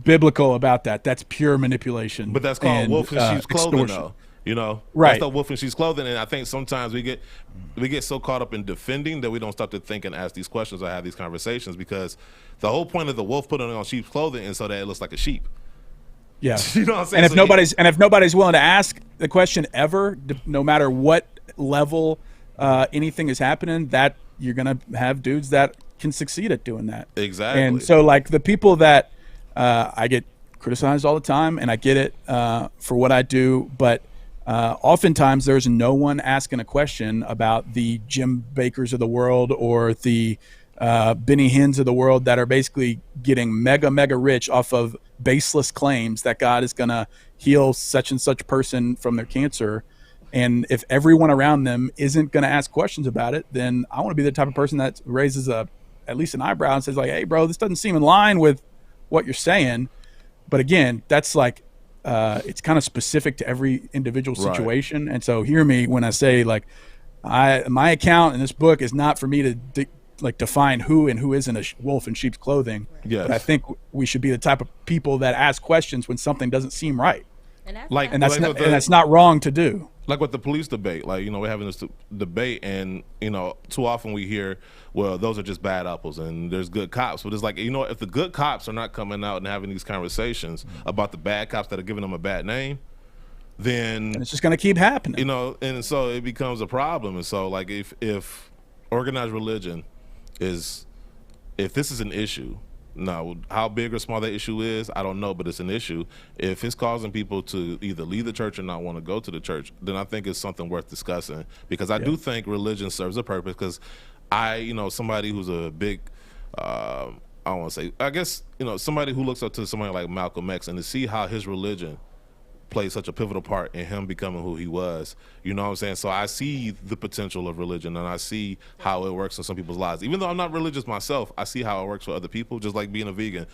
biblical about that. That's pure manipulation. But that's called wolf in sheep's clothing, though. Right? That's the wolf in sheep's clothing, and I think sometimes we get so caught up in defending that we don't stop to think and ask these questions or have these conversations, because the whole point of the wolf putting on sheep's clothing is so that it looks like a sheep. Yeah. You know what I'm saying? And if nobody's willing to ask the question ever, no matter what level anything is happening, that you're gonna have dudes that can succeed at doing that. Exactly. And so like the people that I get criticized all the time, and I get it for what I do, but oftentimes there's no one asking a question about the Jim Bakers of the world or the Benny Hinns of the world that are basically getting mega rich off of baseless claims that God is going to heal such and such person from their cancer. And if everyone around them isn't going to ask questions about it, then I want to be the type of person that raises at least an eyebrow and says like, hey bro, this doesn't seem in line with what you're saying. But again, that's like, it's kind of specific to every individual situation. Right. And so hear me when I say like, my account in this book is not for me to define who and who isn't a wolf in sheep's clothing. Yes. But I think we should be the type of people that ask questions when something doesn't seem right. And that's not wrong to do. Like with the police debate, we're having this debate, and too often we hear, well, those are just bad apples and there's good cops. But it's like, if the good cops are not coming out and having these conversations about the bad cops that are giving them a bad name, then and it's just going to keep happening. And so it becomes a problem. And so like if organized religion if this is an issue, now how big or small that issue is, I don't know, but it's an issue. If it's causing people to either leave the church or not want to go to the church, then I think it's something worth discussing, because I do think religion serves a purpose. Because somebody who's a big I don't want to say, I guess, somebody who looks up to somebody like Malcolm X, and to see how his religion played such a pivotal part in him becoming who he was, you know what I'm saying? So I see the potential of religion, and I see how it works in some people's lives. Even though I'm not religious myself, I see how it works for other people, just like being a vegan.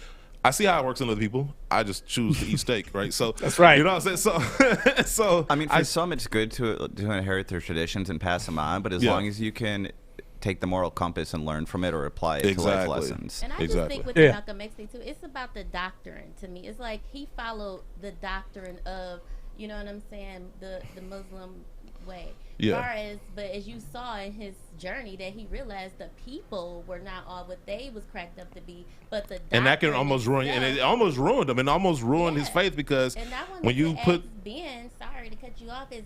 I see how it works in other people. I just choose to eat steak, right? So that's right. You know what I'm saying? So I mean, for some, it's good to inherit their traditions and pass them on, but as long as you can take the moral compass and learn from it or apply it to life lessons. And I just think with the Malcolm X thing too, it's about the doctrine to me. It's like he followed the doctrine of, you know what I'm saying, the Muslim way. But as you saw in his journey, that he realized the people were not all what they was cracked up to be, but the and that can almost ruin, and it almost ruined him, and almost ruined his faith, because and I when you put Ben, sorry to cut you off, is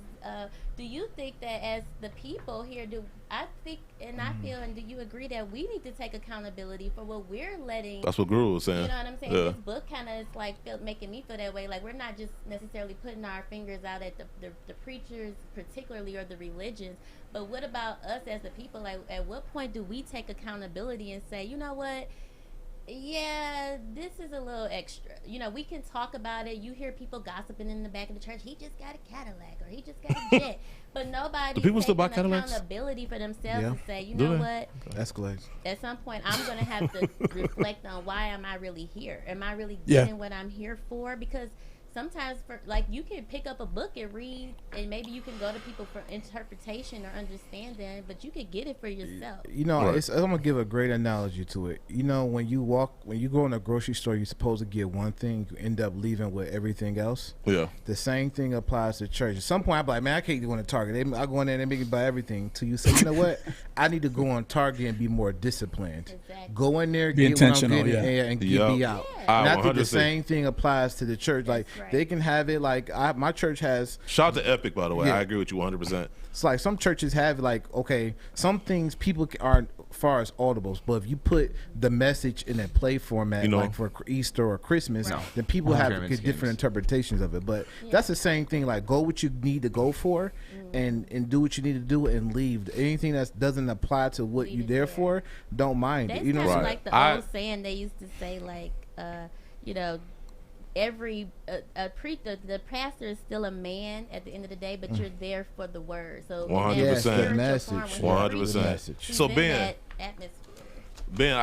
do you think that as the people here, I feel, and do you agree that we need to take accountability for what we're letting? That's what Guru was saying. You know what I'm saying? Yeah. This book kind of is like making me feel that way. Like we're not just necessarily putting our fingers out at the preachers, particularly, or the religions. But what about us as the people? Like, at what point do we take accountability and say, you know what? Yeah, this is a little extra. You know, we can talk about it. You hear people gossiping in the back of the church. He just got a Cadillac, or he just got a jet. But nobody Do people still buy taking Cadillacs? accountability for themselves Yeah. and say, you Do know they? what? Escalades. At some point, I'm going to have to reflect on why am I really here? Am I really Yeah. getting what I'm here for? Because sometimes, you can pick up a book and read, and maybe you can go to people for interpretation or understanding, but you can get it for yourself. You know, Right. I'm gonna give a great analogy to it. You know, when you go in a grocery store, you're supposed to get one thing, you end up leaving with everything else. Yeah. The same thing applies to church. At some point, I'm like, man, I can't go to Target. I go in there and they make me buy everything. Till you say, you know what? I need to go on Target and be more disciplined. Exactly. Go in there, Be get what I'm intentional, getting, yeah. and get Yup. me out. Yeah. And I think the 100%. same thing applies to the church. Like That's right. they can have it. Like my church has. Shout out to Epic, by the way. Yeah. I agree with you 100%. It's like some churches have some things people aren't far as audibles, but if you put the message in a play format, You know. like for Easter or Christmas, Right. then people No. have Pyramid get different schemes. interpretations of it. But that's the same thing. Like go what you need to go for, and do what you need to do, and leave anything that doesn't apply to what Leave you're it there there. for. Don't mind That's it. You know, kind of Right. like the I- old saying they used to say, like, you know, every the pastor is still a man at the end of the day, but you're there for the word. So 100%. Yes, the spiritual message. form, when he's 100%. Message. he's So, in Ben, that atmosphere. Ben,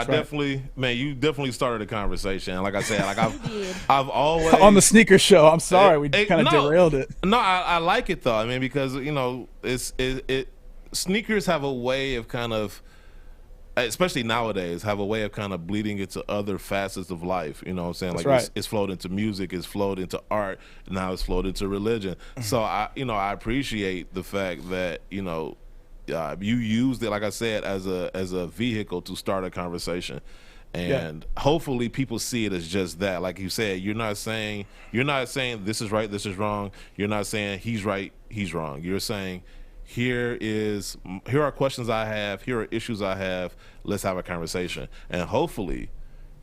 right. you definitely started a conversation. And like I said, like You did. I've always On the sneaker show. I'm sorry, we Hey, kind of no. derailed it. No, I like it though. I mean, because you know, sneakers have a way of kind of, especially nowadays, have a way of kind of bleeding into other facets of life. You know what I'm saying? That's Like right. it's flowed into music, it's flowed into art, now it's flowed into religion. So I appreciate the fact that you used it, like I said, as a vehicle to start a conversation. And hopefully people see it as just that. Like you said, you're not saying this is right, this is wrong. You're not saying he's right, he's wrong. You're saying here are questions I have, here are issues I have, let's have a conversation. And hopefully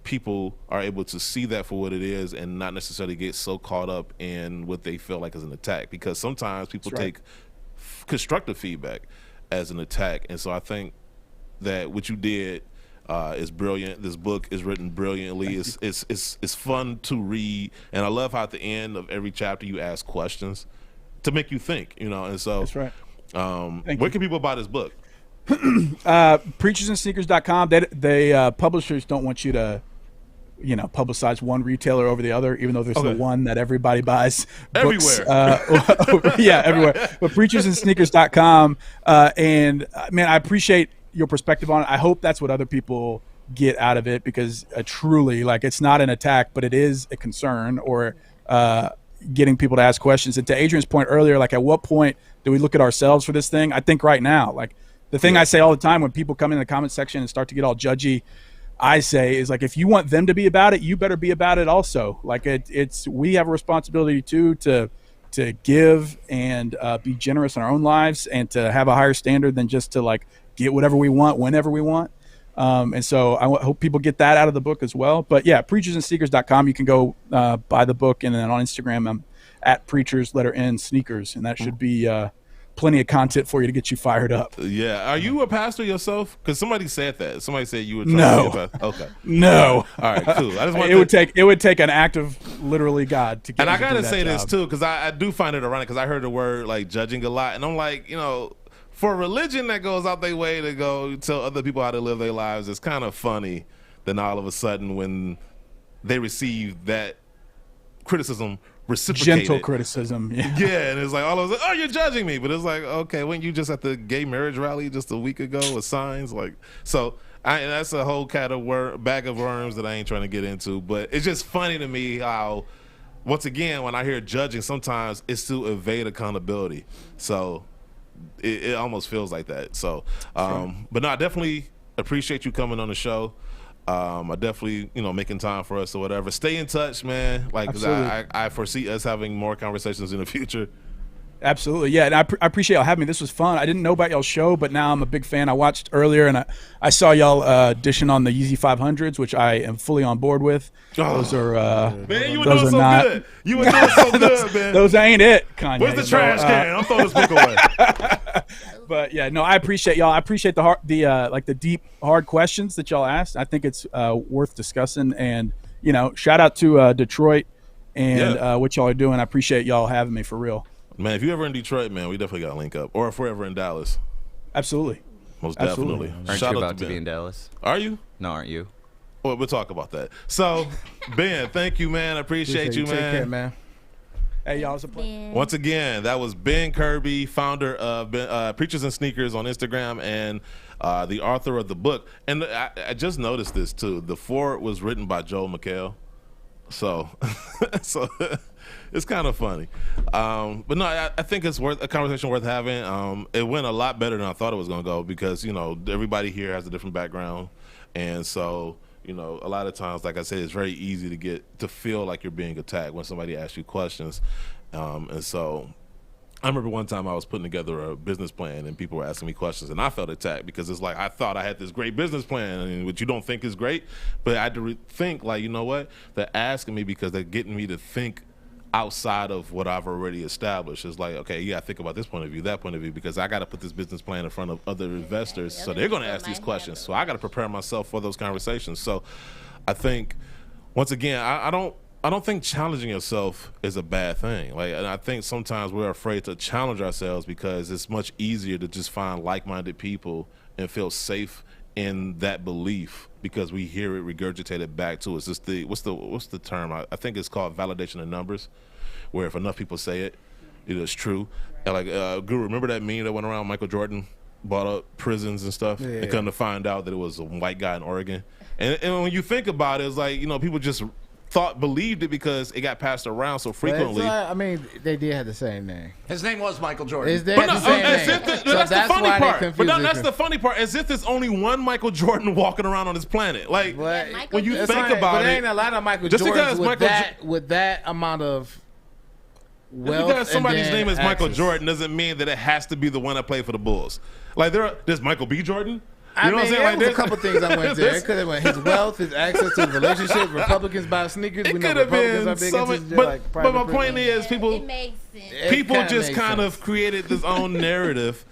people are able to see that for what it is and not necessarily get so caught up in what they feel like is an attack, because sometimes people That's right. take constructive feedback as an attack. And so I think that what you did is brilliant. This book is written brilliantly. It's fun to read, and I love how at the end of every chapter you ask questions to make you think. And so That's right. Thank where you. can people buy this book? PreachersNSneakers.com. They publishers don't want you to, publicize one retailer over the other, even though there's the Okay. one that everybody buys books, Everywhere. yeah, everywhere. But PreachersNSneakers.com. And man, I appreciate your perspective on it. I hope that's what other people get out of it, because truly, like, it's not an attack, but it is a concern, or getting people to ask questions. And to Adrienne's point earlier, like, at what point do we look at ourselves for this thing? I think right now, like, the thing I say all the time when people come in the comment section and start to get all judgy, I say is, like, if you want them to be about it, you better be about it also. Like, we have a responsibility too to give and be generous in our own lives, and to have a higher standard than just to, like, get whatever we want whenever we want. And so I hope people get that out of the book as well. But yeah, PreachersNSneakers.com. You can go buy the book, and then on Instagram I'm at PreachersNSneakers, and that should be plenty of content for you to get you fired up. Yeah. Are you a pastor yourself? Because somebody said that. Somebody said you were trying No. to be a pastor. Okay. No, All right. Cool. I just want it would take an act of literally God to get. And me I to do gotta that say this job. too, because I do find it ironic, because I heard the word like judging a lot, and I'm like, for a religion that goes out their way to go tell other people how to live their lives, it's kind of funny. Then all of a sudden, when they receive that criticism reciprocated, gentle criticism. Yeah. yeah, and it's like all of a sudden, oh, you're judging me, but it's like, okay, when you just at the gay marriage rally just a week ago with signs, like, so. And that's a whole bag of worms that I ain't trying to get into, but it's just funny to me how, once again, when I hear judging, sometimes it's to evade accountability. So it almost feels like that. So, but no, I definitely appreciate you coming on the show. I definitely, making time for us or whatever. Stay in touch, man. Like, 'cause Absolutely. I foresee us having more conversations in the future. Absolutely, yeah. And I appreciate y'all having me. This was fun. I didn't know about y'all's show, but now I'm a big fan. I watched earlier, and I saw y'all dishing on the Yeezy 500s, which I am fully on board with. Those are man, you were those doing are so not, good. You were doing so good, man. Those ain't it, Kanye. Where's the trash can? I'm throwing this book away. But yeah, no, I appreciate y'all. I appreciate the deep, hard questions that y'all asked. I think it's worth discussing. And shout out to Detroit and what y'all are doing. I appreciate y'all having me for real. Man, if you're ever in Detroit, man, we definitely got to link up. Or if we're ever in Dallas. Absolutely. Most Absolutely. definitely. Aren't Shout you out about to Ben. be in Dallas? Are you? No, aren't you? Well, we'll talk about that. So, Ben, thank you, man. I appreciate you, man. Take care, man. Hey, y'all, it's a pleasure. Once again, that was Ben Kirby, founder of Preachers and Sneakers on Instagram and the author of the book. And I just noticed this, too. The foreword was written by Joel McHale. So, it's kind of funny. But no, I think it's a conversation worth having. It went a lot better than I thought it was going to go because, everybody here has a different background. And so, a lot of times, like I said, it's very easy to feel like you're being attacked when somebody asks you questions. And so I remember one time I was putting together a business plan and people were asking me questions and I felt attacked because it's like I thought I had this great business plan and what you don't think is great, but I had to think like, you know what? They're asking me because they're getting me to think outside of what I've already established. It's like, okay, yeah, I think about this point of view, that point of view, because I got to put this business plan in front of other investors. So they're going to ask these questions. So I got to prepare myself for those conversations. So I think, once again, I don't think challenging yourself is a bad thing. And I think sometimes we're afraid to challenge ourselves because it's much easier to just find like-minded people and feel safe in that belief because we hear it regurgitated back to us. It's what's the term? I think it's called validation of numbers, where if enough people say it, it is true. And Guru, remember that meme that went around? Michael Jordan bought up prisons and stuff, and come to find out that it was a white guy in Oregon. And when you think about it, it's like people just believed it because it got passed around so frequently. They did have the same name. His name was Michael Jordan. They had the same name. That's the funny part. But that's it. the funny part. As if there's only one Michael Jordan walking around on this planet. When you think about it, ain't a lot of Michael Jordans with that amount of wealth. Just because somebody's name is Michael Jordan doesn't mean that it has to be the one that played for the Bulls. There's Michael B. Jordan. You know what I'm saying? There's a couple things I went there. It could have been his wealth, his access to relationships. Republicans buy sneakers. It could have been so much. But my point is, people just kind of created this own narrative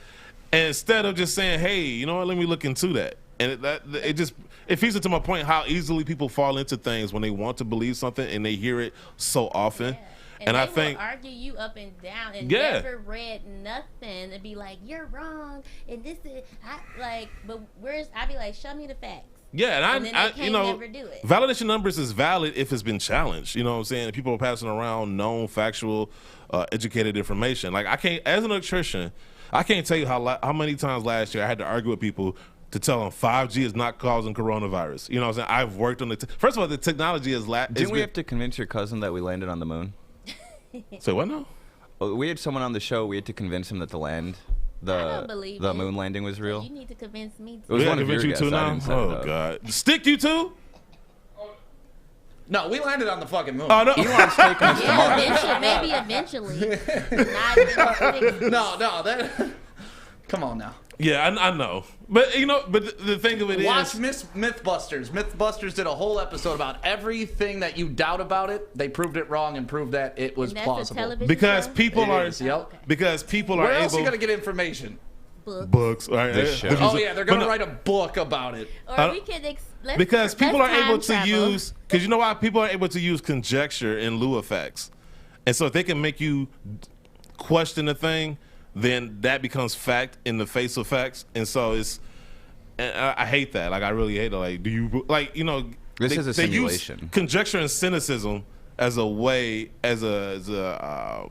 instead of just saying, "Hey, you know what? Let me look into that." And it feeds into my point how easily people fall into things when they want to believe something and they hear it so often. Yeah. And I think argue you up and down and never read nothing and be like, you're wrong and this is I'd be like, show me the facts. Yeah, and I never do it. Validation numbers is valid if it's been challenged. You know what I'm saying? People are passing around known, factual, educated information. Like as an electrician, I can't tell you how many times last year I had to argue with people to tell them 5G is not causing coronavirus. You know what I'm saying? I've worked on first of all, the technology is Didn't we have to convince your cousin that we landed on the moon? Say what now? Well, we had someone on the show. We had to convince him that I don't believe the it. moon landing was real. You need to convince me. It was We one of your you guests. too now? Oh God! Stick you too? No, we landed on the fucking moon. Oh no! Elon's taking us to Mars. Maybe eventually. No, come on now. Yeah, I know, but but the thing of it Watch is, Mythbusters. Mythbusters did a whole episode about everything that you doubt about it. They proved it wrong and proved that it was plausible. because people It are is, yep. because people Where are else able you gonna get information? books. All right, This show. Oh yeah, they're gonna write a book about it. Or we could because people are able to travel. use because you know why people are able to use conjecture in lieu of facts, and so if they can make you question a thing, then that becomes fact in the face of facts, and so and I hate that. I really hate it. Do you This is a they simulation. use conjecture and cynicism as a way as a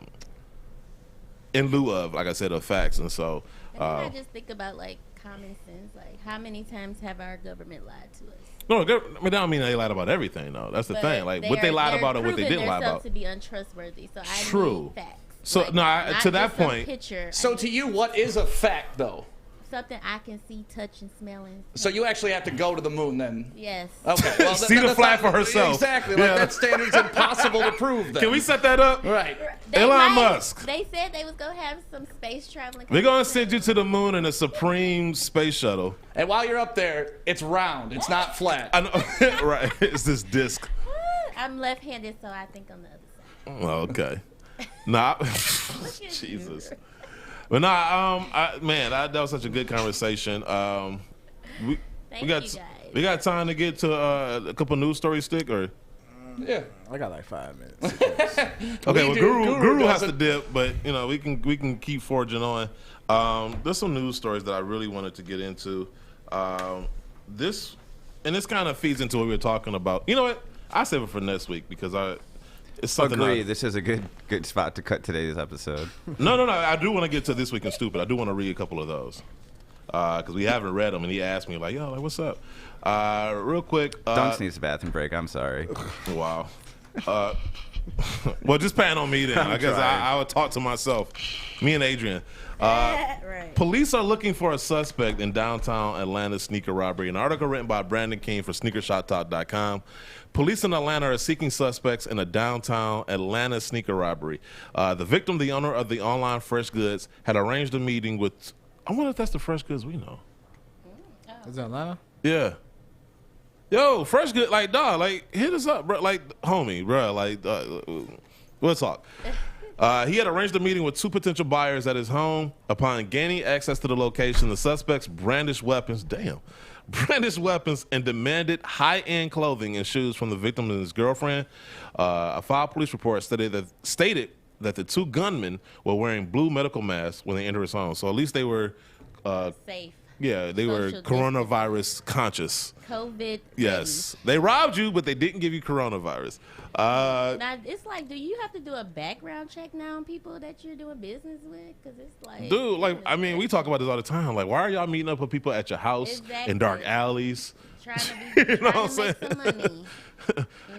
in lieu of, like I said, of facts, and so. And then I just think about common sense. How many times have our government lied to us? No, I don't mean they lied about everything, though. That's the thing. What they lied about or what they didn't lie about. To be untrustworthy, so I need facts. So to that point. Picture. So to you, what is a fact though? something I can see, touch, and smell. And So you actually have to go to the moon then? Yes. Okay. Well, See the flag for herself. Exactly. Like that standard's impossible to prove. Then. Can we set that up? Right. Elon Musk. They said they was gonna have some space traveling. We're gonna send you to the moon in a Supreme space shuttle. And while you're up there, it's round. It's not flat. I know, right? It's this disc. I'm left-handed, so I think on the other side. Oh, okay. Nah. Jesus. But nah, that was such a good conversation. We got time to get to a couple news stories, Stick, or Yeah. I got like 5 minutes. okay. Well, Guru has to doesn't. dip, but we can keep forging on. There's some news stories that I really wanted to get into. This kind of feeds into what we were talking about. You know what? I save it for next week because it's something. Agree. This is a good spot to cut today's episode. No. I do want to get to This Week in Stupid. I do want to read a couple of those because we haven't read them, and he asked me like, what's up? Real quick. Dunks needs a bathroom break. I'm sorry. Wow. Well, just pan on me then. I guess I would talk to myself. Me and Adrienne. Right. Police are looking for a suspect in downtown Atlanta sneaker robbery. An article written by Brandon King for sneakershottalk.com. Police in Atlanta are seeking suspects in a downtown Atlanta sneaker robbery. The victim, the owner of the online Fresh Goods, had arranged a meeting with. I wonder if that's the Fresh Goods we know. Is it Atlanta? Yeah. Yo, Fresh Good, like, dog, like, hit us up, bro. Like, homie, bro, like, we'll talk. He had arranged a meeting with 2 potential buyers at his home. Upon gaining access to the location, the suspects brandished weapons and demanded high-end clothing and shoes from the victim and his girlfriend. A filed police report stated that the 2 gunmen were wearing blue medical masks when they entered his home. So at least they were Safe. Yeah, they were Social coronavirus conscious. COVID. Yes. They robbed you, but they didn't give you coronavirus. Now, it's like, do you have to do a background check now on people that you're doing business with? Because it's like... Dude, like, I mean, we talk about this all the time. Like, why are y'all meeting up with people at your house in dark alleys? Trying to You know what I'm make some money.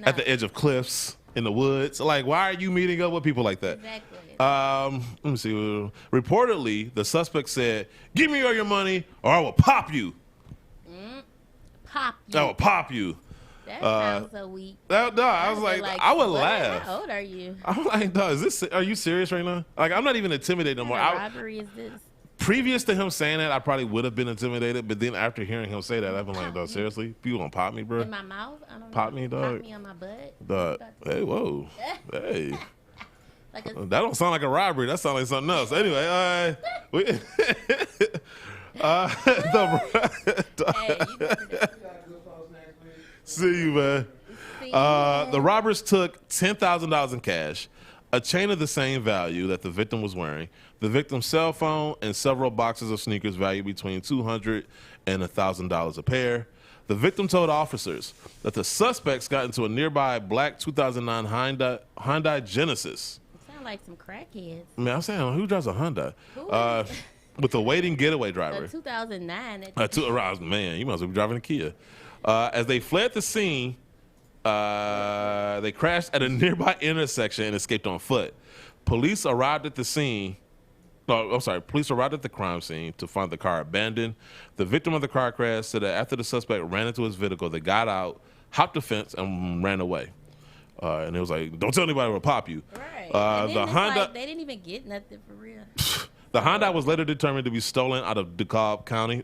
At the edge of cliffs, in the woods. Like, why are you meeting up with people like that? Exactly. Let me see. Reportedly, the suspect said, "Give me all your money or I will pop you." Pop you. I will pop you. That sounds so weak. I was like, I would what? laugh. How old are you? I'm like, dog, are you serious right now? Like, I'm not even intimidated no more. What kind of robbery is this? Previous to him saying that, I probably would have been intimidated, but then after hearing him say that, I've been like, dog, seriously? People gonna pop me, bro? In my mouth? I don't know. Pop me, dog? Pop me on my butt? Dog, hey, whoa. Hey. Like a, That don't sound like a robbery. That sounds like something else. Anyway, see you, man. The robbers took $10,000 in cash, a chain of the same value that the victim was wearing, the victim's cell phone, and several boxes of sneakers valued between $200 and $1,000 a pair. The victim told officers that the suspects got into a nearby black 2009 Hyundai Genesis. sound like some crackheads. Man, I'm saying, who drives a Hyundai? With a waiting getaway driver. A 2009. Man, you must be driving a Kia. As they fled the scene, they crashed at a nearby intersection and escaped on foot. Police arrived at the crime scene to find the car abandoned. The victim of the car crash said that after the suspect ran into his vehicle, they got out, hopped the fence, and ran away. And it was like, don't tell anybody we'll pop you. Right. The Honda, like, they didn't even get nothing for real. The Hyundai was later determined to be stolen out of DeKalb County.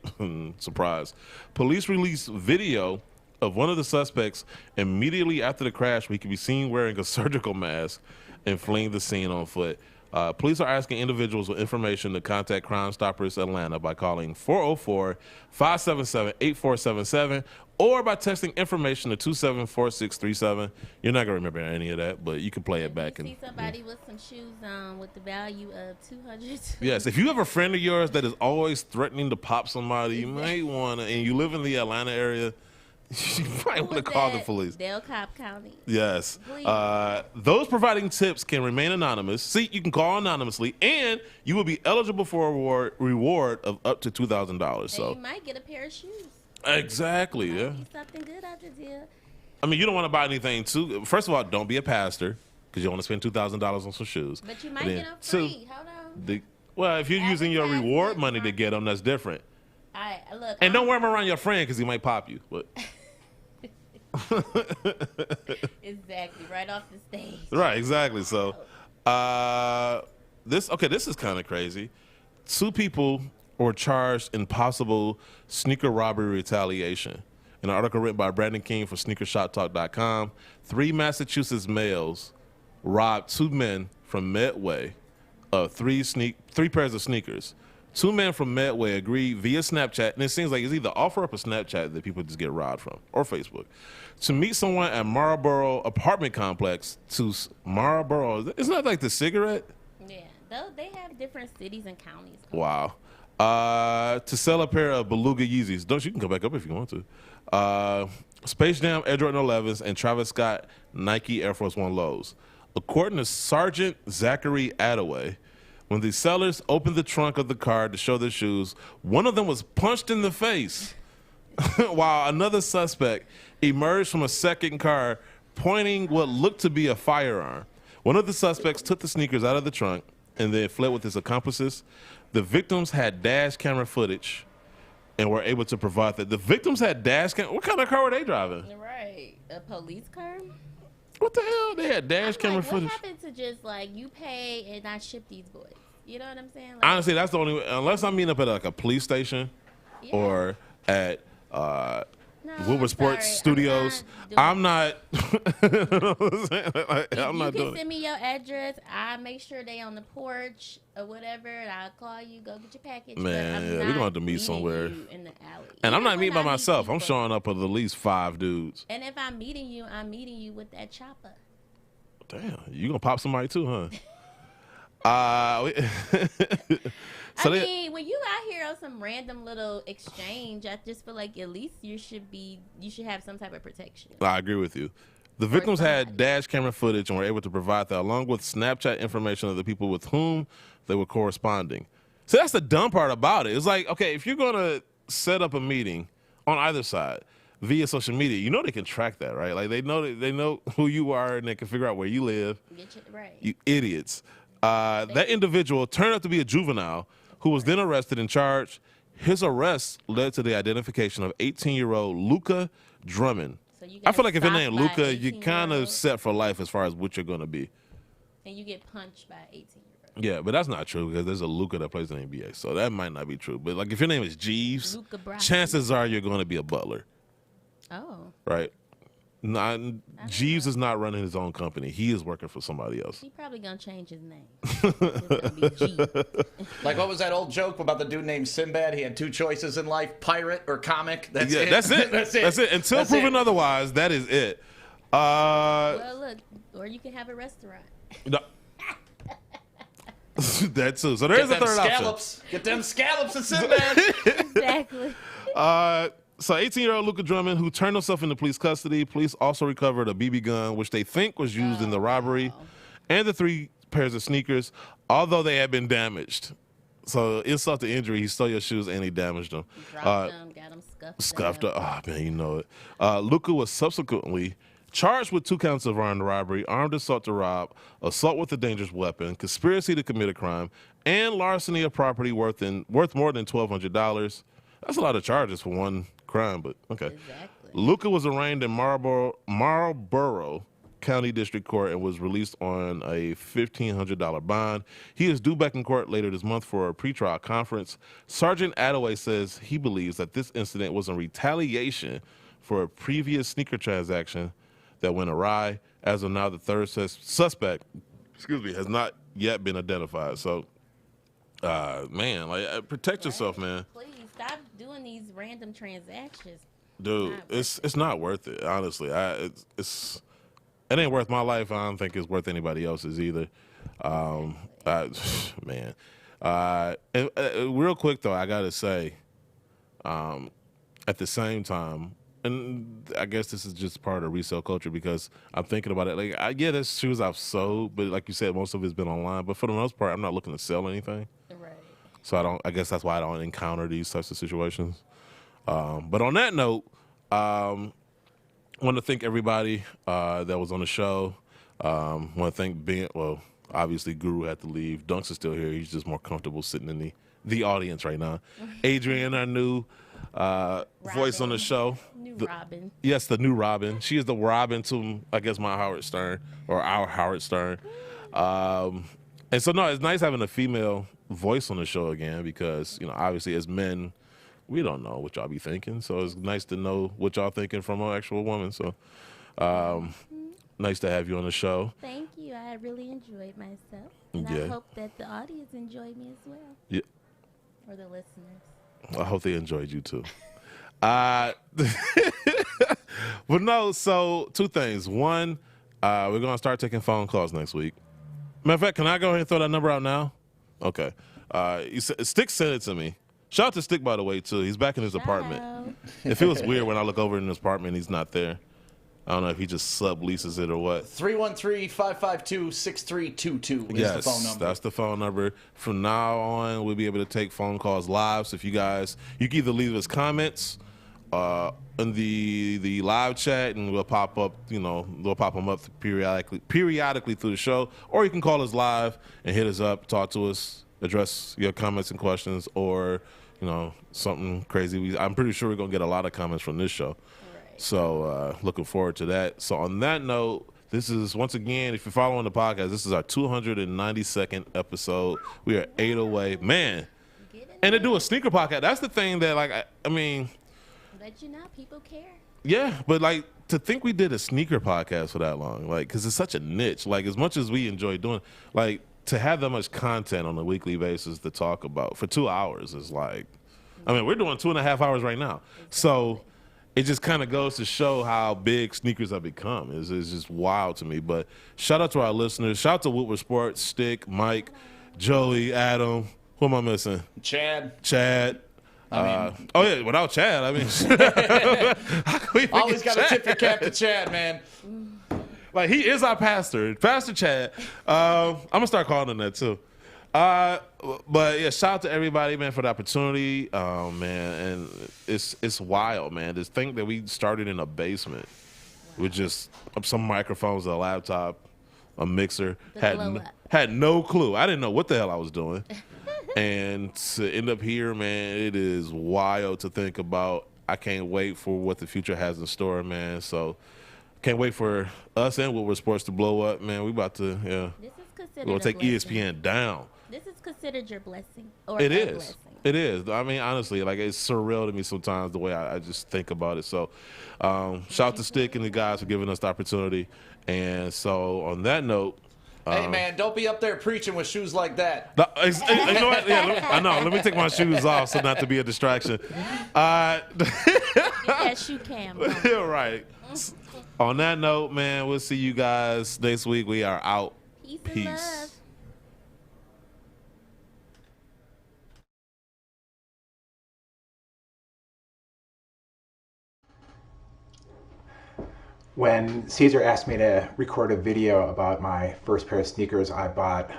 Surprise. Police released video of one of the suspects immediately after the crash where he could be seen wearing a surgical mask and fleeing the scene on foot. Police are asking individuals with information to contact Crime Stoppers Atlanta by calling 404-577-8477 or by texting information to 274637. You're not going to remember any of that, but you can play it back. You see somebody with some shoes on with the value of $200. Yes, if you have a friend of yours that is always threatening to pop somebody, you might want to, and you live in the Atlanta area, you might want to call the police. DeKalb County. Yes. Those providing tips can remain anonymous. See, you can call anonymously, and you will be eligible for a reward of up to $2,000. So you might get a pair of shoes. Exactly. Yeah. Get something good out the deal. I mean, you don't want to buy anything too. First of all, don't be a pastor because you want to spend $2,000 on some shoes. But you might get them free. Hold on. Well, if you're using your reward money to get them, that's different. Look. And don't wear them around your friend because he might pop you. But exactly, right off the stage. Right, exactly. So, this is kind of crazy. 2 people were charged in possible sneaker robbery retaliation. In an article written by Brandon King for SneakerShopTalk.com, 3 Massachusetts males robbed 2 men from Medway of 3 pairs of sneakers. 2 men from Medway agreed via Snapchat, and it seems like it's either offer up or Snapchat that people just get robbed from, or Facebook, to meet someone at Marlboro apartment complex. To Marlboro, isn't that like the cigarette? Yeah, they have different cities and counties. Wow. To sell a pair of Beluga Yeezys. You can come back up if you want to. Space Jam Air Jordan 11s and Travis Scott Nike Air Force One lows. According to Sergeant Zachary Attaway, when the sellers opened the trunk of the car to show their shoes, one of them was punched in the face, while another suspect emerged from a second car pointing what looked to be a firearm. One of the suspects took the sneakers out of the trunk and then fled with his accomplices. The victims had dash camera footage and were able to provide that. The victims had dash camera. What kind of car were they driving? Right, a police car. What the hell? They had dash camera footage. What happened to just like you pay and I ship these boys? You know what I'm saying? Like, honestly, that's the only way. Unless I'm meeting up at like a police station or at Wilbur Sports Studios. I'm not. You can send me your address. I make sure they on the porch or whatever, and I'll call you. Go get your package. Man, yeah, we're gonna have to meet somewhere. In the alley. And I'm not meeting by myself. I'm showing up with at least 5 dudes. And if I'm meeting you with that chopper. Damn, you gonna pop somebody too, huh? So I mean, when you out here on some random little exchange, I just feel like at least you should have some type of protection. I agree with you. The victims had dash camera footage and were able to provide that along with Snapchat information of the people with whom they were corresponding. So that's the dumb part about it. It's like, okay, if you're going to set up a meeting on either side via social media, you know they can track that, right? Like they know who you are and they can figure out where you live. Right. You idiots. That individual turned out to be a juvenile who was then arrested and charged. His arrest led to the identification of 18-year-old Luca Drummond. So I feel like if your name Luca, you're kind of set for life as far as what you're going to be. And you get punched by an 18-year-old. Yeah, but that's not true because there's a Luca that plays in the NBA, so that might not be true. But like if your name is Jeeves, chances are you're going to be a butler. Oh. Right? Jeeves is not running his own company. He is working for somebody else. He probably gonna change his name. It's gonna be G. Like what was that old joke about the dude named Sinbad? He had 2 choices in life: pirate or comic. That's it. That's it. That's it. Until proven otherwise, that is it. Well, look, or you can have a restaurant. No. That too. So there is a third option. Get them scallops and Sinbad. Exactly. So 18-year-old Luca Drummond, who turned himself into police custody, police also recovered a BB gun, which they think was used in the robbery, and the 3 pairs of sneakers, although they had been damaged. So insult to injury, he stole your shoes and he damaged them. Dropped them, got them scuffed up. Oh, man, you know it. Luca was subsequently charged with 2 counts of armed robbery, armed assault to rob, assault with a dangerous weapon, conspiracy to commit a crime, and larceny of property worth more than $1,200. That's a lot of charges for one crime, but okay. Exactly. Luca was arraigned in Marlboro County District Court and was released on a $1,500 bond. He is due back in court later this month for a pretrial conference. Sergeant Attaway says he believes that this incident was in retaliation for a previous sneaker transaction that went awry. As of now, the third suspect, has not yet been identified. So, man, like protect yourself, man. Please stop doing these random transactions. Dude, it's not worth it. Honestly, it ain't worth my life. I don't think it's worth anybody else's either. Man. And real quick though, I gotta say, at the same time, and I guess this is just part of resale culture because I'm thinking about it. Like, there's shoes I've sold, but like you said, most of it's been online. But for the most part, I'm not looking to sell anything. Right. So I guess that's why I don't encounter these types of situations. But on that note, I want to thank everybody that was on the show. Want to thank Ben. Well, obviously Guru had to leave. Dunks is still here. He's just more comfortable sitting in the the audience right now. Adrienne, our new voice on the show. Robin. Yes, the new Robin. She is the Robin to, I guess, my Howard Stern, or our Howard Stern. And so, no, it's nice having a female voice on the show again because, you know, obviously as men, we don't know what y'all be thinking. So it's nice to know what y'all thinking from an actual woman. So nice to have you on the show. Thank you. I really enjoyed myself. And I hope that the audience enjoyed me as well. Yeah. Or the listeners. I hope they enjoyed you too. But no, so two things. One, we're going to start taking phone calls next week. Matter of fact, can I go ahead and throw that number out now? Okay. Stick sent it to me. Shout out to Stick, by the way, too. He's back in his apartment. It feels weird when I look over in his apartment and he's not there. I don't know if he just subleases it or what. 313-552-6322 is the phone number. That's the phone number. From now on, we'll be able to take phone calls live. So if you guys, you can either leave us comments in the live chat, and we'll pop up, you know, we'll pop them up periodically through the show, or you can call us live and hit us up, talk to us, address your comments and questions, or, you know, something crazy. I'm pretty sure we're going to get a lot of comments from this show. So looking forward to that. So on that note, this is, once again, if you're following the podcast, this is our 292nd episode. We are 8 away. Man. And to do a sneaker podcast, that's the thing that, like, I mean. Let you know, people care. Yeah, but, like, to think we did a sneaker podcast for that long, like, because it's such a niche. Like, as much as we enjoy doing, like, to have that much content on a weekly basis to talk about for 2 hours is like, I mean, we're doing 2.5 hours right now. Exactly. So it just kind of goes to show how big sneakers have become. It's just wild to me. But shout out to our listeners. Shout out to Woodward Sports, Stick, Mike, Joey, Adam. Who am I missing? Chad. Oh, yeah, without Chad, I mean. How can we always got to tip your cap to Chad, man. Like, he is our pastor. Pastor Chad. I'm going to start calling him that, too. But yeah, shout out to everybody, man, for the opportunity, man, and it's wild, man. This thing that we started in a basement with just some microphones, a laptop, a mixer, had no clue. I didn't know what the hell I was doing, and to end up here, man, it is wild to think about. I can't wait for what the future has in store, man. So can't wait for us and Woodward Sports to blow up, man. We about to, yeah. This is considered we'll take blessing. ESPN down. This is considered your blessing. Or it is. Blessing. It is. I mean, honestly, like, it's surreal to me sometimes the way I just think about it. So, shout out to Stick and the guys for giving us the opportunity. And so, on that note, hey, man, don't be up there preaching with shoes like that. No, you know what? Yeah, I know. Let me take my shoes off so not to be a distraction. That shoe cam. Right. On that note, man, we'll see you guys next week. We are out. Peace. And love. When Caesar asked me to record a video about my first pair of sneakers I bought